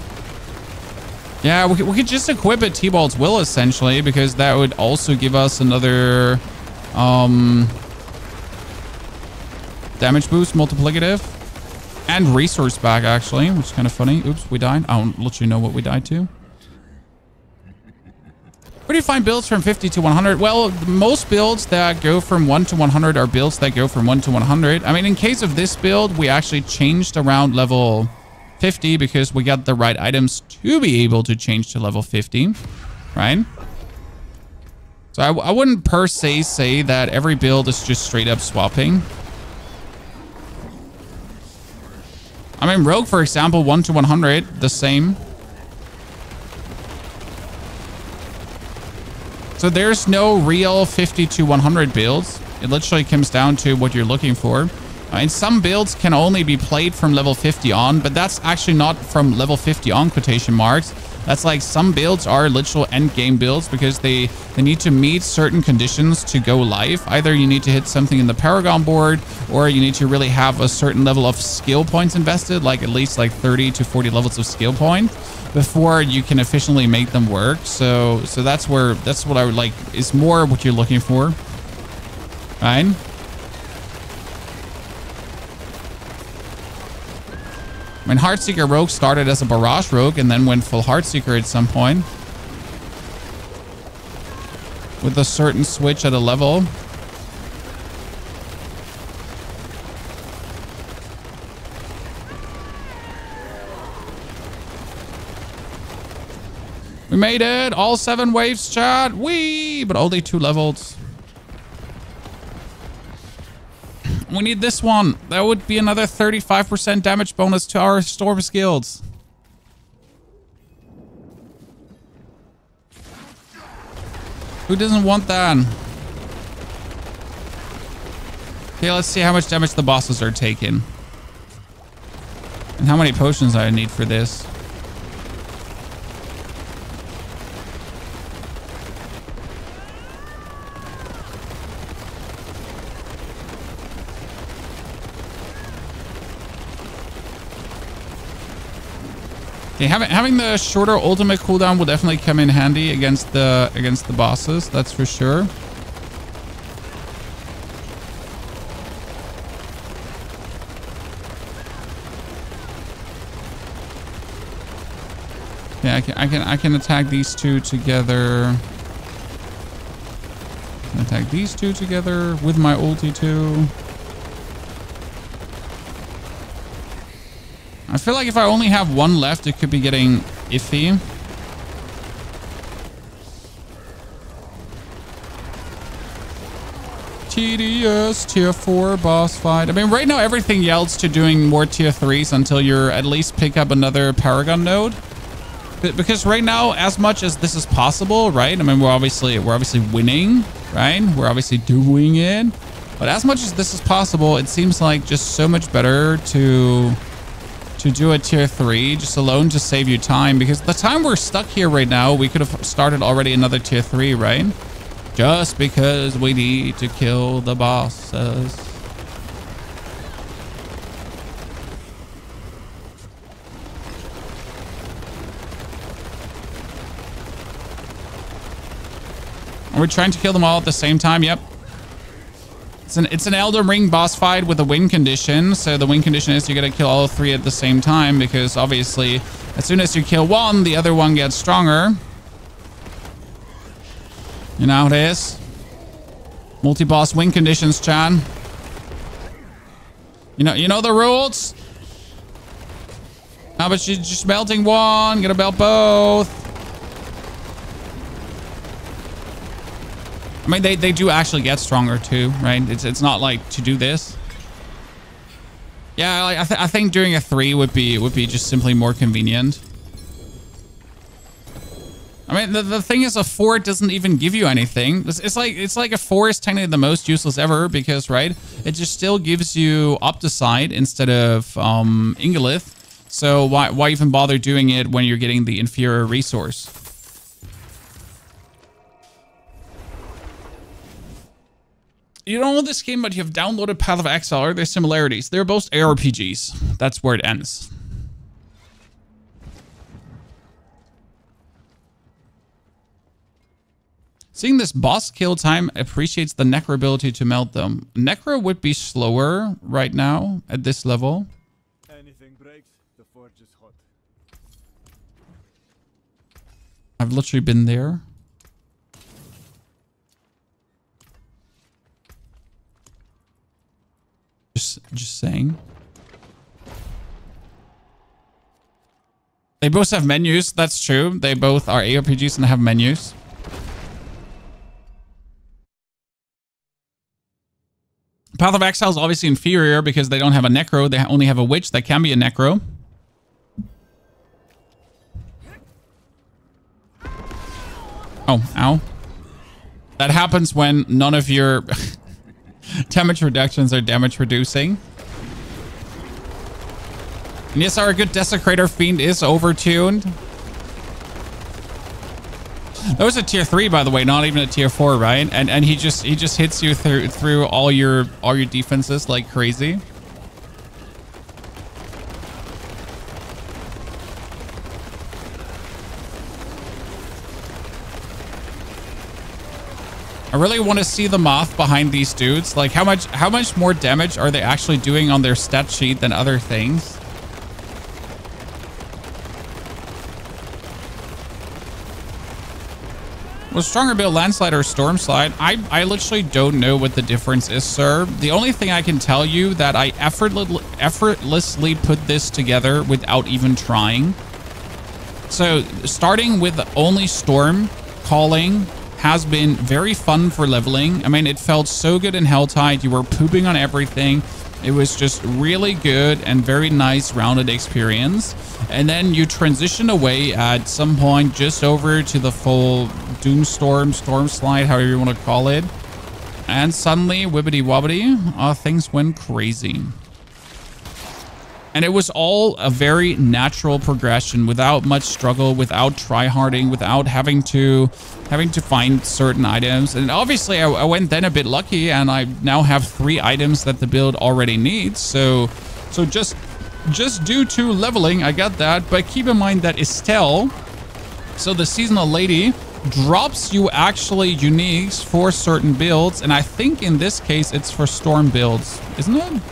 Yeah, we could just equip a T-Bald's Will, essentially, because that would also give us another damage boost, multiplicative, and resource back, actually, which is kind of funny. Oops, we died. I don't literally know what we died to. Where do you find builds from 50 to 100? Well, most builds that go from 1 to 100 are builds that go from 1 to 100. I mean, in case of this build, we actually changed around level 50 because we got the right items to be able to change to level 50, right? So I wouldn't per se say that every build is just straight up swapping. I mean, Rogue, for example, 1 to 100, the same. So there's no real 50 to 100 builds. It literally comes down to what you're looking for. And some builds can only be played from level 50 on, but that's actually not from level 50 on quotation marks. That's like some builds are literal end game builds because they need to meet certain conditions to go live. Either you need to hit something in the Paragon board, or you need to really have a certain level of skill points invested, like at least like 30 to 40 levels of skill point, before you can efficiently make them work. So that's what I would like is more what you're looking for, right? I mean, Heartseeker Rogue started as a Barrage Rogue and then went full Heartseeker at some point with a certain switch at a level. We made it! All 7 waves, chat! Whee! But only 2 levels. We need this one. That would be another 35% damage bonus to our storm skills. Who doesn't want that? Okay, let's see how much damage the bosses are taking. And how many potions I need for this. Okay, having the shorter ultimate cooldown will definitely come in handy against the bosses. That's for sure. Yeah, I can attack these two together. I can attack these two together with my ulti too. I feel like if I only have one left, it could be getting iffy. tedious tier 4 boss fight. I mean, right now everything yields to doing more tier 3s until you're at least pick up another Paragon node. Because right now, as much as this is possible, right? I mean, we're obviously winning, right? We're obviously doing it. But as much as this is possible, it seems like just so much better to do a tier 3 just alone to save you time. Because the time we're stuck here right now, we could have started already another tier 3, right? Just because we need to kill the bosses. Are we trying to kill them all at the same time? Yep. It's an Elden Ring boss fight with a win condition. So the win condition is you gotta kill all 3 at the same time, because obviously as soon as you kill one, the other one gets stronger. You know how it is. Multi-boss win conditions, Chan. You know the rules? How about you just melting one? Gonna melt both. I mean, they do actually get stronger too, right? It's not like to do this. Yeah, like, I think doing a 3 would be just simply more convenient. I mean, the thing is, a 4 doesn't even give you anything. It's like a 4 is technically the most useless ever because, right, it just still gives you Opticide instead of Ingolith. So why even bother doing it when you're getting the inferior resource? You don't know this game, but you have downloaded Path of Exile. Are there similarities? They're both ARPGs. That's where it ends. Seeing this boss kill time appreciates the Necro ability to melt them. Necro would be slower right now at this level. Anything breaks, the forge is hot. I've literally been there. Just saying. They both have menus. That's true. They both are ARPGs and have menus. Path of Exile is obviously inferior because they don't have a Necro. They only have a Witch that can be a Necro. Oh, ow. That happens when none of your damage reductions are damage reducing. And yes, our good Desecrator Fiend is overtuned. That was a tier 3, by the way, not even a tier 4, right? And he just hits you through all your defenses like crazy. I really want to see the math behind these dudes. Like how much more damage are they actually doing on their stat sheet than other things? Was Stronger build Landslide or Storm Slide? I literally don't know what the difference is, sir. The only thing I can tell you that I effortlessly put this together without even trying. So starting with only Storm calling has been very fun for leveling. I mean, it felt so good in Helltide. You were pooping on everything. It was just really good and very nice rounded experience. And then you transition away at some point just over to the full Doomstorm, Storm Slide, however you want to call it. And suddenly, wibbity wobbity, things went crazy. And it was all a very natural progression without much struggle, without tryharding, without having to find certain items. And obviously I went then a bit lucky and I now have 3 items that the build already needs. So just due to leveling, I got that. But keep in mind that Estelle, so the seasonal lady, drops you actually uniques for certain builds. And I think in this case, it's for storm builds, isn't it?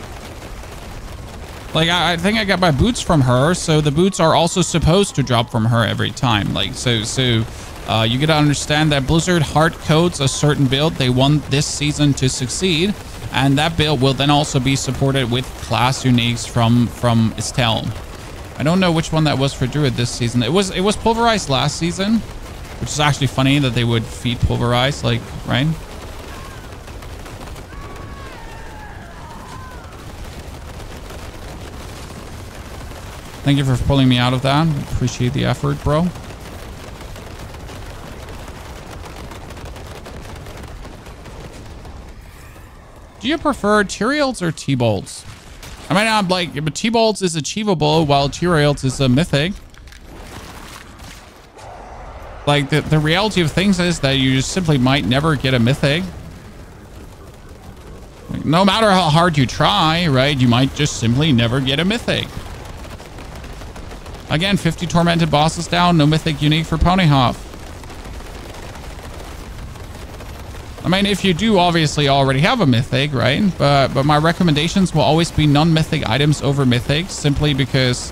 Like, I think I got my boots from her, so the boots are also supposed to drop from her every time. Like, so you gotta understand that Blizzard hard codes a certain build they want this season to succeed, and that build will then also be supported with class uniques from Estelle. I don't know which one that was for Druid this season. It was Pulverized last season, which is actually funny that they would feed Pulverized, like, right? Thank you for pulling me out of that. Appreciate the effort, bro. Do you prefer T-Rails or T-Bolts? I mean, I'm like, but T-Bolts is achievable while T-Rails is a mythic. Like, the reality of things is that you just simply might never get a mythic. Like, no matter how hard you try, right? You might just simply never get a mythic. Again, 50 tormented bosses down, no mythic unique for Ponyhoff. I mean, if you do obviously already have a mythic, right? But my recommendations will always be non-mythic items over mythics, simply because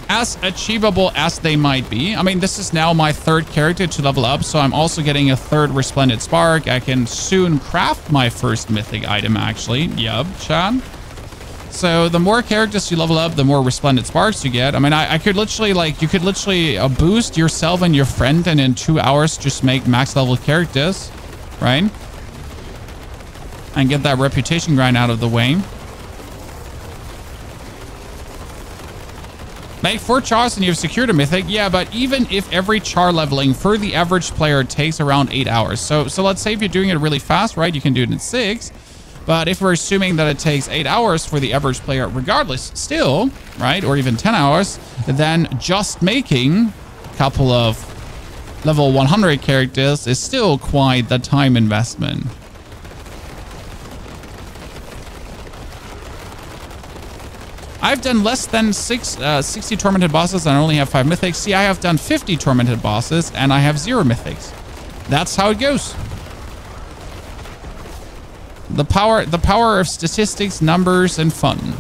as achievable as they might be. I mean, this is now my third character to level up, so I'm also getting a third Resplendent Spark. I can soon craft my first mythic item, actually. Yup, Chad. So the more characters you level up, the more Resplendent Sparks you get. I mean, I could literally, like, you could literally boost yourself and your friend and in 2 hours just make max level characters, right? And get that reputation grind out of the way. Make 4 chars and you've secured a mythic. Yeah, but even if every char leveling for the average player takes around 8 hours. So let's say if you're doing it really fast, right? You can do it in 6. But if we're assuming that it takes 8 hours for the average player regardless still, right? Or even 10 hours, then just making a couple of level 100 characters is still quite the time investment. I've done less than 60 tormented bosses and I only have 5 mythics. See, I have done 50 tormented bosses and I have 0 mythics. That's how it goes. The power of statistics, numbers, and fun.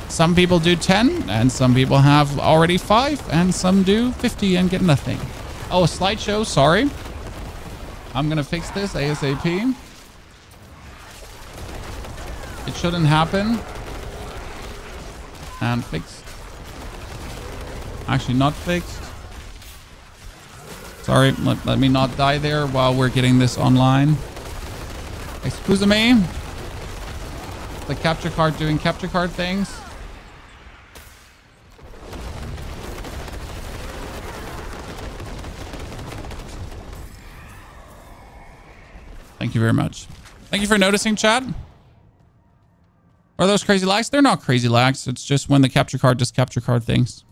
Some people do 10 and some people have already 5 and some do 50 and get nothing. Oh, a slideshow, sorry. I'm gonna fix this ASAP. It shouldn't happen. And fixed. Actually not fixed. Sorry, let me not die there while we're getting this online. Excuse me. The capture card doing capture card things. Thank you very much. Thank you for noticing, chat. Are those crazy lags? They're not crazy lags. It's just when the capture card does capture card things.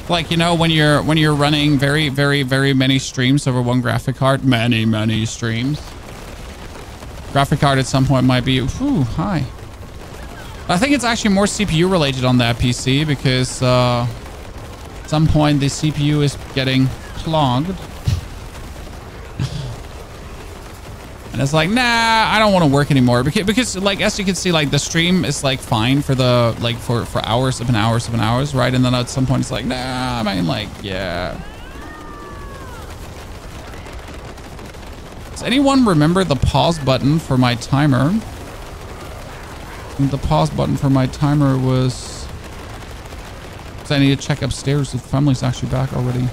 Like, you know, when you're running very many streams over one graphic card, many streams. Graphic card at some point might be, ooh, hi. I think it's actually more CPU related on that PC because at some point the CPU is getting clogged. And it's like, nah, I don't want to work anymore because like, as you can see, like the stream is like fine for the, like for hours upon hours upon hours, right? And then at some point it's like, nah, I mean, like, yeah. Does anyone remember the pause button for my timer? I think the pause button for my timer was, because I need to check upstairs if the family's actually back already.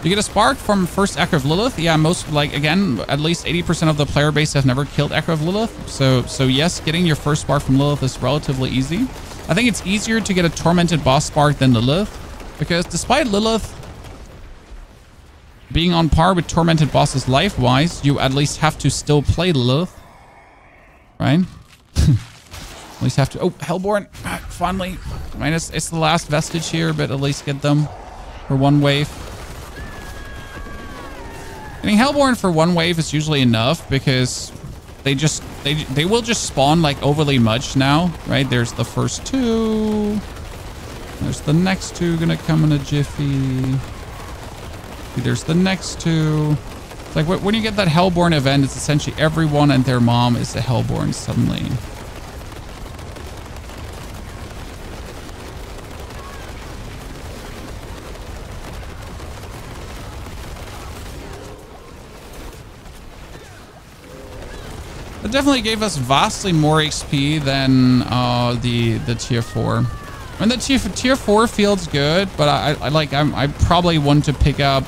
You get a spark from first Echo of Lilith. Yeah, most, like, again, at least 80% of the player base have never killed Echo of Lilith. So yes, getting your first spark from Lilith is relatively easy. I think it's easier to get a tormented boss spark than Lilith, because despite Lilith being on par with tormented bosses life-wise, you at least have to still play Lilith, right? At least have to. Oh, Hellborn, finally. I mean, it's the last vestige here, but at least get them for one wave. Getting Hellborn for one wave is usually enough because they will just spawn like overly much now, right? There's the first 2. There's the next 2 gonna come in a jiffy. There's the next 2. It's like when you get that Hellborn event, it's essentially everyone and their mom is a Hellborn suddenly. It definitely gave us vastly more XP than the tier 4. I mean, the tier 4 feels good, but I probably want to pick up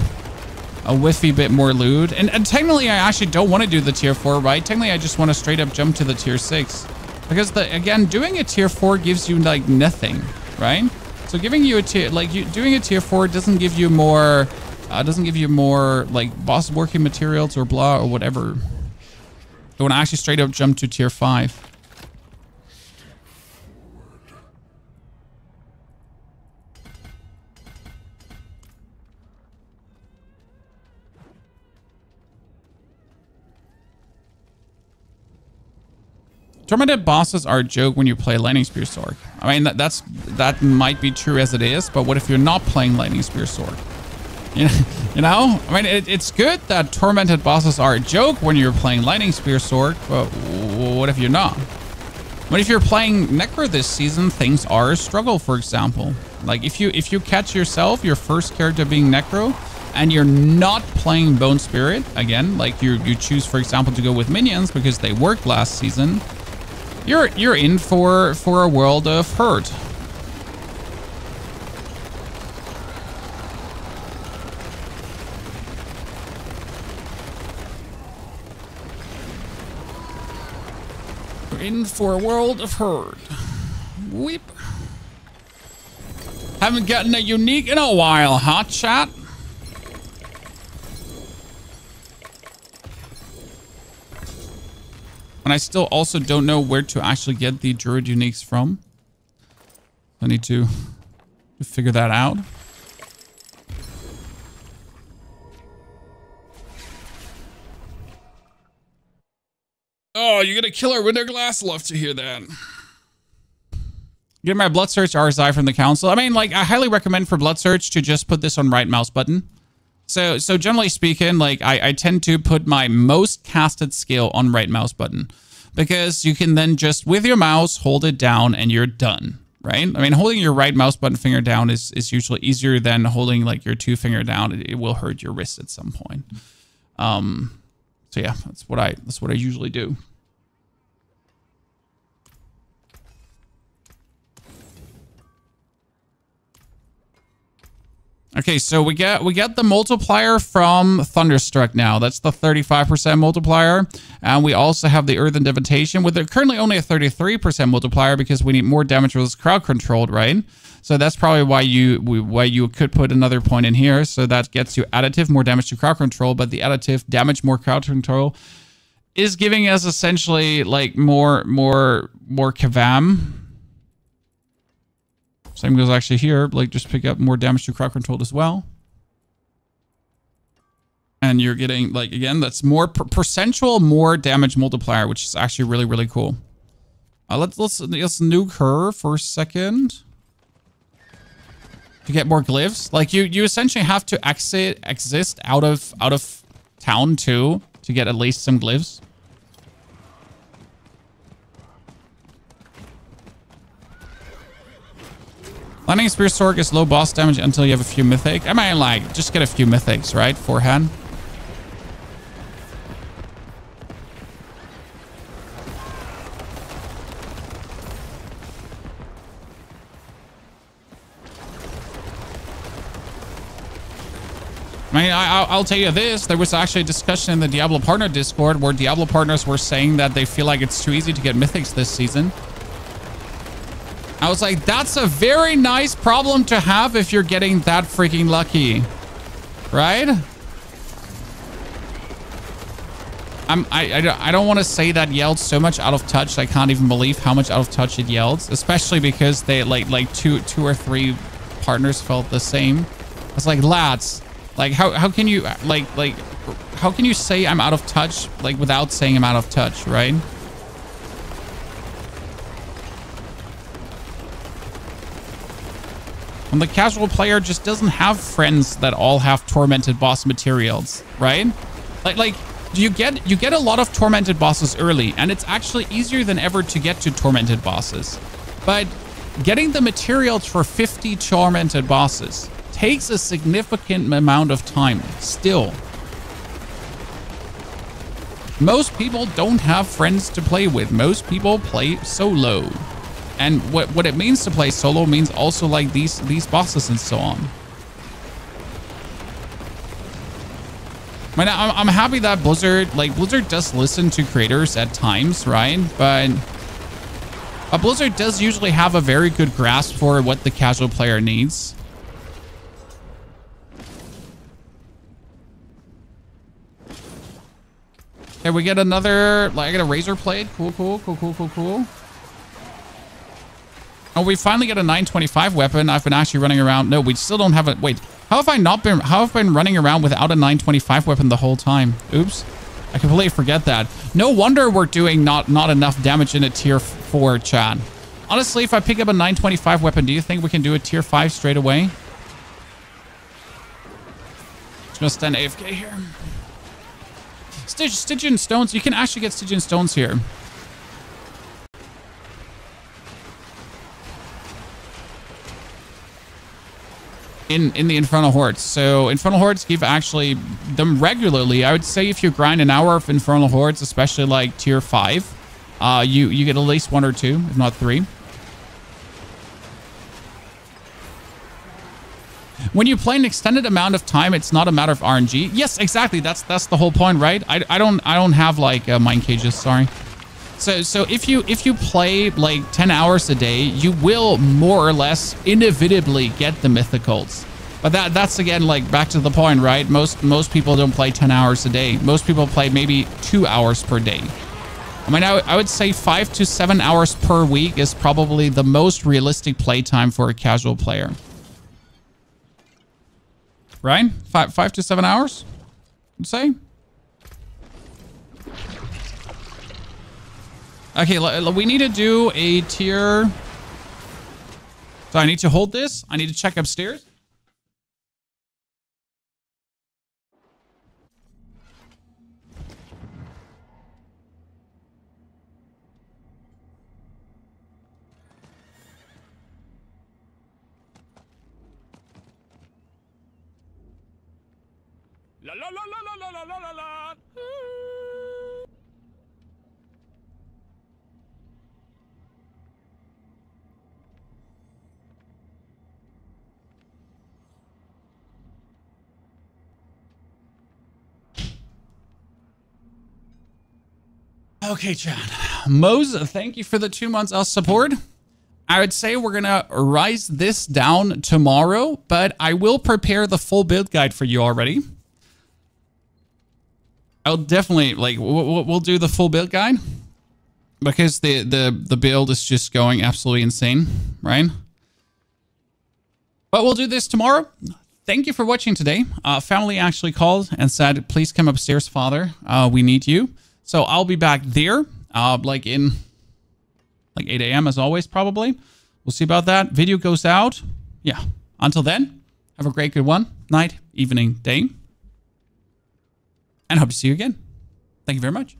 a whiffy bit more loot. And technically, I actually don't want to do the tier 4, right? Technically, I just want to straight up jump to the tier 6. Because, again, doing a tier 4 gives you, like, nothing, right? So giving you a tier, doing a tier 4 doesn't give you more, like, boss working materials or blah or whatever. I want to actually straight up jump to tier 5. Tormented bosses are a joke when you play Lightning Spear Sword. I mean, that might be true as it is, but what if you're not playing Lightning Spear Sword? You know? I mean, it's good that tormented bosses are a joke when you're playing Lightning Spear Sword, but what if you're not? What if you're playing Necro this season? Things are a struggle, for example. Like, if you catch yourself, your first character being Necro, and you're not playing Bone Spirit, again, like you choose, for example, to go with minions because they worked last season, you're in for a world of hurt. You're in for a world of hurt. Weep. Haven't gotten a unique in a while, huh, chat? And I still also don't know where to actually get the Druid uniques from. I need to figure that out. Oh, you're gonna kill our window glass? Love to hear that. Get my Blood Search RSI from the council. I mean, like, I highly recommend for Blood Search to just put this on right mouse button. So generally speaking, like, I tend to put my most casted skill on right mouse button because you can then just with your mouse hold it down and you're done, right? I mean, holding your right mouse button finger down is usually easier than holding like your two finger down. It will hurt your wrist at some point. So yeah, that's what I usually do. Okay, so we get the multiplier from Thunderstruck now. That's the 35% multiplier. And we also have the Earthen Devitation with currently only a 33% multiplier because we need more damage with crowd controlled, right? So that's probably why you could put another point in here. So that gets you additive, more damage to crowd control, but the additive damage, more crowd control is giving us essentially like more Kavam. Same goes actually here, like just pick up more damage to crowd control as well. And you're getting, like, again, that's more percentual, more damage multiplier, which is actually really, really cool. Let's nuke her for a second. To get more glyphs. Like, you essentially have to exist out of town too to get at least some glyphs. Lightning Spear Sword is low boss damage until you have a few mythic. I mean, like, just get a few mythics, right? Forehand. I mean, I'll tell you this. There was actually a discussion in the Diablo partner Discord where Diablo partners were saying that they feel like it's too easy to get mythics this season. I was like, that's a very nice problem to have if you're getting that freaking lucky. Right? I don't want to say that yelled so much out of touch. I can't even believe how much out of touch it yelled. Especially because they like two or three partners felt the same. I was like, lads, like how can you like how can you say I'm out of touch like without saying I'm out of touch, right? And the casual player just doesn't have friends that all have tormented boss materials, right? Like you get a lot of tormented bosses early, and it's actually easier than ever to get to tormented bosses. But getting the materials for 50 tormented bosses takes a significant amount of time still. Most people don't have friends to play with. Most people play solo. And what it means to play solo means also like these bosses and so on. I mean, I'm happy that Blizzard does listen to creators at times, right? But Blizzard does usually have a very good grasp for what the casual player needs. Okay, we get another, like, I get a razor blade. Cool. Oh, we finally get a 925 weapon. I've been actually running around. No, we still don't have it. Wait, how have I been running around without a 925 weapon the whole time? Oops. I completely forget that. No wonder we're doing not enough damage in a tier 4, chat. Honestly, if I pick up a 925 weapon, do you think we can do a tier 5 straight away? Just gonna stand AFK here. Stygian stones. You can actually get Stygian stones here. In the Infernal Hordes. So Infernal Hordes give actually them regularly. I would say if you grind an hour of Infernal Hordes, especially like tier 5, you get at least 1 or 2, if not 3. When you play an extended amount of time, it's not a matter of RNG. Yes, exactly. That's the whole point, right? I don't have like mine cages, sorry. So if you play like 10 hours a day, you will more or less inevitably get the mythicals. But that's again like back to the point, right? Most people don't play 10 hours a day. Most people play maybe 2 hours per day. I mean, I would say 5 to 7 hours per week is probably the most realistic playtime for a casual player. Right? 5 to 7 hours, I'd say. Okay, we need to do a tier. So I need to hold this. I need to check upstairs. La la la la la la la la la. Okay, Chad. Mose, thank you for the 2 months of support. I would say we're going to rise this down tomorrow, but I will prepare the full build guide for you already. I'll definitely, like, we'll do the full build guide because the build is just going absolutely insane, right? But we'll do this tomorrow. Thank you for watching today. Family actually called and said, please come upstairs, father. We need you. So I'll be back there, like in 8 a.m. as always, probably. We'll see about that. Video goes out. Yeah. Until then, have a great good one. Night, evening, day. And hope to see you again. Thank you very much.